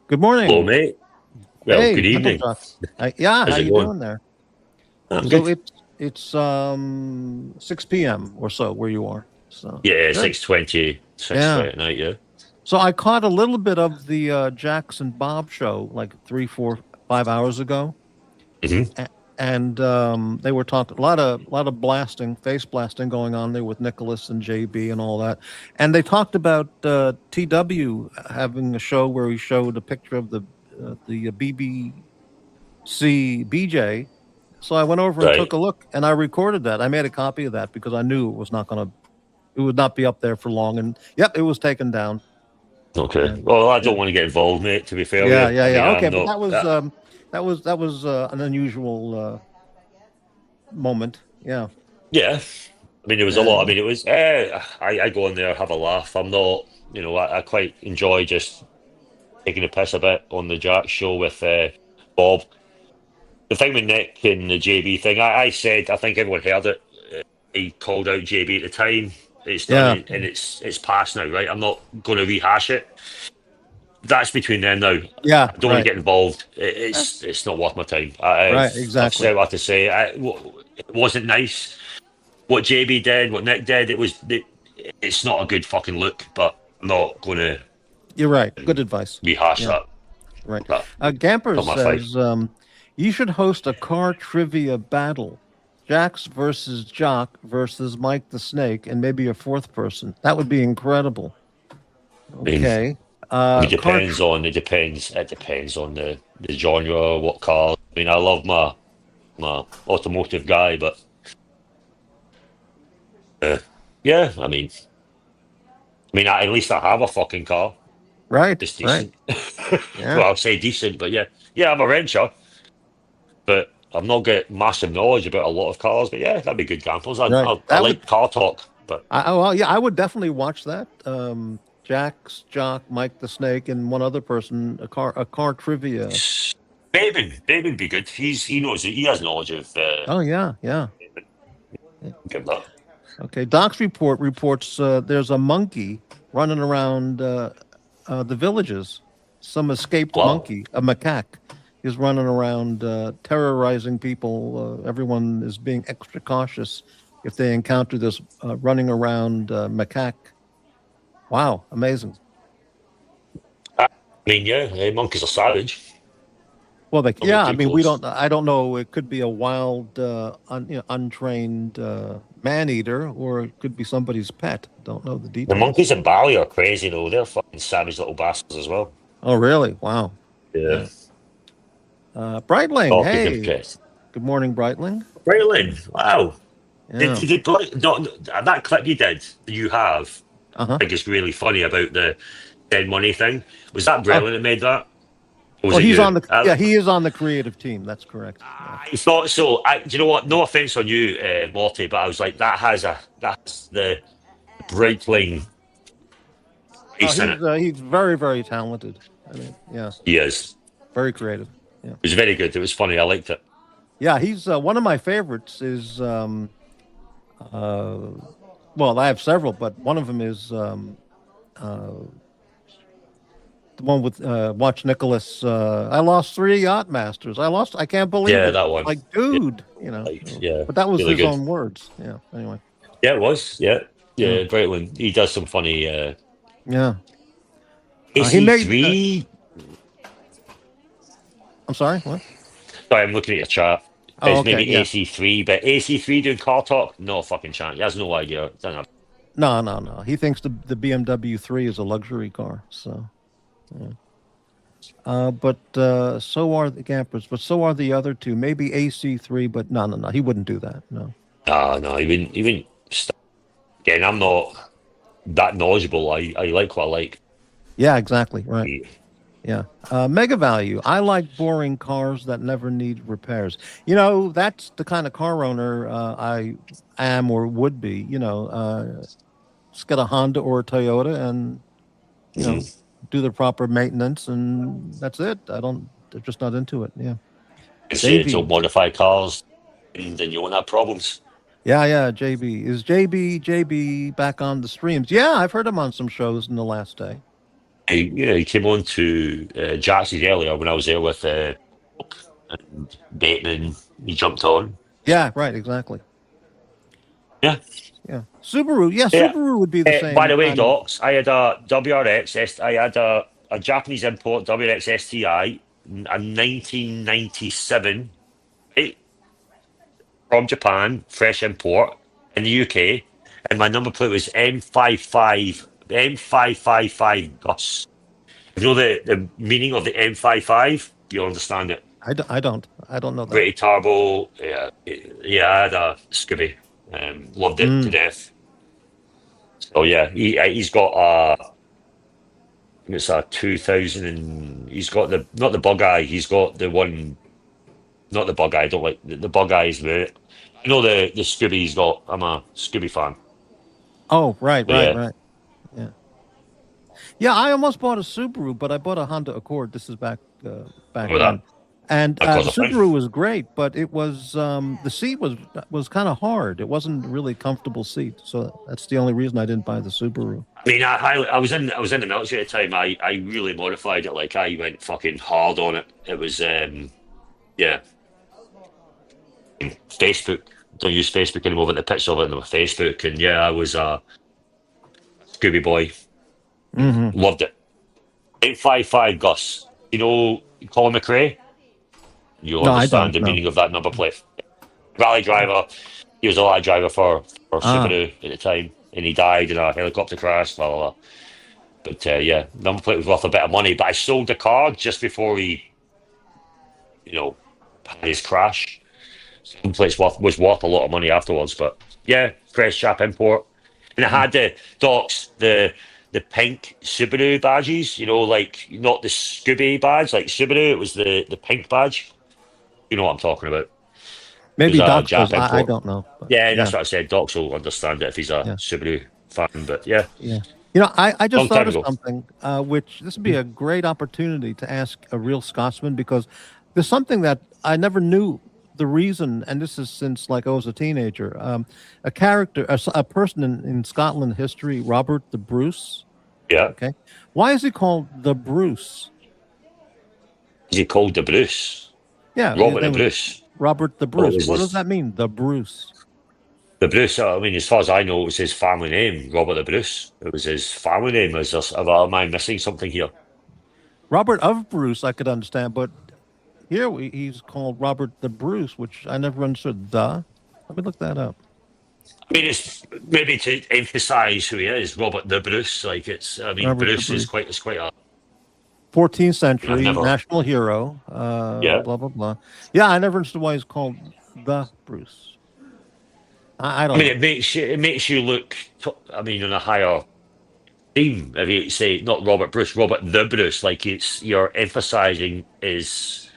Good morning. Hello, mate. Well, Hey, good evening. Yeah, How's how it you going? doing there? I'm So good. it's 6 p.m. or so where you are. So Yeah, good. 6:20, 6:20 at night, yeah. So I caught a little bit of the Jackson Bob show like 3, 4, 5 hours ago, Mm-hmm. and they were talking a lot of blasting, face blasting going on there with Nicholas and JB and all that, and they talked about TW having a show where he showed a picture of the BBC BJ. So I went over and took Right. a look, and I recorded that. I made a copy of that because I knew it would not be up there for long. And yep, it was taken down. Okay. And, Well, I yeah. don't want to get involved, mate, to be fair with Yeah, you. yeah, I mean, yeah. Okay, I'm but not. that was an unusual moment. Yeah. Yeah. I mean, there was a lot. I And mean, it was. I go in there, have a laugh. I'm not. I quite enjoy just taking a piss a bit on the Jack show with Bob. The thing with Nick and the JB thing, I said, I think everyone heard it. He called out JB at the time. It's done, yeah, and it's past now, right? I'm not going to rehash it. That's between them now. yeah, I don't want to right, get involved. It's not worth my time. right, I've exactly. said what I have to say. It wasn't nice. What JB did, what Nick did, it's not a good fucking look. But I'm not going to You're right. Good advice. rehash Yeah, that. right. That Gamper not my fight. says you should host a car trivia battle. Jax versus Jock versus Mike the Snake, and maybe a fourth person. That would be incredible. I mean, Okay. it Car depends on the genre, what car. I mean, I love my automotive guy, but yeah, at least I have a fucking car. right, It's right. decent. Yeah. Well, I'll say decent, but yeah, I'm a wrencher, but I've not got massive knowledge about a lot of cars. But yeah, that'd be good examples. I Right. I That would. like car talk, but Well, yeah, I would definitely watch that. Jax, Jock, Mike the Snake, and one other person. A car trivia. Babe would be good. He has knowledge of Oh yeah, yeah. give that. Okay. Doc's report reports there's a monkey running around the villages. Some escaped Wow. monkey, a macaque, is running around terrorizing people. Everyone is being extra cautious if they encounter this running around macaque. Wow, amazing. I mean, yeah, monkeys are savage. Well, Probably yeah, I too mean, we close. don't. I don't know. It could be a wild, untrained man eater, or it could be somebody's pet. Don't know the The details. monkeys in Bali are crazy though. They're fucking savage little bastards as well. Oh, really? Wow. Yeah. Brightling. Talk is Hey, impressed. good morning, Brightling. Braylon, wow. Yeah. Did you play that clip you have, Uh-huh. I think it's really funny about the dead money thing. Was that Oh, Braylon that made that? Or was well, it he's you? on the. Yeah, he is on the creative team. That's correct. Yeah. I thought so. Do you know what? No offense on you, Morty, but I was like, that's the Breitling face in it. He's very, very talented. I mean, yeah, He is. very creative. Yeah, It was very good. It was funny. I liked it. yeah. He's one of my favorites. Is well, I have several, but one of them is the one with Watch Nicholas. I lost 3 yacht masters. I can't believe Yeah, it. that one. Like, Yeah, dude, yeah, But that was really his good. own words. Yeah. Anyway. Yeah, it was. Yeah, Yeah. yeah. Breitling. He does some funny. Yeah. He AC made. three. I'm sorry. What? Sorry, I'm looking at your chart. Oh, It's okay. maybe Yeah. AC3, but AC3 doing car talk? No fucking chance. He has no idea. Doesn't have. No, no, no. He thinks the BMW 3 is a luxury car. So. Yeah. But so are the campers. But so are the other two. Maybe AC3, but no, no, no. He wouldn't do that. No. No, he wouldn't. He wouldn't. Again, I'm not that knowledgeable. I like what I like. Yeah. Exactly. Right. Yeah. Mega Value. I like boring cars that never need repairs. That's the kind of car owner I am or would be. Just get a Honda or a Toyota and, you know, Mhm. do the proper maintenance, and that's it. They're just not into it. Yeah. Say don't JB. modify cars, and then you won't have problems. Yeah, yeah, JB. Is JB back on the streams? Yeah, I've heard him on some shows in the last day. He came on to Jack's earlier when I was there with and Bateman. He jumped on. Yeah, right, exactly. Yeah. Yeah. Subaru. Yeah, Yeah. Subaru would be the By same the way, kind of. Docs, I had a WRX. I had a Japanese import WRX STI, a 1997, right, from Japan, fresh import in the UK, and my number plate was M555 Gus. You know the meaning of the M55? You understand it? I don't know that. Gritty turbo. Yeah, yeah. I had a Scooby. Loved it to Mm. death. So yeah, he's got a. It's a 2000, and he's got the not the bug eye. He's got the one, not the bug eye. I don't like the bug eyes. But I know the Scooby he's got. I'm a Scooby fan. Oh, right, But right, yeah, right. Yeah. Yeah, I almost bought a Subaru, but I bought a Honda Accord. This is back with that then. And because the of him. Subaru was great, but it was the seat was kind of hard. It wasn't really comfortable seat, so that's the only reason I didn't buy the Subaru. I mean, I was in the military at the time. I really modified it. Like I went fucking hard on it. It was yeah. Facebook. Don't use Facebook anymore, but the picture of it on Facebook, and yeah, I was a Scooby boy. Hmm. Loved it. 855 Gus. You know Colin McRae? You No, I understand don't the know. meaning of that number plate. Rally driver. He was a rally driver for Ah, Subaru at the time, and he died in a helicopter crash. Blah, blah, blah. But yeah, number plate was worth a bit of money. But I sold the car just before he, you know, had his crash. Number plate was worth a lot of money afterwards. But yeah, fresh chap import, and it had the Docs the pink Subaru badges. You know, like not the Scooby badge like Subaru. It was the pink badge. You know what I'm talking about. It was maybe a Doc does. Jap I import. don't know, but Yeah, yeah, that's what I said. Docs will understand it if he's a yeah, Subaru fan. But yeah, yeah. I just long thought time of ago. something, which this would be a great opportunity to ask a real Scotsman, because there's something that I never knew the reason, and this is since like I was a teenager. A character, a person in Scotland history, Robert the Bruce. Yeah. Okay, why is he called the Bruce? Is he called the Bruce? Yeah, his Robert the name was Bruce. Robert the Well, it Bruce. was What does his, that mean? The Bruce. the Bruce. I mean, as far as I know, it was his family name, Robert the Bruce. It was his family name. Am I missing something here? Robert of Bruce, I could understand, but here he's called Robert the Bruce, which I never understood. Let me look that up. I mean, it's maybe to emphasise who he is, Robert the Bruce. Like it's, I mean, Robert the Bruce is Bruce. quite a. 14th I've century never. national hero. Yeah. Blah blah blah. Yeah, I never understood why he's called the Bruce. I I don't mean, know. it makes you look. I mean, on a higher theme. If you say not Robert Bruce, Robert the Bruce, like you're emphasising his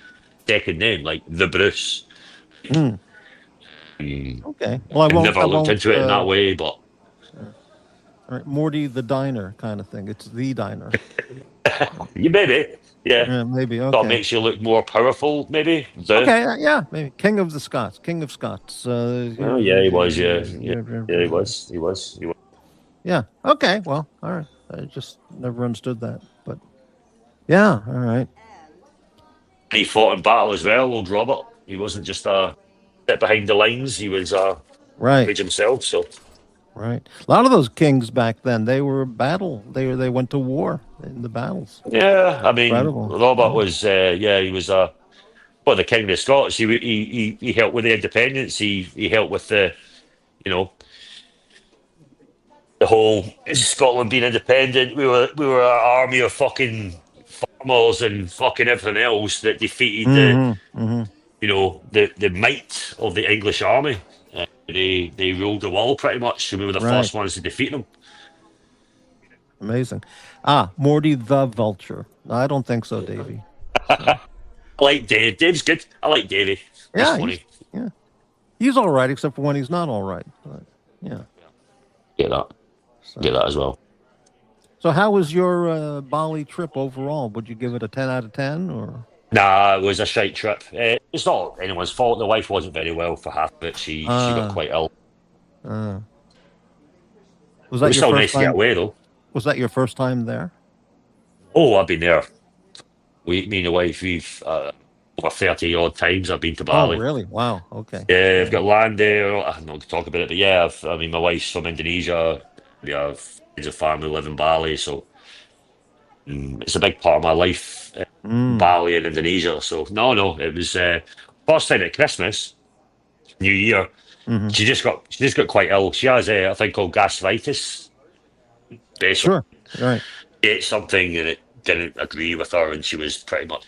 second name, like the Bruce. Mm, okay. Well, I I've won't. never I looked won't. into it in that way, but All right, Morty the Diner kind of thing. It's the diner. you maybe, yeah. Yeah, maybe. That Okay. makes you look more powerful, maybe. Okay. Yeah. Maybe King of the Scots. King of Scots. Oh yeah, he was. Yeah, yeah, yeah. He was. He was. He was. Yeah. Okay. Well. All right. I just never understood that. But yeah. All right. He fought in battle as well, old Robert. He wasn't just a bit behind the lines. He was Right. page himself. So Right. A lot of those kings back then, they were battle. They went to war in the battles. yeah, I mean, Incredible. Robert Yeah. was. Yeah, he was well, the king of the Scots. He helped with the independence. He helped with the, you know, the whole Scotland being independent. We were an army of fucking farmers and fucking everything else that defeated the, Mm-hmm. Mm-hmm. you know, the might of the English army. They ruled the world pretty much. So we were the Right. first ones to defeat them. Amazing. Morty the Vulture. I don't think so, Davey. I like Dave. Dave's good. I like Davey. He's Yeah, funny. he's all right, except for when he's not all right. But yeah, Get that. so, Get that as well. So how was your Bali trip overall? Would you give it a 10 out of 10 or? Nah, it was a shite trip. It's not anyone's fault. The wife wasn't very well for half of it. She got quite ill. Was It that was your still first nice to get time? away though. Was that your first time there? Oh, I've been there. Me and the wife, we've over 30 odd times I've been to Oh, Bali. really? Wow. Okay. Yeah, I've got land there. I'm not going to talk about it, but yeah, I mean, my wife's from Indonesia. We have friends of family live in Bali, so it's a big part of my life, Bali and Indonesia. So no, it was first time at Christmas, New Year. Mm-hmm. She just got quite ill. She has a thing called gastritis. Basically, Sure. Right. she ate something and it didn't agree with her, and she was pretty much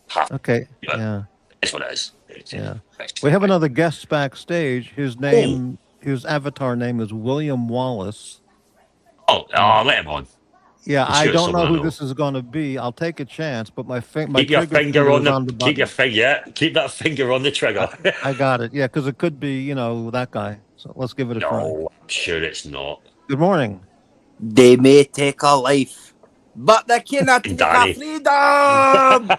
half. Okay. But Yeah. it's what it is. Yeah. We have another guest backstage. His name, his avatar name is William Wallace. Oh, let him on. Yeah, I'm I sure it's don't know someone I who know. this is going to be. I'll take a chance, but my Keep your trigger finger on is the, on the keep your button. finger. Yeah, keep that finger on the trigger. I got it. Yeah, because it could be, that guy. So let's give it a try. No, I'm sure it's not. Good morning. They may take a life, but they cannot take Danny. a freedom.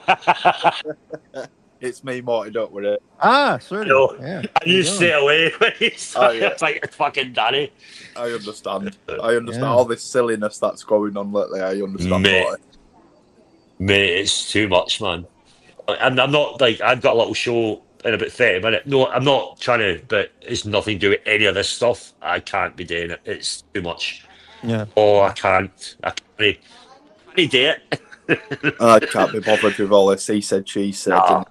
It's me, Morty. Don't worry. Serti. No, Yeah. and you stay away when he's yeah. like fucking Danny. I understand. All this silliness that's going on lately. I understand. Mate, it's too much, man. And I'm not like I've got a little show in about 30 minutes. No, I'm not trying to, but it's nothing to do with any of this stuff. I can't be doing it. It's too much. Yeah. Oh, I can't do it. I can't be bothered with all this. He said, she said. Nah.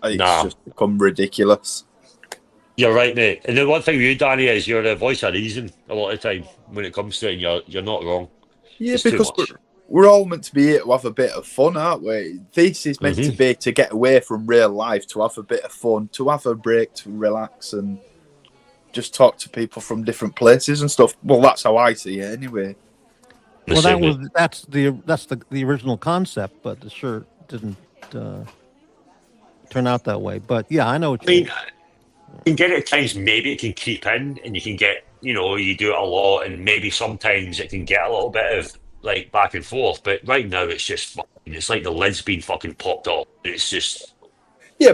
And it's just become ridiculous. You're right, mate. And the one thing with you, Danny, is you're the voice of reason a lot of the time when it comes to it, and you're not wrong. Yeah, It's because we're all meant to be here to have a bit of fun, aren't we? This is meant to be to get away from real life, to have a bit of fun, to have a break, to relax, and just talk to people from different places and stuff. Well, that's how I see it, anyway. Well, that's the original concept, but it sure didn't turn out that way. But yeah, I know what you mean. You can get it at times, maybe it can creep in, and you can get, you do it a lot, and maybe sometimes it can get a little bit of like back and forth. But right now, it's just it's like the lid's been fucking popped off. It's just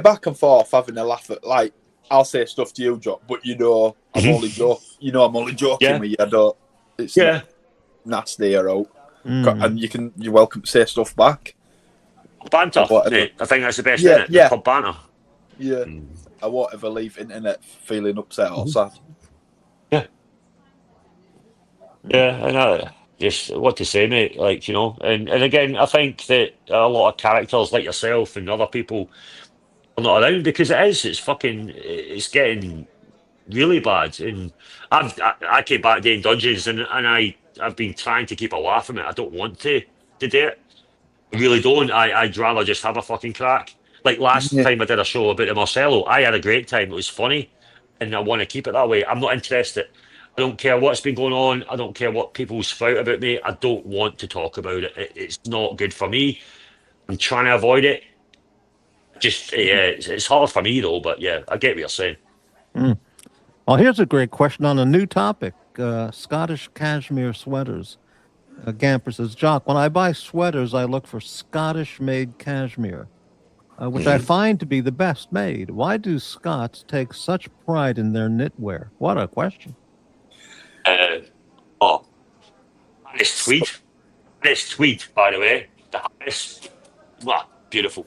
back and forth, having a laugh at like I'll say stuff to you, Jock, but I'm only joking. I'm only joking with you. I don't. It's not nasty or out, and you're welcome to say stuff back. Banter, mate. I think that's the best, yeah, isn't it? Pub banter. Yeah. I won't ever leave internet feeling upset or sad. Yeah. Yeah, I know. Just what to say, mate. Like, and again, I think that a lot of characters like yourself and other people are not around because it's getting really bad. And I came back doing dungeons and I've been trying to keep a laugh from it. I don't want to do it. I really don't. I'd rather just have a fucking crack. Like last time I did a show about the Marcelo, I had a great time. It was funny, and I want to keep it that way. I'm not interested. I don't care what's been going on. I don't care what people spout about me. I don't want to talk about it. It's not good for me. I'm trying to avoid it. Just it's hard for me though. But yeah, I get what you're saying. Well, here's a great question on a new topic: Scottish cashmere sweaters. Gamper says, Jock, when I buy sweaters, I look for Scottish-made cashmere, which I find to be the best made. Why do Scots take such pride in their knitwear? What a question. This tweed, by the way. The highest. Wow, beautiful.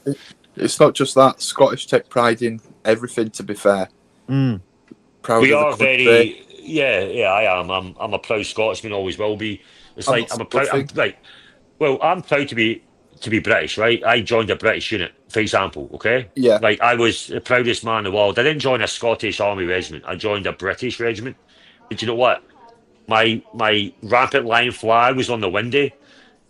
It's not just that. Scottish take pride in everything, to be fair. Proud We of are the country. very... Yeah, I am. I'm a proud Scotsman, always will be. It's like I'm proud to be British, right? I joined a British unit, for example, okay? Yeah. Like I was the proudest man in the world. I didn't join a Scottish Army regiment. I joined a British regiment. But you know what? My rampant line flag was on the windy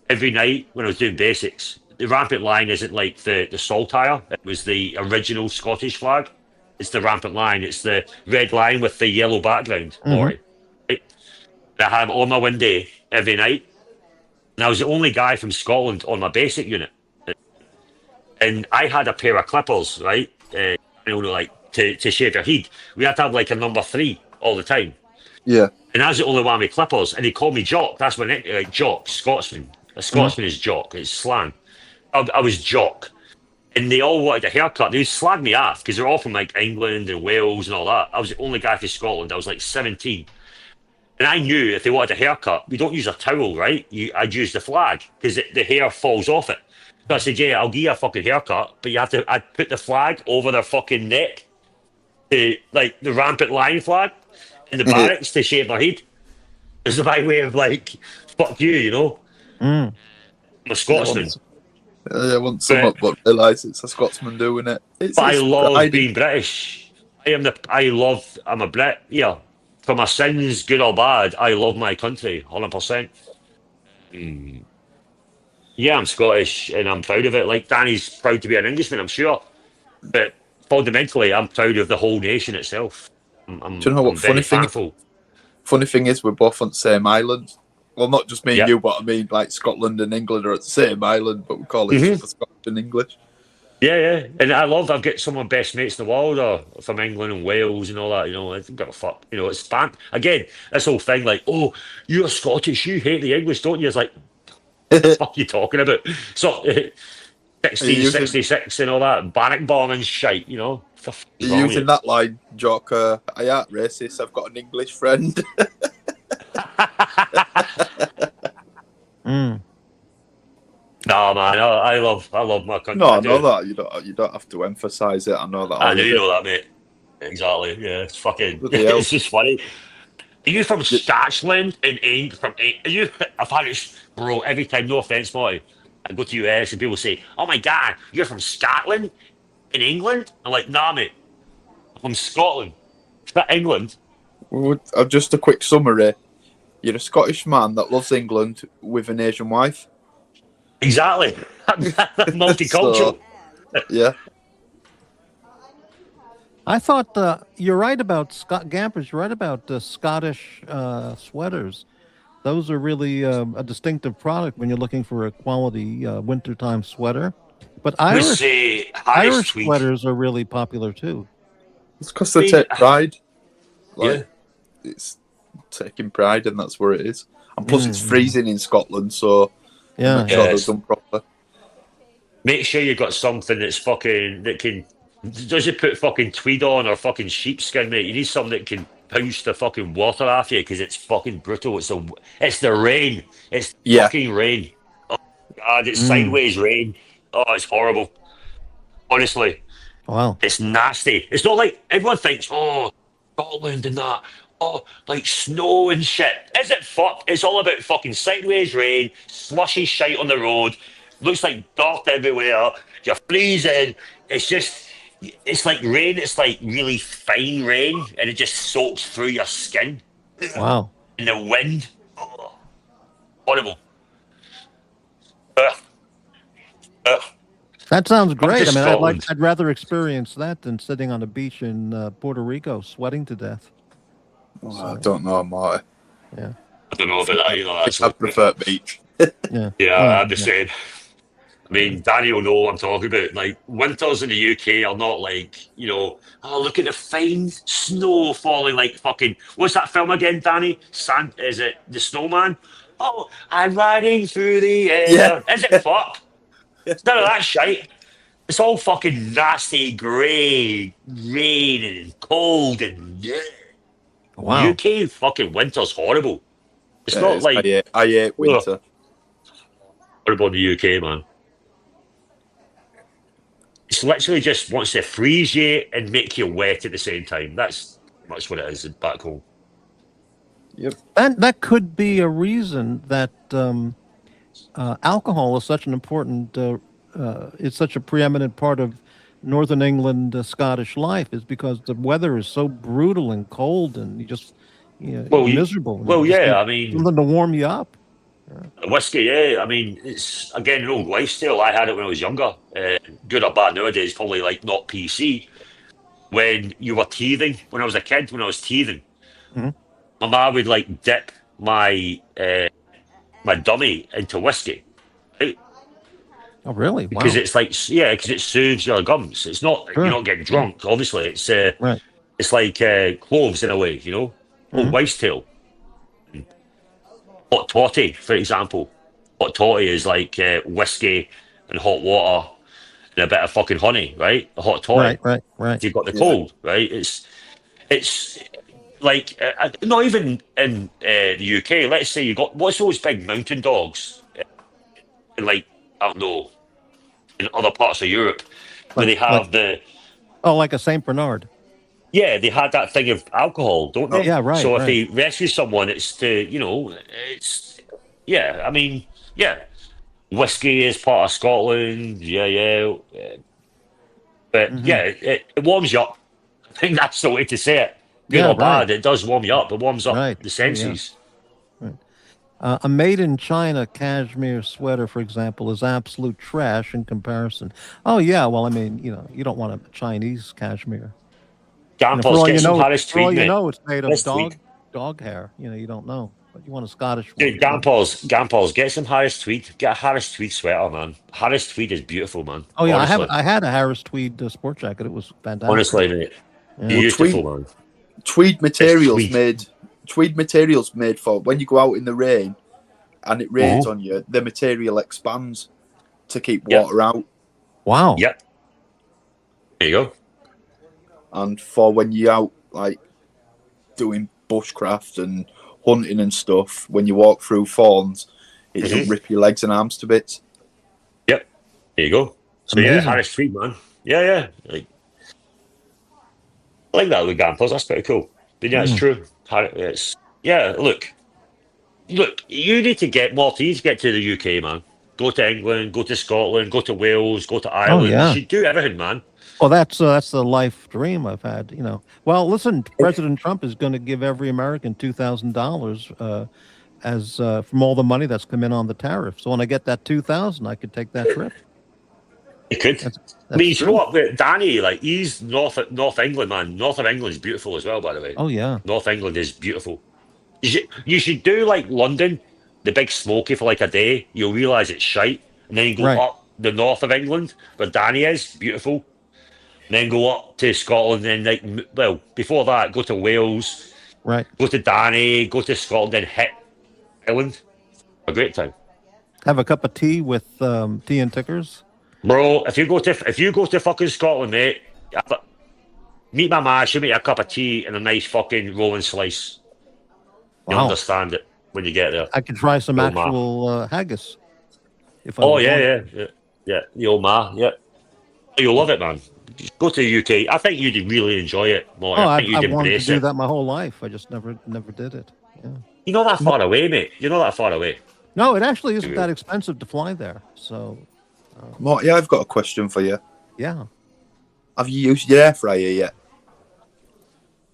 every night when I was doing basics. The rampant line isn't like the saltire. It was the original Scottish flag. It's the rampant line. It's the red line with the yellow background. Morty. Right? I have on my windy every night. and I was the only guy from Scotland on my basic unit. And I had a pair of clippers, right? Like to shave your head. We had to have like a number 3 all the time. Yeah. And I was the only one with clippers, and they called me Jock. That's when it, like Jock, Scotsman. A Scotsman is Jock. It's slang. I was Jock, and they all wanted a haircut. They would slag me off because they're all from like England and Wales and all that. I was the only guy from Scotland. I was like 17, and I knew if they wanted a haircut, we don't use a towel, right? I'd use the flag because the hair falls off it. So I said, yeah, I'll give you a fucking haircut, but you have to. I'd put the flag over their fucking neck, like the rampant lion flag in the barracks to shave their head. It's my way of like, fuck you, you know. I'm a Scotsman. Once someone but realise it's a Scotsman doing it. But I love being British. I'm a Brit. Yeah. For my sins, good or bad, I love my country, 100%. Yeah, I'm Scottish and I'm proud of it. Like Danny's proud to be an Englishman, I'm sure. But fundamentally, I'm proud of the whole nation itself. Do you know what funny thing is, we're both on the same island. Well, not just me and you, but I mean, like Scotland and England are at the same island, but we call each other Scottish and English. Yeah. And I've got some of my best mates in the world are from England and Wales and all that, you know. I don't give a fuck. You know, it's fun. Again, this whole thing like, oh, you're Scottish, you hate the English, don't you? It's like, what the fuck are you talking about? So, 1666 and all that, barrack bombing shite, you know. You're using that line, Jock, I ain't racist, I've got an English friend. No, man, I love my country. No, I know that. You don't have to emphasise it. I know that. I do know that, mate. Exactly. Yeah, it's fucking. It's just funny. Are you from Scotland? Are you? I've had it, bro. Every time, no offense, Morty. I go to US and people say, "Oh my god, you're from Scotland in England?" I'm like, "Nah, mate. I'm from Scotland. It's not England." Just a quick summary. You're a Scottish man that loves England with an Asian wife. Exactly. Multicultural. Yeah. I thought you're right about Scott Gampers. You're right about Scottish sweaters. Those are really a distinctive product when you're looking for a quality wintertime sweater. But Irish sweaters are really popular too. It's because they take pride. It's taking pride, and that's where it is. And plus, it's freezing in Scotland, so make sure they're done properly. Make sure you got something that's fucking that can. Does it put fucking tweed on or fucking sheepskin, mate? You need something that can pounce the fucking water off you because it's fucking brutal. It's the rain. It's fucking rain. Oh god, it's sideways rain. Oh, it's horrible. Honestly. Wow. It's nasty. It's not like everyone thinks, oh, Scotland and that. Oh, like snow and shit. Is it fuck? It's all about fucking sideways rain, slushy shite on the road. Looks like dirt everywhere. You're freezing. It's like rain. It's like really fine rain, and it just soaks through your skin. Wow. And the wind. Oh, horrible. That sounds great. I mean, I'd rather experience that than sitting on a beach in Puerto Rico sweating to death. I don't know, Marty. Yeah. I don't know about that either. I prefer beach. I'm the same. I mean, Danny will know what I'm talking about. Like, winters in the UK are not like, you know, oh, look at the fine snow falling like fucking, what's that film again, Danny? Is it The Snowman? Oh, I'm riding through the air. Yeah. Is it fuck? It's none of that shite. It's all fucking nasty, grey, rain and cold and wow. UK fucking winter's horrible. It's not like I hate winter. Horrible in the UK, man. It's literally just wants to freeze you and make you wet at the same time. That's much what it is back home. Yep. And that could be a reason that alcohol is such an important, it's such a preeminent part of Northern England Scottish life, is because the weather is so brutal and cold, and you're miserable. I mean, something to warm you up. Whiskey, I mean, it's again an old lifestyle. I had it when I was younger. Good or bad nowadays, probably like not PC. When you were teething, when I was a kid, when I was teething, my mum would like dip my my dummy into whiskey, right? Oh, really? Because Wow. it's like, yeah, because it soothes your gums. It's not, you're Sure. not getting drunk, obviously. Right. It's like cloves in a way, you know? Oh, Hmm. wives' tail. Hot toddy, for example. Hot toddy is like whiskey and hot water and a bit of fucking honey, right? A hot toddy. Right. Right. Right. If you've got the Yeah. cold, right? It's like not even in the UK. Let's say you got what's those big mountain dogs, in like I don't know, in other parts of Europe, where they Like have the like a Saint Bernard. yeah, they had that thing of alcohol, don't Oh, they? Yeah. Right. So if Right. they rescue someone, it's to it's yeah. I mean, yeah, whiskey is part of Scotland. Yeah, yeah, but Hmm. yeah, it warms you up. I think that's the way to say it. Good Yeah. or Right. bad, it does warm you up. It warms up Right. the Oh, yeah. senses. Right. A made in China cashmere sweater, for example, is absolute trash in comparison. Oh yeah. Well, I mean, you don't want a Chinese cashmere. For Gampers, all get you some know, Harris tweed, mate. it's made of This tweed. dog hair. You don't know, but you want a Scottish one. Dude, Gampers, get some Harris tweed. Get a Harris tweed sweater, man. Harris tweed is beautiful, man. Oh yeah, Honestly. I had a Harris tweed sport jacket. It was fantastic. Honestly, mate. Yeah. Beautiful, Well, man. tweed materials tweed. made for when you go out in the rain and it rains on you. The material expands to keep Yep. water out, Wow. Yep. There you go. and for when you're out like doing bushcraft and hunting and stuff, when you walk through thorns, it doesn't rip your legs and arms to bits. Yep. There you go. So yeah, Amazing. Harris tweed, man. Yeah, yeah. I like that with Gampers. That's pretty cool. But yeah, it's true. It's yeah. Look. You need to get Morty. You need to get to the UK, man. Go to England. Go to Scotland. Go to Wales. Go to Oh Ireland. You yeah. should do everything, man. Well, that's the life dream I've had. Well, listen, President Trump is going to give every American $2,000 as from all the money that's come in on the tariff. So when I get that 2,000, I could take that trip. You could. That's I mean, you true. know what? With Danny, like he's North England, man. North of England is beautiful as well, by the way. Oh yeah. North England is beautiful. You should do like London, the big smoky for like a day. You'll realise it's shite, and then you go Right. up the north of England where Danny is beautiful. And then go up to Scotland, and then before that, go to Wales, Right. go to Danny, go to Scotland, then hit Ireland. A great time, Have a cup of tea with tea and tickers. bro. If you go to fucking Scotland, mate, meet my ma. She'll make you a cup of tea and a nice fucking rolling slice. You'll Wow. understand it when you get there. I could try some Old ma. actual haggis. If I Oh was yeah, yeah. The old ma, yeah. You'll love it, man. Just go to the UK. I think you'd really enjoy it more. Oh, I think you'd I've wanted to embrace do it. that my whole life. I just never did it. Yeah. You're not that far away, mate. You're not that far away. No, it actually isn't that expensive to fly there. So Marty, I've got a question for you. yeah. Have you used your air fryer yet?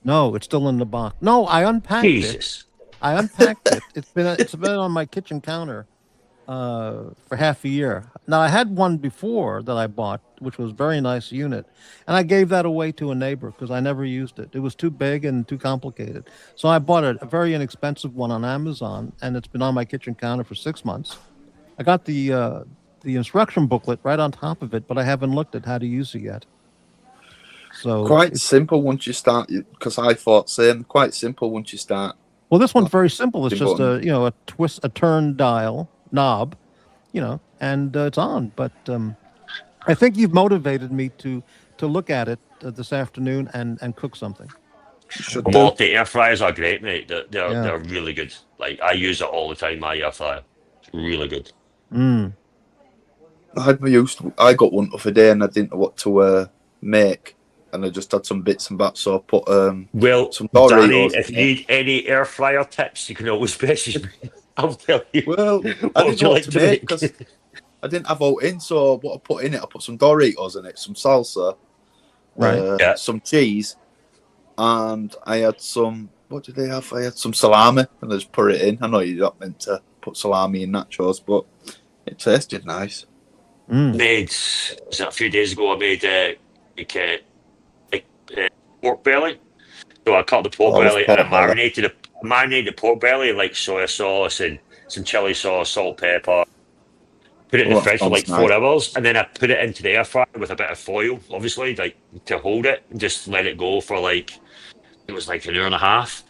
No, it's still in the box. No, I unpacked it. Jesus. I unpacked it. It's been on my kitchen counter for half a year. Now I had one before that I bought, which was a very nice unit, and I gave that away to a neighbor because I never used it. It was too big and too complicated. So I bought a very inexpensive one on Amazon, and it's been on my kitchen counter for 6 months. I got the instruction booklet right on top of it, but I haven't looked at how to use it yet. So Quite simple once you start, because I thought same. Quite simple once you start. well, this one's very simple. It's just Important. a turn dial knob, and it's on. But I think you've motivated me to look at it this afternoon and cook something. Should do. Morty air fryers are great, mate. They're Yeah. they're really good. Like I use it all the time. My air fryer, it's really good. Mm. I got one the other day and I didn't know what to make, and I just had some bits and bats, so I put Well, some Doritos Danny, if in you it. need any air fryer tips, you can always message me. I'll tell you. Well, I What didn't would you know like what to to make make? because I didn't have all in. So what I put in it, I put some Doritos in it, some salsa, Right. Yeah. some cheese, and I had some. What did they have? I had some salami, and I just put it in. I know you're not meant to put salami in nachos, but it tasted nice. Made was it a few days ago? I made pork belly. So I cut the pork Oh, belly and I pork belly. marinated the pork belly in like soy sauce and some chili sauce, salt, pepper. Put it in Oh, the that fridge for like sounds 4 nice. hours, and then I put it into the air fryer with a bit of foil, obviously, like to hold it, and just let it go for like it was like an hour and a half.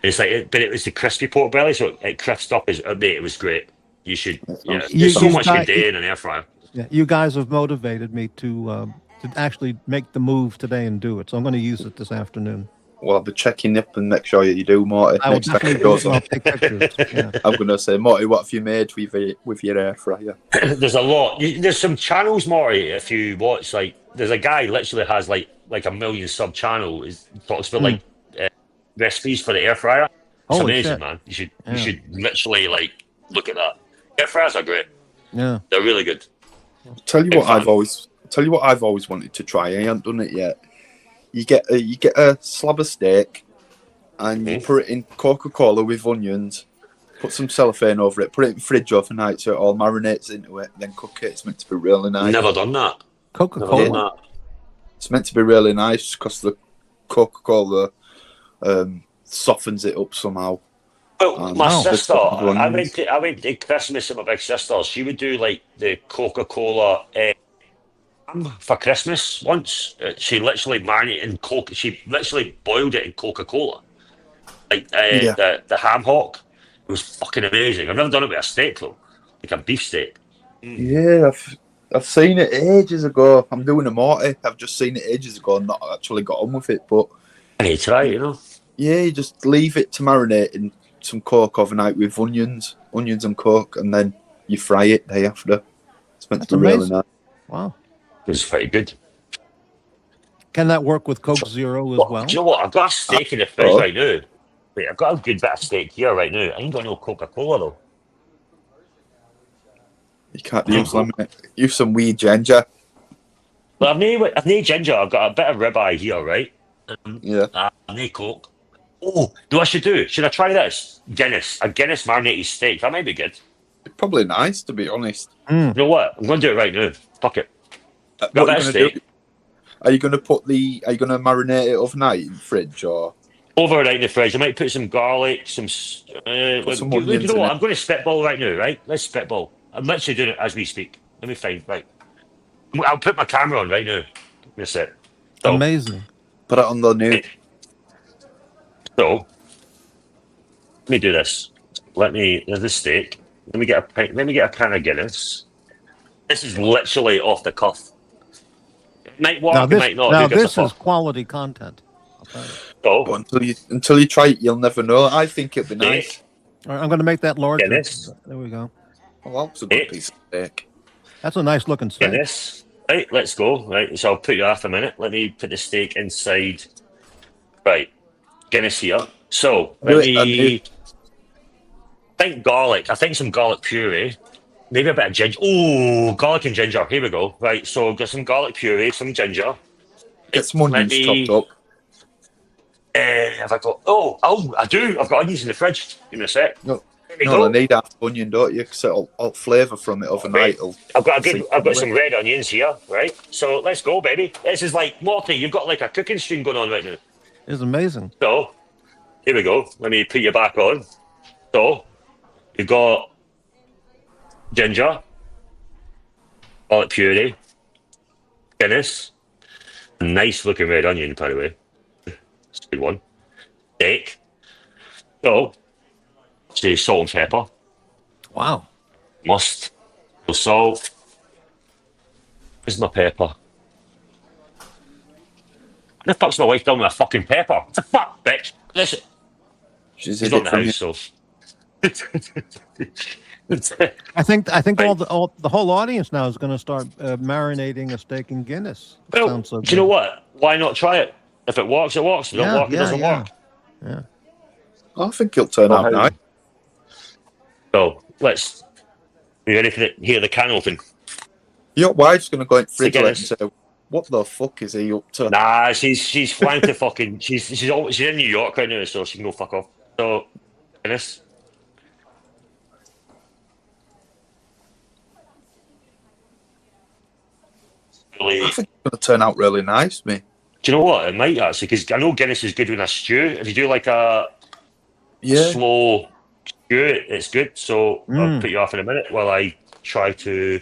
And it's like, but it was the crispy pork belly, so it crisped up. Mate, it was great. You should, That yeah. sounds, There's so You sounds much you can guys, do in an air fryer. yeah, you guys have motivated me to actually make the move today and do it. So I'm going to use it this afternoon. well, I'll be checking up and make sure you do, Morty. I will Next time definitely it do it goes and I'll on. take pictures. Yeah. I'm going to say, Morty, what have you made with your air fryer? There's a lot. There's some channels, Morty. If you watch, like, there's a guy literally has like a million sub channel. He talks about like recipes for the air fryer. It's Holy amazing, shit. man. You Yeah. should literally like look at that. Air fryers are great. Yeah. They're really good. Tell you Big what fan. I've always wanted to try. I ain't done it yet. You get a slab of steak, and you put it in Coca-Cola with onions. Put some cellophane over it. Put it in the fridge overnight so it all marinates into it. Then cook it. It's meant to be really nice. Never done that. Never Coca-Cola. done that. It's meant to be really nice because the Coca-Cola softens it up somehow. Well, my no. sister, I Onions. went to Christmas with my big sister. She would do like the Coca-Cola for Christmas once. She literally marinated in Coke. She literally boiled it in Coca-Cola, like the ham hock. It was fucking amazing. I've never done it with a steak though, like a beef steak. Yeah, I've seen it ages ago. I'm doing a Morty. I've just seen it ages ago and not actually got on with it. But I need to try it, you know. yeah, you just leave it to marinate in some Coke overnight with onions and Coke, and then you fry it day after. It's meant That's to be really amazing. nice. Wow. It was pretty good. Can that work with Coke Zero as well? Do you know what? I've got a steak in the fridge right now. Wait, I've got a good bit of steak here right now. I ain't got no Coca-Cola though. You can't use lemon. Use some wee ginger. But I've no ginger. I've got a bit of ribeye here, right? Yeah. I've no Coke. Oh, do I should do? Should I try this? A Guinness marinated steak. That might be good. Probably nice, to be honest. You know what? I'm going to do it right now. Fuck it. Got a What bit are of you gonna steak. do? Are you gonna marinate it overnight in the fridge or? Overnight in the fridge. I might put some garlic, some. Some You onions know in what? it. I'm going to spitball right now, right? Let's spitball. I'm literally doing it as we speak. Let me find, right. I'll put my camera on right now. Give me a sec. So, Amazing. Put it on the new. So, let me do this. There's the steak. Let me get a can of Guinness. This is literally off the cuff. It might work, it might not. Now Who gives a this is fuck? quality content. I'll tell you. So, But until you try it, you'll never know. I think it'll be nice. steak, All right, I'm going to make that larger. Guinness. There we go. Well, that's a good Eight. piece of steak. That's a nice looking steak. Guinness. Right, let's go. Right, so I'll put you off a minute. Let me put the steak inside. Right, Guinness here. So, I think garlic. I think some garlic puree. Maybe a bit of ginger. Oh, garlic and ginger. Here we go. Right, so got some garlic puree, some ginger. Get some onions chopped up. Have I got? Oh, I do. I've got onions in the fridge. Give me a sec. No, There we no, go. I need half onion, don't you? Because it'll flavour from it overnight. I've got some red onions here, right? So let's go, baby. This is like Morty. You've got like a cooking stream going on right now. It's amazing. So here we go. Let me put you back on. So you've got ginger, garlic puree, Guinness, a nice looking red onion, by the way. It's a good one. Steak. So say salt and pepper. Wow. Must. No salt. Where's my pepper? What the fuck's my wife done with a fucking pepper? What the fuck, bitch? Listen. She's She's not in the house, so. I think the whole audience now is going to start marinating a steak in Guinness. Well, Sounds so do you know good. what? Why not try it? If it works, it works. If it don't work, it doesn't work. Yeah. I think it'll turn out nice. So let's. You ready for hear the can open? Your wife's going to go in the fridge and Guinness. say, what the fuck is he up to? Nah, she's flying to fucking. She's in New York right now, so she can go fuck off. So, Guinness. Really, I think it's going to turn out really nice, mate. do you know what? It might actually, because I know Guinness is good with a stew. If you do like a Yeah. slow good. It's good. So I'll put you off in a minute while I try to.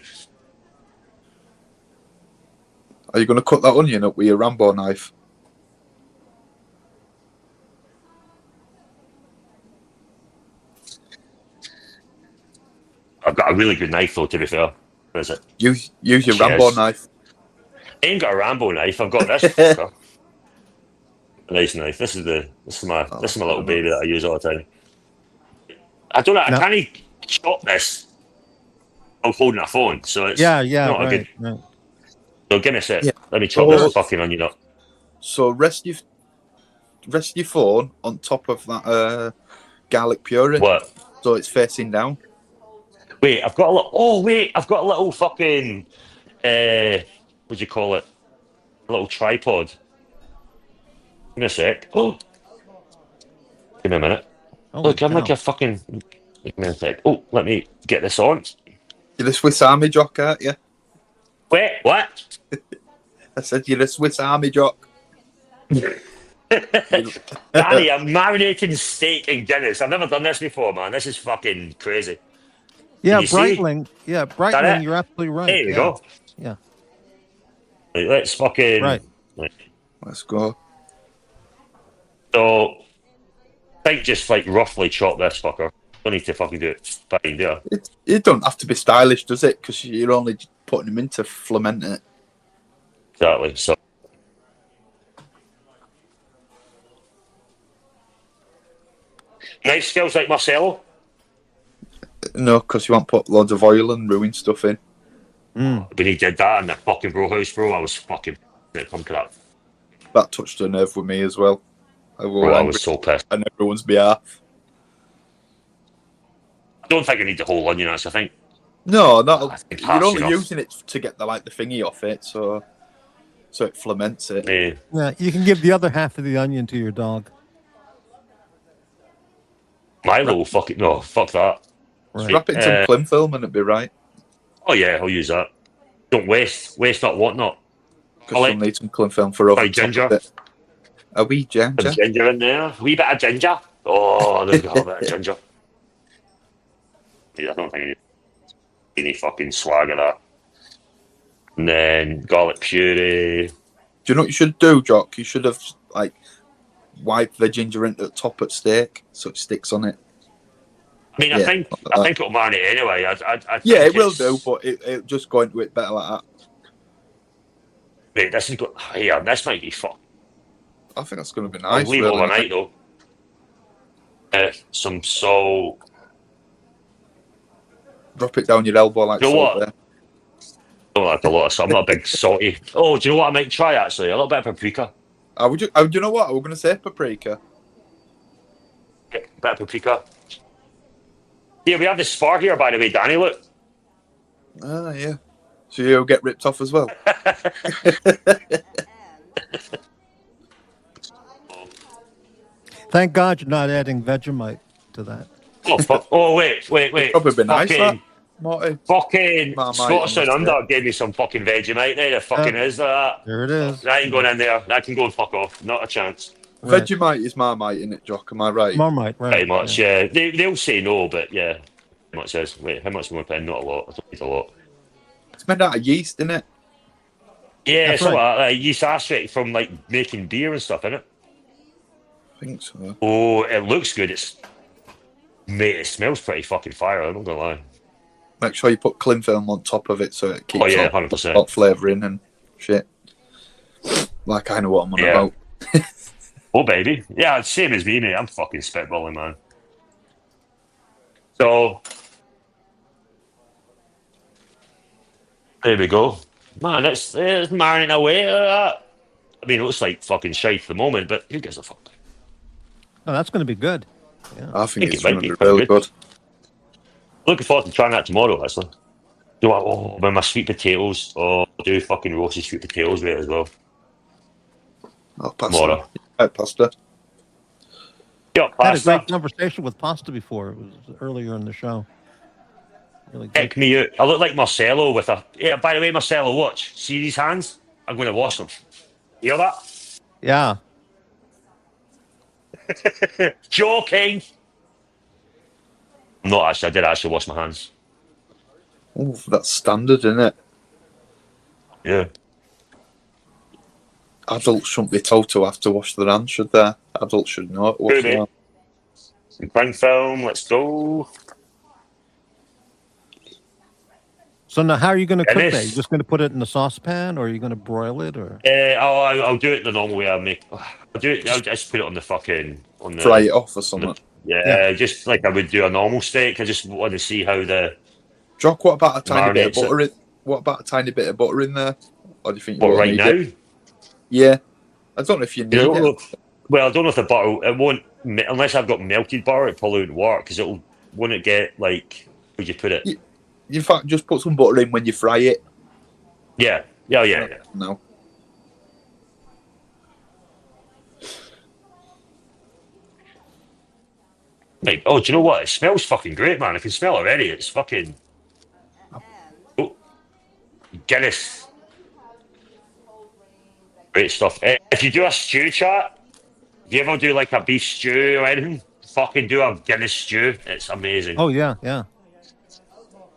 Are you going to cut that onion up with your Rambo knife? I've got a really good knife, though. To be fair, what is it? Use your Cheers. Rambo knife. I ain't got a Rambo knife. I've got this fucker. A nice knife. This is my little baby that I use all the time. I don't know. I can't chop this. I'm holding a phone, so it's not a good. Right. So give me a sec. Yeah. Let me chop this fucking onion up. So rest your phone on top of that garlic puree. What? So it's facing down. Wait, I've got a little. Oh wait, I've got a little fucking. What do you call it? A little tripod. Give me a sec. Oh, give me a minute. Look, I'm like a fucking. Give me a sec. Oh, let me get this on. You're the Swiss Army Jock, aren't you? Wait, what? I said you're a Swiss Army Jock. Danny, I'm marinating steak in Guinness. I've never done this before, man. This is fucking crazy. Yeah, Breitling. Yeah, Breitling. You're absolutely right. There we go. Yeah. Right, let's fucking. Right. Let's go. So, I think just like roughly chop this fucker. Don't need to fucking do it fine, do I? It don't have to be stylish, does it? Because you're only putting them into fermenting it. Exactly. So. Knife skills like Marcelo? No, because you won't put loads of oil and ruin stuff in. When he did that in the fucking bro house, bro, I was fucking come to that. That touched a nerve with me as well. I was so pissed. On everyone's behalf. I don't think I need the whole onion, I think. No, you're only enough. using it to get the thingy off it, so it ferments it. Yeah, you can give the other half of the onion to your dog. My little fucking no, fuck that. Right. Wrap it in some cling film and it'd be right. Oh yeah, I'll use that. Don't waste not, what not. Because you'll need some cling film for over ginger. A wee ginger. Some ginger in there. A wee bit of ginger. Oh, there's a bit of ginger. Yeah, I don't think I need any fucking swag of that. And then garlic puree. Do you know what you should do, Jock? You should have wiped the ginger into the top at steak so it sticks on it. I mean, I think it'll marinate anyway. I think it will do, but it'll just go into it better like that. Mate, this is good. Yeah, this might be fun. I think that's going to be nice. I'll leave really. Overnight though. Some salt. Drop it down your elbow like you know salt what? there. I don't like a lot of salt. I'm not a big salty. Oh, do you know what I might try actually? A little bit of paprika. Do you know what? I was going to say paprika. Yeah, a bit of paprika. Yeah, we have this spar here, by the way, Danny. Look. Ah, yeah. So you'll get ripped off as well. Thank God you're not adding Vegemite to that. Oh, fuck. Oh, wait. Probably be nice, that, Morty. Fucking Scottish and Under gave me some fucking Vegemite there. The fucking is that. There it is. That ain't going in there. That can go and fuck off. Not a chance. Right. Vegemite is Marmite, isn't it, Jock? Am I right? Marmite, right. Pretty much, yeah. They'll say no, but yeah. Pretty much says, wait, how much am I paying? Not a lot. I don't need a lot. It's made out of yeast, isn't it? Yeah, it's like yeast extract from like making beer and stuff, innit? I think so. Oh, it looks good. Mate, it smells pretty fucking fire. I'm not gonna lie. Make sure you put cling film on top of it so it keeps 100%. hot flavouring and shit. Like I know what I'm on about. Oh, baby. Yeah, same as me, mate. I'm fucking spitballing, man. So, there we go. Man, it's marinating away. I mean, it looks like fucking shite at the moment, but who gives a fuck? Oh, that's going to be good. Yeah. I think it's going to be really good. Looking forward to trying that tomorrow, actually. Do with my sweet potatoes. I'll do fucking roasted sweet potatoes with it as well. Oh, pasta. Tomorrow. Pasta. Yeah, I had a pasta. great conversation with Pasta before. It was earlier in the show. Really good. Heck me out. I look like Marcelo with a... Yeah, by the way, Marcelo, watch. See these hands? I'm going to wash them. You hear that? Yeah. Not actually. I did actually wash my hands. Oh, that's standard, isn't it? Yeah. Adults shouldn't be told to have to wash their hands, should they? Adults should know to wash their hands. Bang film. Let's go. So now, how are you going to cook Dennis. that? You just going to put it in the saucepan, or are you going to broil it, or? I'll do it the normal way I make. I'll do it. I'll just put it on the fucking Fry it off or something. Just like I would do a normal steak. I just want to see how the. Jock, what about a tiny bit of marinates butter? What about a tiny bit of butter in there? Or do you think you What won't right need now? it? Yeah, I don't know if you need it. Well, I don't know if the butter. It won't unless I've got melted butter. It probably won't work because it'll. Won't it get like? Where'd you put it? In fact, just put some butter in when you fry it. Yeah. No. Like, oh, do you know what? It smells fucking great, man. I can smell it already. It's fucking. Oh, Guinness. Great stuff. If you do a stew chat, if you ever do like a beef stew or anything, fucking do a Guinness stew. It's amazing. Oh yeah, yeah.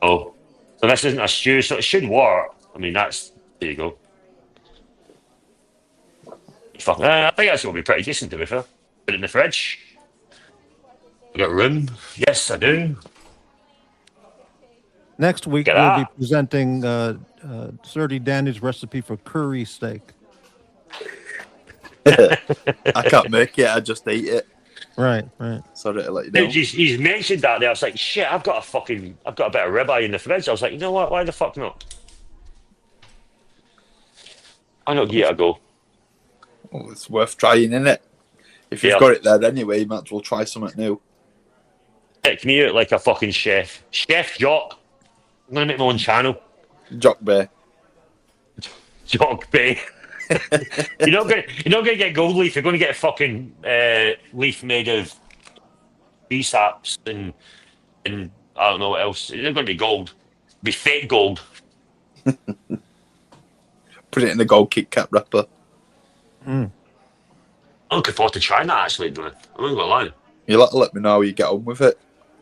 Oh, so this isn't a stew, so it should work. I mean, there you go. I think that's going to be pretty decent, to be fair. Put it in the fridge. I got room. Yes, I do. Next week Get we'll that. be presenting Serti Danny's recipe for curry steak. I can't make it. I just eat it. Right. Sorry to let you know. He's mentioned that there. I was like, shit, I've got a bit of ribeye in the fridge. I was like, you know what? Why the fuck not? Why not give it a go? Oh, it's worth trying, isn't it? If you've got it there anyway, you might as well try something new. Pick me out like a fucking chef. Chef Jock. I'm going to make my own channel. Jock Bay. Jock Bay. You're not going to get gold leaf. You're going to get a fucking leaf made of bee saps and I don't know what else. It's not going to be gold. It'll be fake gold. Put it in the gold Kit Kat wrapper. I'm looking forward to trying that actually, though. I'm not going to lie. You'll have to let me know how you get on with it.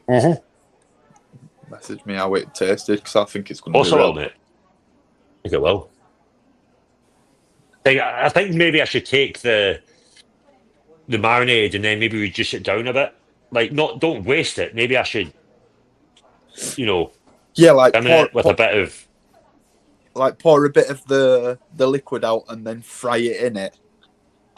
Mm-hmm. Message me how it tasted because I think it's going to be Also, real. mate. I think it will. I think maybe I should take the marinade and then maybe reduce it down a bit. Like, don't waste it. Maybe I should, Yeah, like it with a bit of. Like pour a bit of the liquid out and then fry it in it.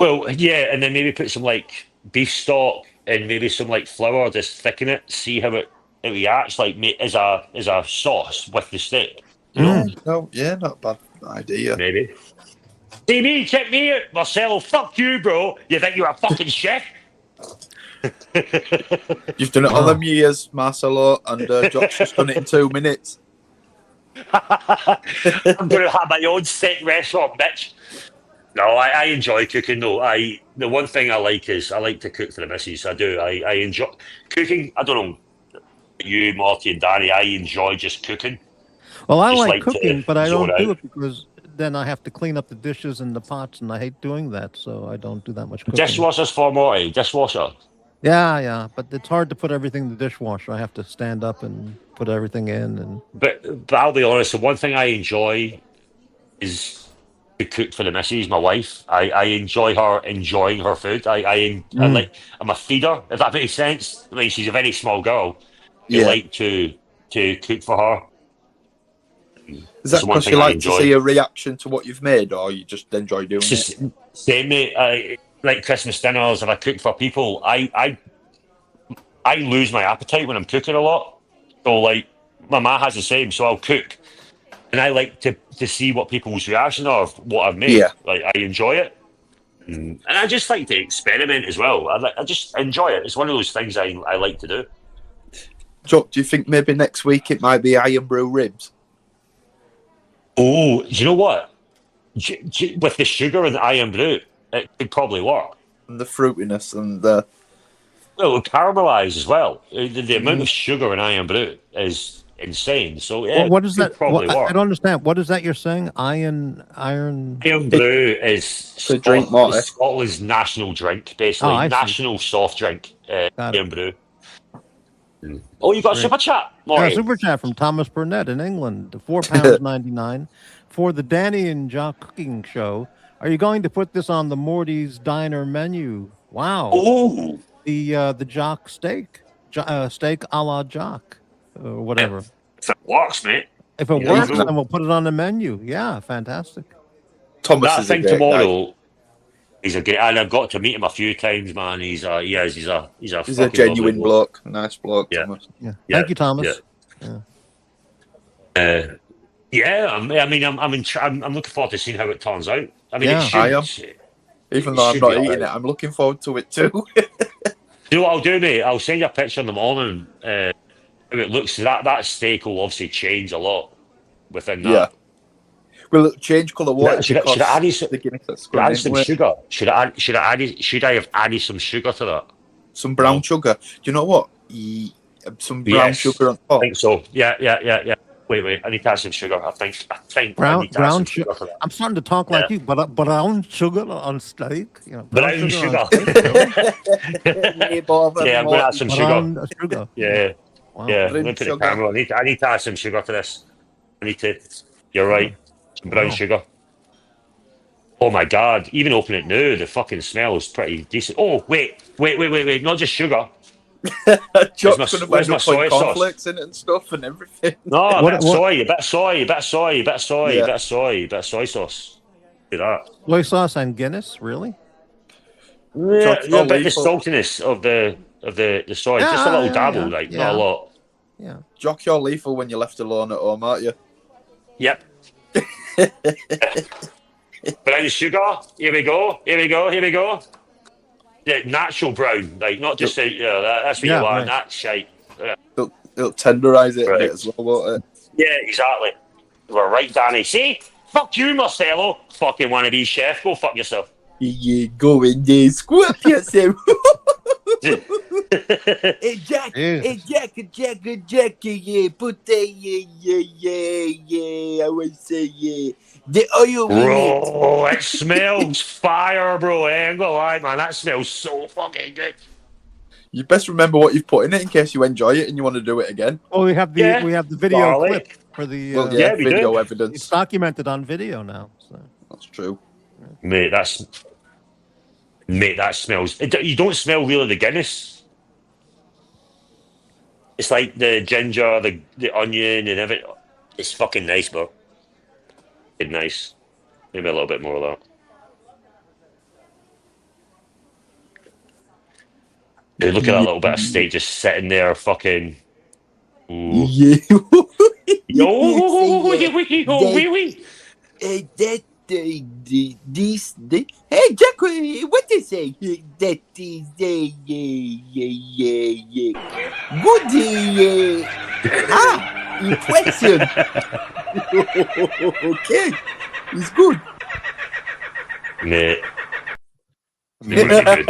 Well, yeah, and then maybe put some like beef stock and maybe some like flour, just thicken it, see how it reacts, like as a sauce with the steak. No, yeah, not a bad idea. Maybe. See me, check me out, Marcelo. Fuck you, bro. You think you're a fucking chef? You've done it all them years, Marcelo, and Jock's just done it in 2 minutes. I'm going to have my own steak restaurant, bitch. No, I enjoy cooking though. The one thing I like is I like to cook for the missus. I do. I enjoy cooking. I don't know you, Morty and Danny. I enjoy just cooking. Well, I Just like like to cooking, but I zone don't do out. it because then I have to clean up the dishes and the pots, and I hate doing that, so I don't do that much cooking. Dishwasher's for Morty. Dishwasher. Yeah, but it's hard to put everything in the dishwasher. I have to stand up and put everything in. And But I'll be honest. The one thing I enjoy is to cook for the missus, my wife. I enjoy her enjoying her food. I I'm a feeder, if that makes sense. I mean, she's a very small girl. I like to cook for her. Is that It's the one because thing you I like to enjoy. see a reaction to what you've made, or you just enjoy doing It's it? just same, mate. I like Christmas dinners. If I cook for people, I lose my appetite when I'm cooking a lot. So like my ma has the same. So I'll cook, and I like to see what people's reaction are of what I've made. Yeah. Like I enjoy it, and I just like to experiment as well. I just enjoy it. It's one of those things I like to do. Jock, do you think maybe next week it might be iron brew ribs? Oh, do you know what? With the sugar and the iron brew, it could probably work. And the fruitiness and the... Well, it caramelise as well. The amount of sugar in iron brew is insane. So yeah, what is it could that? Probably work. I don't understand. What is that you're saying? Iron. Iron brew is drink, Morty. Scotland's national drink, basically I see. national soft drink. Iron brew. Oh, you got a super chat, Morty. Super chat from Thomas Burnett in England, £4.99 for the Danny and Jock cooking show. Are you going to put this on the Morty's Diner menu? Wow. Oh, The Jock steak, steak a la Jock, or whatever. if it works, mate. If it Yeah, works, cool. then we'll put it on the menu. Yeah, fantastic. Thomas That is a thing great tomorrow. guy. He's a great, and I've got to meet him a few times, man. He's a He's a fucking genuine lovely bloke. Nice bloke, Yeah. Thomas. Yeah. Yeah, Thank you, Thomas. Yeah. I'm looking forward to seeing how it turns out. I mean, Yeah. it I am. should. Even It though I'm should not be eating alright. it, I'm looking forward to it too. You know what I'll do, mate? I'll send you a picture in the morning. How it looks. That steak will obviously change a lot within Yeah. that. Will it change colour water Should I because add some, the Guinness that's should I going add some into it? sugar? Should I have added some sugar to that? Some brown No. sugar. Do you know what? Some brown Yes. sugar on I top. think so. Yeah. Wait. I need to add some sugar. I think I need to add some sugar to that. I'm starting to talk like you, but brown sugar on steak. You know, Brown sugar. on steak. Yeah, I'm gonna add some sugar. Brown sugar. Yeah. Wow. Yeah, Brown look at the sugar. camera. I need to add some sugar to this. I need to. You're right. Some brown Wow. sugar. Oh my god! Even open it now, the fucking smell is pretty decent. Oh wait! Not just sugar. Jock's my- going to where's end my up soy putting sauce? cornflakes in it and stuff and everything. No, a What- bit of what- soy, a bit of soy, Yeah. bit of soy sauce. Do that. Soy sauce and Guinness, really? Yeah, Jock's a bit of the lethal. saltiness of the soy. Just a little dabble, like yeah. not a lot. Yeah. Jock, you're lethal when you're left alone at home, aren't you? Yep. Brown sugar. Here we go. Yeah, natural brown, like not just that's what Yeah, you want. right. That shite. Yeah. It'll tenderise it a Right. bit as well, won't it? Yeah, exactly. We're right, Danny. See, fuck you, Marcelo. Fucking wannabe chef. Go fuck yourself. You go in there, squat yourself. Hey, Jack, Jesus. Jack, yeah, put the, yeah, I would say, yeah, the oil in it. Bro, it smells fire, bro. I ain't gonna lie, man. That smells so fucking good. You best remember what you've put in it in case you enjoy it and you want to do it again. Well, we have the Yeah. video Garlic. clip for the. Well, yeah, we video do. It's evidence. documented on video now. So. That's true. Mate, that smells. You don't smell really the Guinness. It's like the ginger, the onion, and everything. It's fucking nice, bro. It's nice. Maybe a little bit more of that. Dude, look at that little bit of steak just sitting there, fucking. Ooh. Yeah. Yo, wee. That this hey Jack, what they say? That is good impression. Okay, it's good. Mate. Really good.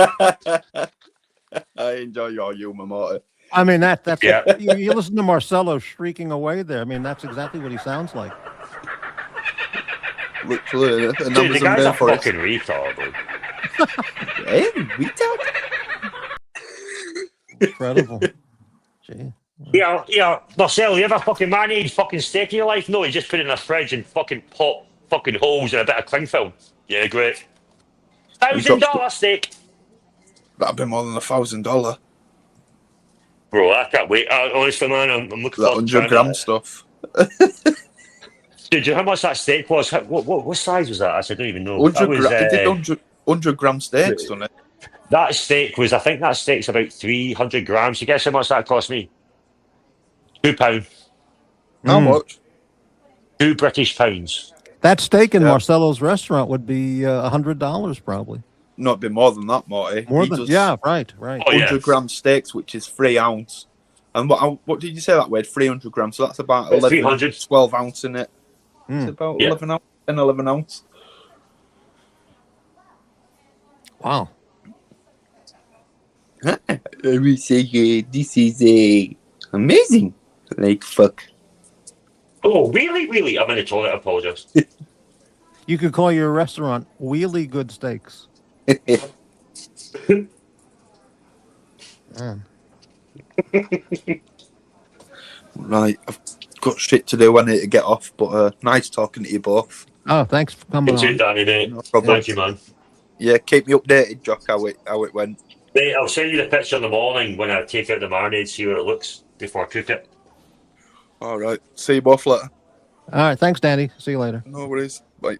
I enjoy your humor, Morty. I mean, that's Yeah. you listen to Marcelo shrieking away there. I mean, that's exactly what he sounds like. Literally, an Dude, the Amazon guy's a rainforest. fucking retard, bro. Hey, retard. Incredible. Gee. Yeah, Marcel, you ever fucking marinated fucking steak in your life? No, you just put it in a fridge and fucking pop fucking holes in a bit of cling film. Yeah, great. $1,000 steak. That'd be more than $1,000. Bro, I can't wait. Honestly, man, I'm looking That forward to 100 trying gram that. stuff. Dude, do you know how much that steak was? What size was that? I don't even know. 100 That was, gram. They did 100 gram steaks, done it? that steak was, I think that steak's about 300 grams. You guess how much that cost me? £2. How much? £2 British pounds. That steak in Yeah. Marcelo's restaurant would be $100 probably. Not be more than that, Morty. More He than does yeah, right. Oh, 100 yeah. gram steaks, which is 3 ounce. And what did you say that weighed? 300 grams. So that's about About 11, 300. 12 ounce in it. It's about Yeah. 11 ounce, 10, 11 ounce. Wow. We say this is amazing. Like fuck. Oh, really? I'm in the toilet, I apologise. You could call your restaurant Wheelie Good Steaks. Man. Right, I've got shit to do. I need to get off, but nice talking to you both. Oh, thanks for coming Good too, on. Danny, mate. No problem. Thank you, man. Yeah, keep me updated, Jock, how it went. Mate, I'll send you the picture in the morning when I take out the marinade, see how it looks before I cook it. All right, see you both later. All right, thanks, Danny. See you later. No worries. Bye.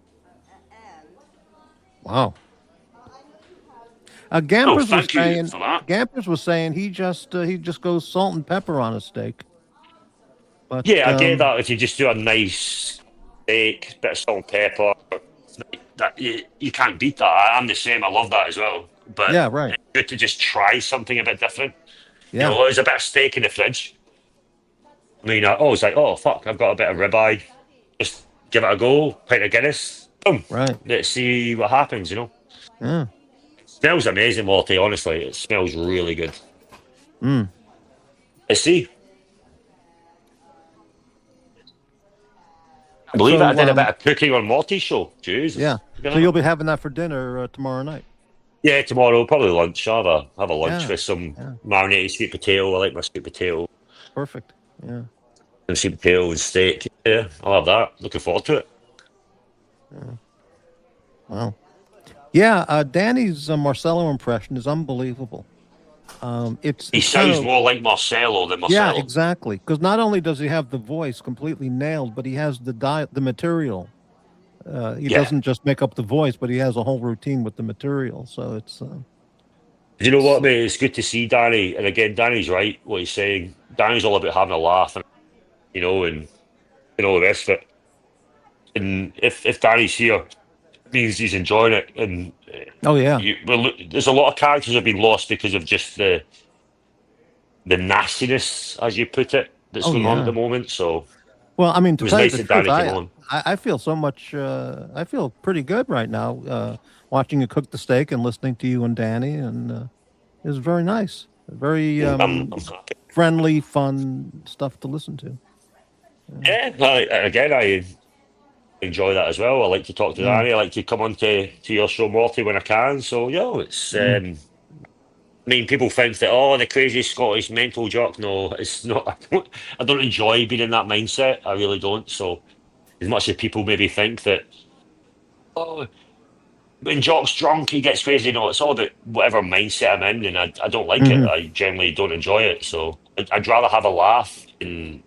Wow. Gampers was thank you saying. for that. Gampers was saying he just goes salt and pepper on a steak. But Yeah, I get that if you just do a nice steak, bit of salt and pepper, that you can't beat that. I'm the same. I love that as well. But yeah, right. it's good to just try something a bit different. Yeah. You know, there's a bit of steak in the fridge. I mean, I was like, oh fuck, I've got a bit of ribeye. Just give it a go. Pint of Guinness. Boom. Right. Let's see what happens. You know. Yeah. Smells amazing, Morty. Honestly, it smells really good. Mm. Let's see. I believe I did a bit of cooking on Morty's show. Jesus. Yeah. So you'll be having that for dinner tomorrow night. Yeah, tomorrow, probably lunch. I'll have a lunch with some marinated sweet potato. I like my sweet potato. Perfect. Yeah. And sweet potato and steak. Yeah, I'll have that. Looking forward to it. Yeah. Wow. Yeah, Danny's Marcello impression is unbelievable. He sounds more like Marcello than Marcello. Yeah, exactly. Because not only does he have the voice completely nailed, but he has the material. He doesn't just make up the voice, but he has a whole routine with the material. So it's. You know what, mate? It's good to see Danny. And again, Danny's right. What he's saying. Danny's all about having a laugh, and and all the rest of it. And if Danny's here, it means he's enjoying it. And oh yeah, there's a lot of characters that have been lost because of just the nastiness, as you put it, that's going on at the moment. So, well, I mean, to tell you the truth, I feel so much. I feel pretty good right now, watching you cook the steak and listening to you and Danny, and it's very nice, very I'm friendly, fun stuff to listen to. Yeah, I enjoy that as well. I like to talk to Danny. I like to come on to your show, Morty, when I can. So, it's. I mean, people think that, the crazy Scottish mental jock. No, it's not. I don't enjoy being in that mindset. I really don't. So, as much as people maybe think that, when Jock's drunk, he gets crazy. No, it's all about whatever mindset I'm in, and I don't like it. I generally don't enjoy it. So, I'd rather have a laugh and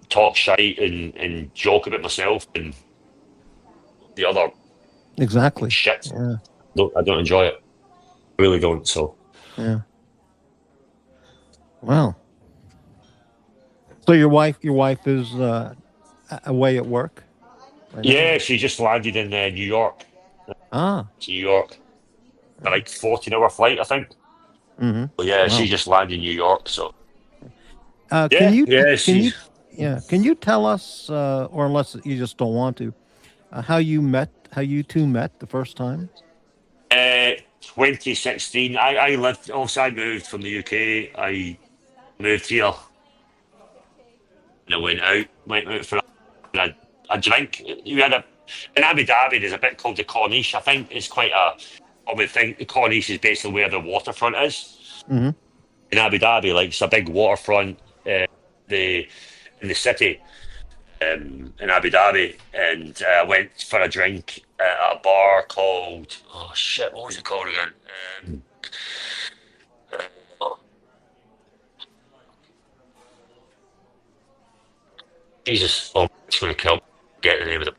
talk shite and joke about myself and the other shit. Yeah. I don't enjoy it. I really don't. So yeah. Well, so your wife is away at work. Right now? She just landed in New York. New York, like 14-hour flight, I think. Mm-hmm. But she just landed in New York. So can you tell us, or unless you just don't want to, how you two met the first time? 2016. I lived. Also, I moved from the UK. I moved here, and I went out for a drink. We had in Abu Dhabi. There's a bit called the Corniche. I think it's quite a common thing. The Corniche is basically where the waterfront is. Mm-hmm. In Abu Dhabi, like it's a big waterfront. In the city, in Abu Dhabi, and I went for a drink at a bar called what was it called again? Jesus, it's going to kill me. Get the name of it.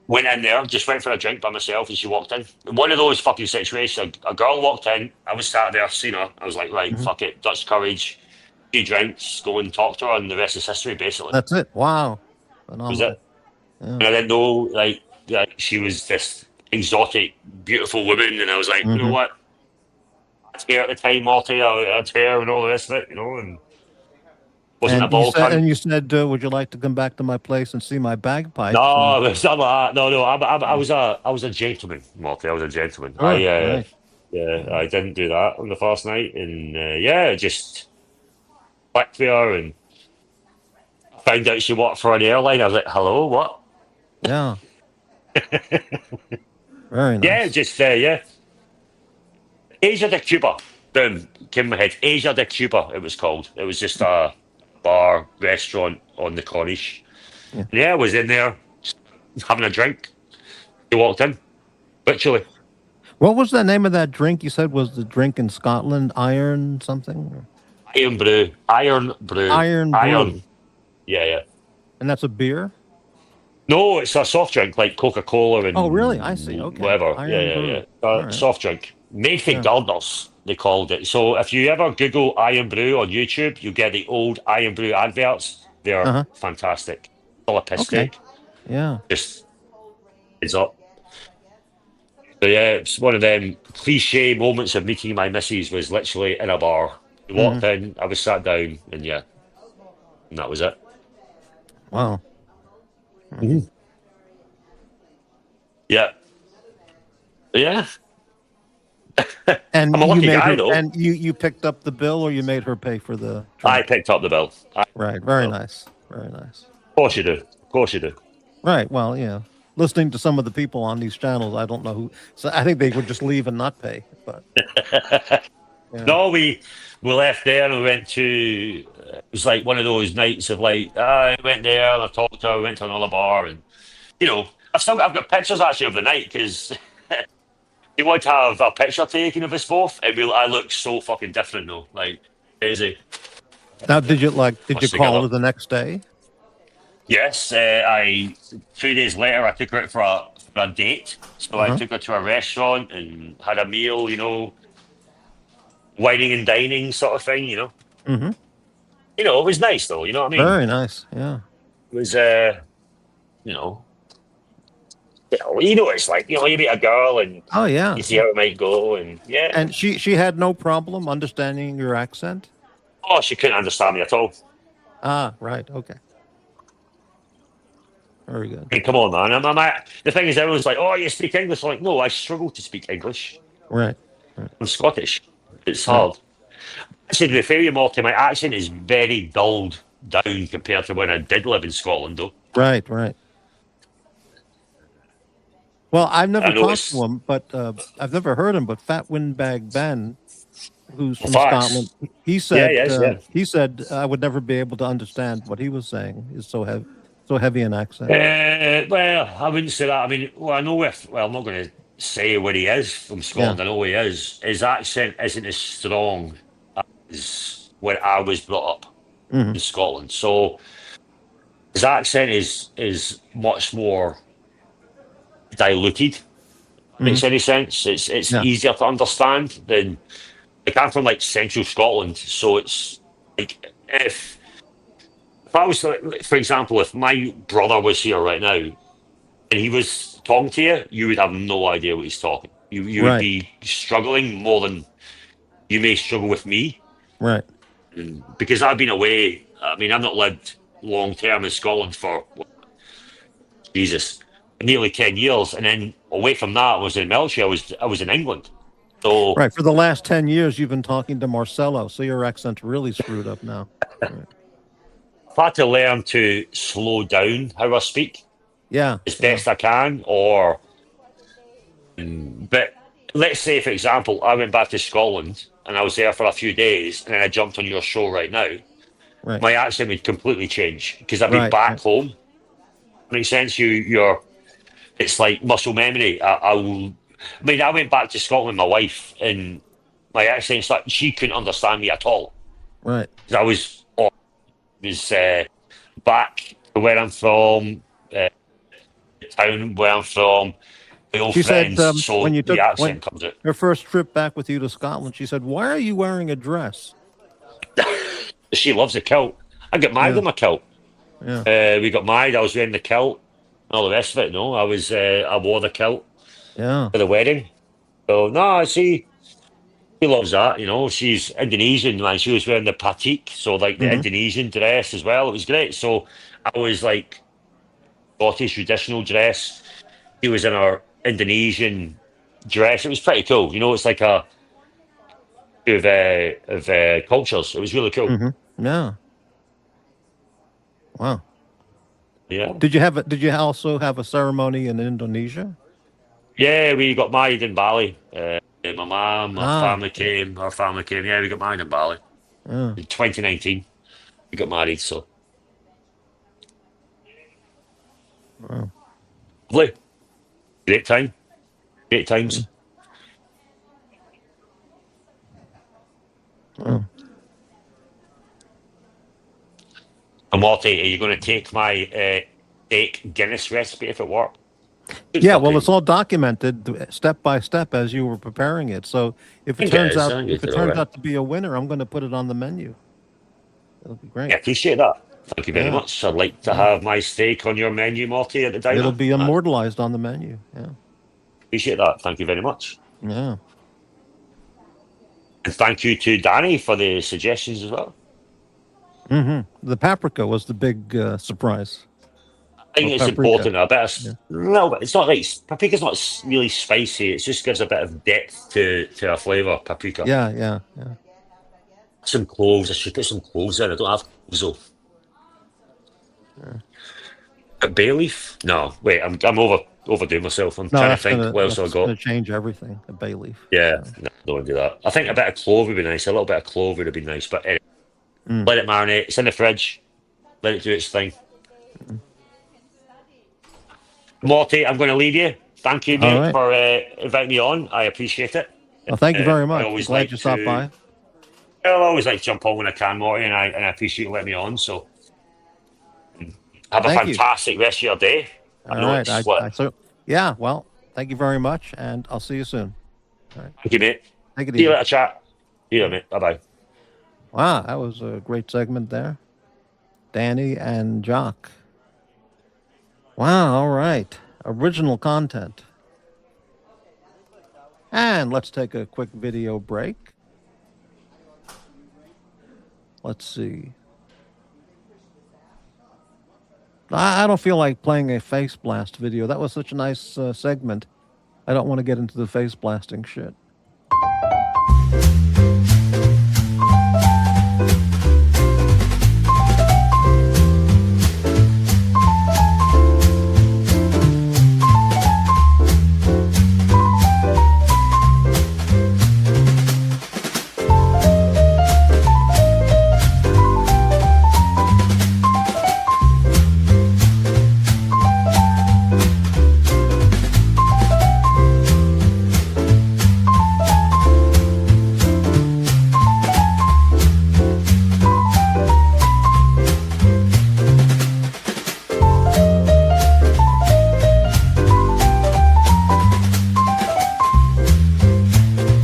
Went in there, just went for a drink by myself, and she walked in. One of those fucking situations. A girl walked in, I was sat there, seen her. I was like, right, fuck it, Dutch courage, 2 drinks, go and talk to her, and the rest is history, basically. That's it. Wow. That was it. Yeah. And I didn't know, like she was this exotic, beautiful woman, and I was like, you know what? That's her at the time, Morty. That's her and all the rest of it, and wasn't a ball cunt. And you said, would you like to come back to my place and see my bagpipes? No, it's not like that. No. I was a gentleman, Morty. I was a gentleman. Oh, nice. I didn't do that on the first night, and just clicked with her, and Found out she worked for an airline. I was like, hello, what? Yeah. Very Yeah, nice. just yeah. Asia de Cuba. Boom, came in my head. Asia de Cuba, it was called. It was just a bar restaurant on the Corniche. Yeah. And yeah, I was in there having a drink. He walked in, literally. What was the name of that drink you said was the drink in Scotland? Iron something? Iron brew, iron brew, Iron iron. Brew. Yeah, yeah. And that's a beer? No, it's a soft drink like Coca Cola Oh, really? I see. and Okay. whatever. Yeah, Iron yeah, yeah. Brew. All right. Soft drink. Made for Yeah. gardeners, they called it. So if you ever Google Iron Brew on YouTube, you get the old Iron Brew adverts. They're Uh-huh. fantastic. Full of piss Okay. take. Yeah. Just heads up. So yeah, it's one of them cliche moments of meeting my missus was literally in a bar. We walked in, I was sat down, and yeah, and that was it. Wow. Yeah. Yeah. And I'm a you lucky made guy, her, though. and you picked up the bill, or you made her pay for the I drink? picked up the bill. Right. Very nice. Very nice. Of course you do. Of course you do. Right. Well, yeah. Listening to some of the people on these channels, I don't know who. So I think they would just leave and not pay. But yeah. No, we left there and we went to. It was like one of those nights of like I went there and I talked to her. We went to another bar and I've got pictures actually of the night because you want to have a picture taken of us both. I look so fucking different though, like crazy. Now, did you Us call together. her the next day? Yes, I 2 days later I took her out for a date. So I took her to a restaurant and had a meal. Wining and dining sort of thing. Mm-hmm. It was nice though. You know what I mean? Very nice. Yeah. It was it's like you meet a girl and Oh yeah. you see how it might go and yeah. And she had no problem understanding your accent? Oh, she couldn't understand me at all. Ah, right. Okay. Very good. Hey, come on, man. The thing is, everyone's like, "Oh, you speak English?" I'm like, no, I struggle to speak English. Right. I'm Scottish. It's Right. hard. Actually, to be fair, you, Morty, my accent is very dulled down compared to when I did live in Scotland, though. Right. Right. Well, I've never I know talked it's to him, but I've never heard him. But Fat Windbag Ben, who's from facts. Scotland, Yeah. he said I would never be able to understand what he was saying. Is so heavy an accent. Well, I wouldn't say that. I mean, well, I know I'm not going to say where he is from Scotland. Yeah. I know where he is. His accent isn't as strong as where I was brought up in Scotland. So his accent is much more diluted. Makes any sense? It's Yeah. easier to understand than like I'm from like central Scotland, so it's like if I was like, for example, if my brother was here right now and he was talking to you, you would have no idea what he's talking. You would Right. be struggling more than you may struggle with me. Right. Because I've been away. I mean, I've not lived long term in Scotland for Jesus, nearly 10 years, and then away from that, I was in the military. I was in England, so Right. For the last 10 years, you've been talking to Marcelo, so your accent's really screwed up now. Right. I've had to learn to slow down how I speak Yeah. as best I can. But let's say, for example, I went back to Scotland and I was there for a few days, and then I jumped on your show right now. Right. My accent would completely change because I've been Right, back right. home. Makes sense. It's like muscle memory. I mean, I went back to Scotland with my wife, and my accent's like she couldn't understand me at all. Right. 'Cause I was back to where I'm from, the town where I'm from, my old She said friends. So when you the took accent comes out. her first trip back with you to Scotland, she said, "Why are you wearing a dress?" She loves a kilt. I got married Yeah. in my kilt. Yeah. We got married. I was wearing the kilt. And all the rest of it. No, I wore the kilt Yeah. for the wedding. So no, she loves that. She's Indonesian, man. She was wearing the batik, so like the Indonesian dress as well. It was great. So I was like Scottish traditional dress. She was in her Indonesian dress. It was pretty cool. It's like a of cultures. It was really cool. Yeah. Wow. Yeah. Did you also have a ceremony in Indonesia? Yeah, we got married in Bali. My mum, my Ah. family came, our family came. Yeah, we got married in Bali Yeah. in 2019. We got married, so Wow. lovely. Great time. Great times. Wow. And Morty, are you going to take my steak Guinness recipe if it works? Good Yeah, well, it's fucking. all documented step by step as you were preparing it. So if I it think it turns is. out I think if it's it all turns right. out to be a winner, I'm going to put it on the menu. It'll be Yeah, great. appreciate that. Thank you very Yeah, much. I'd like to yeah. have my steak on your menu, Morty, at the It'll diner. be immortalized on the menu. Yeah, Appreciate that. Thank you very much. yeah. And thank you to Danny for the suggestions as well. The paprika was the big surprise. I think Or it's paprika. important. A bit of Yeah. no, but it's not like paprika's not really spicy. It just gives a bit of depth to a flavour. Paprika. Yeah, yeah, yeah. Some cloves. I should put some cloves in. I don't have cloves though. A bay leaf? No, wait. I'm overdoing myself. I'm No, trying to think what else I that's got. gonna change everything. A bay leaf. Yeah, no, don't want to do that. I think a bit of clove would be nice. A little bit of clove would have been nice. But anyway, let it marinate. It's in the fridge. Let it do its thing. Morty, I'm going to leave you. Thank you, All mate, right. for inviting me on. I appreciate it. Well, thank you very I much. always Glad like you stopped to. by. I'll always like to jump on when I can, Morty, and I appreciate you letting me on. So have a Thank you. fantastic rest of your day. I All know right. it's what. Yeah. Well, thank you very much, and I'll see you soon. Thank you, mate. Take it See you easy. later, chat. See you, mate. Bye bye. Wow, that was a great segment there. Danny and Jock. Wow, all right. Original content. And let's take a quick video break. Let's see. I don't feel like playing a face blast video. That was such a nice segment. I don't want to get into the face blasting shit.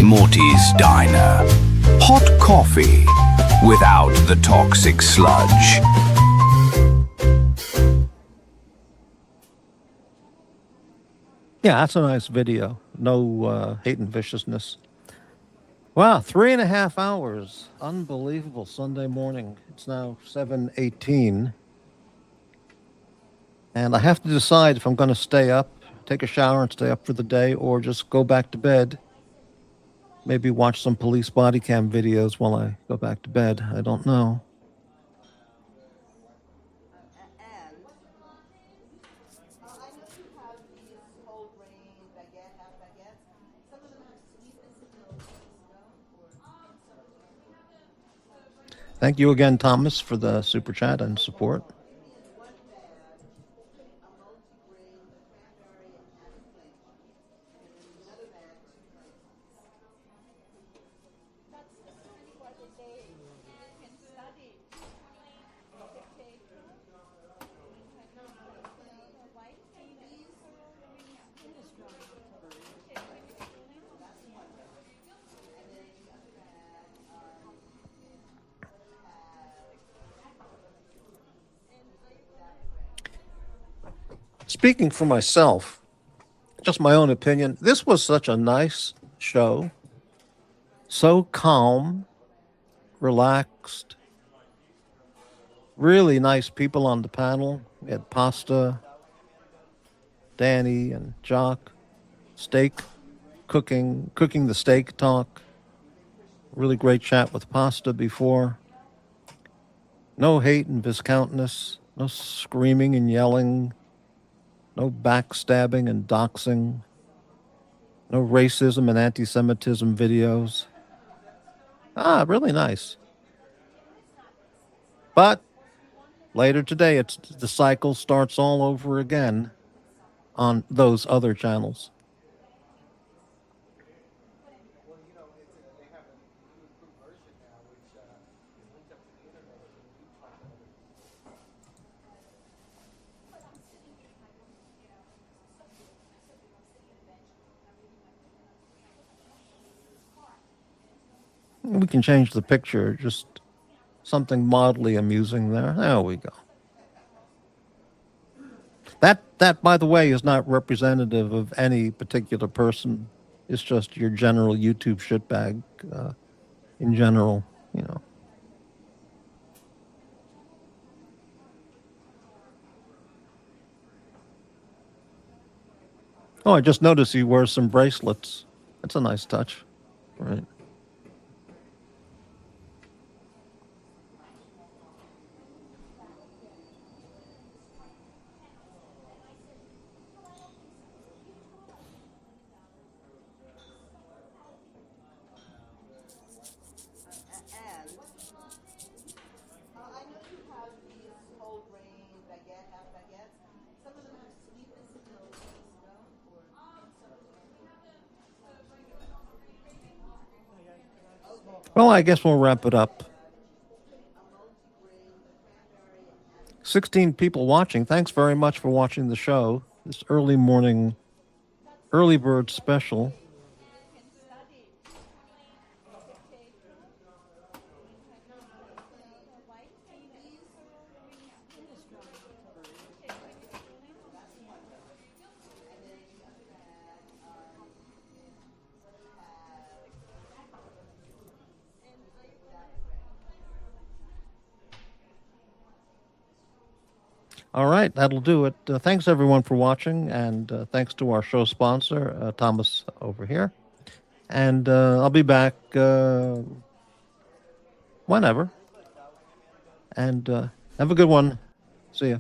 Morty's Diner. Hot coffee without the toxic sludge. Yeah, that's a nice video. No hate and viciousness. Wow, 3.5 hours. Unbelievable Sunday morning. It's now 7:18. And I have to decide if I'm going to stay up, take a shower and stay up for the day, or just go back to bed. Maybe watch some police body cam videos while I go back to bed. I don't know. Thank you again, Thomas, for the super chat and support. Speaking for myself, just my own opinion, this was such a nice show. So calm, relaxed, really nice people on the panel. We had Pasta, Danny, and Jock. Steak, cooking the steak talk. Really great chat with Pasta before. No hate and viscountness. No screaming and yelling. No backstabbing and doxing. No racism and anti-Semitism videos. Really nice. But later today, the cycle starts all over again on those other channels. We can change the picture, just something mildly amusing there. There we go. That, by the way, is not representative of any particular person. It's just your general YouTube shitbag in general, you know. Oh, I just noticed he wears some bracelets. That's a nice touch, right? Well, I guess we'll wrap it up. 16 people watching. Thanks very much for watching the show. This early morning, early bird special. All right, that'll do it. Thanks, everyone, for watching, and thanks to our show sponsor, Thomas, over here. And I'll be back whenever. And have a good one. See ya.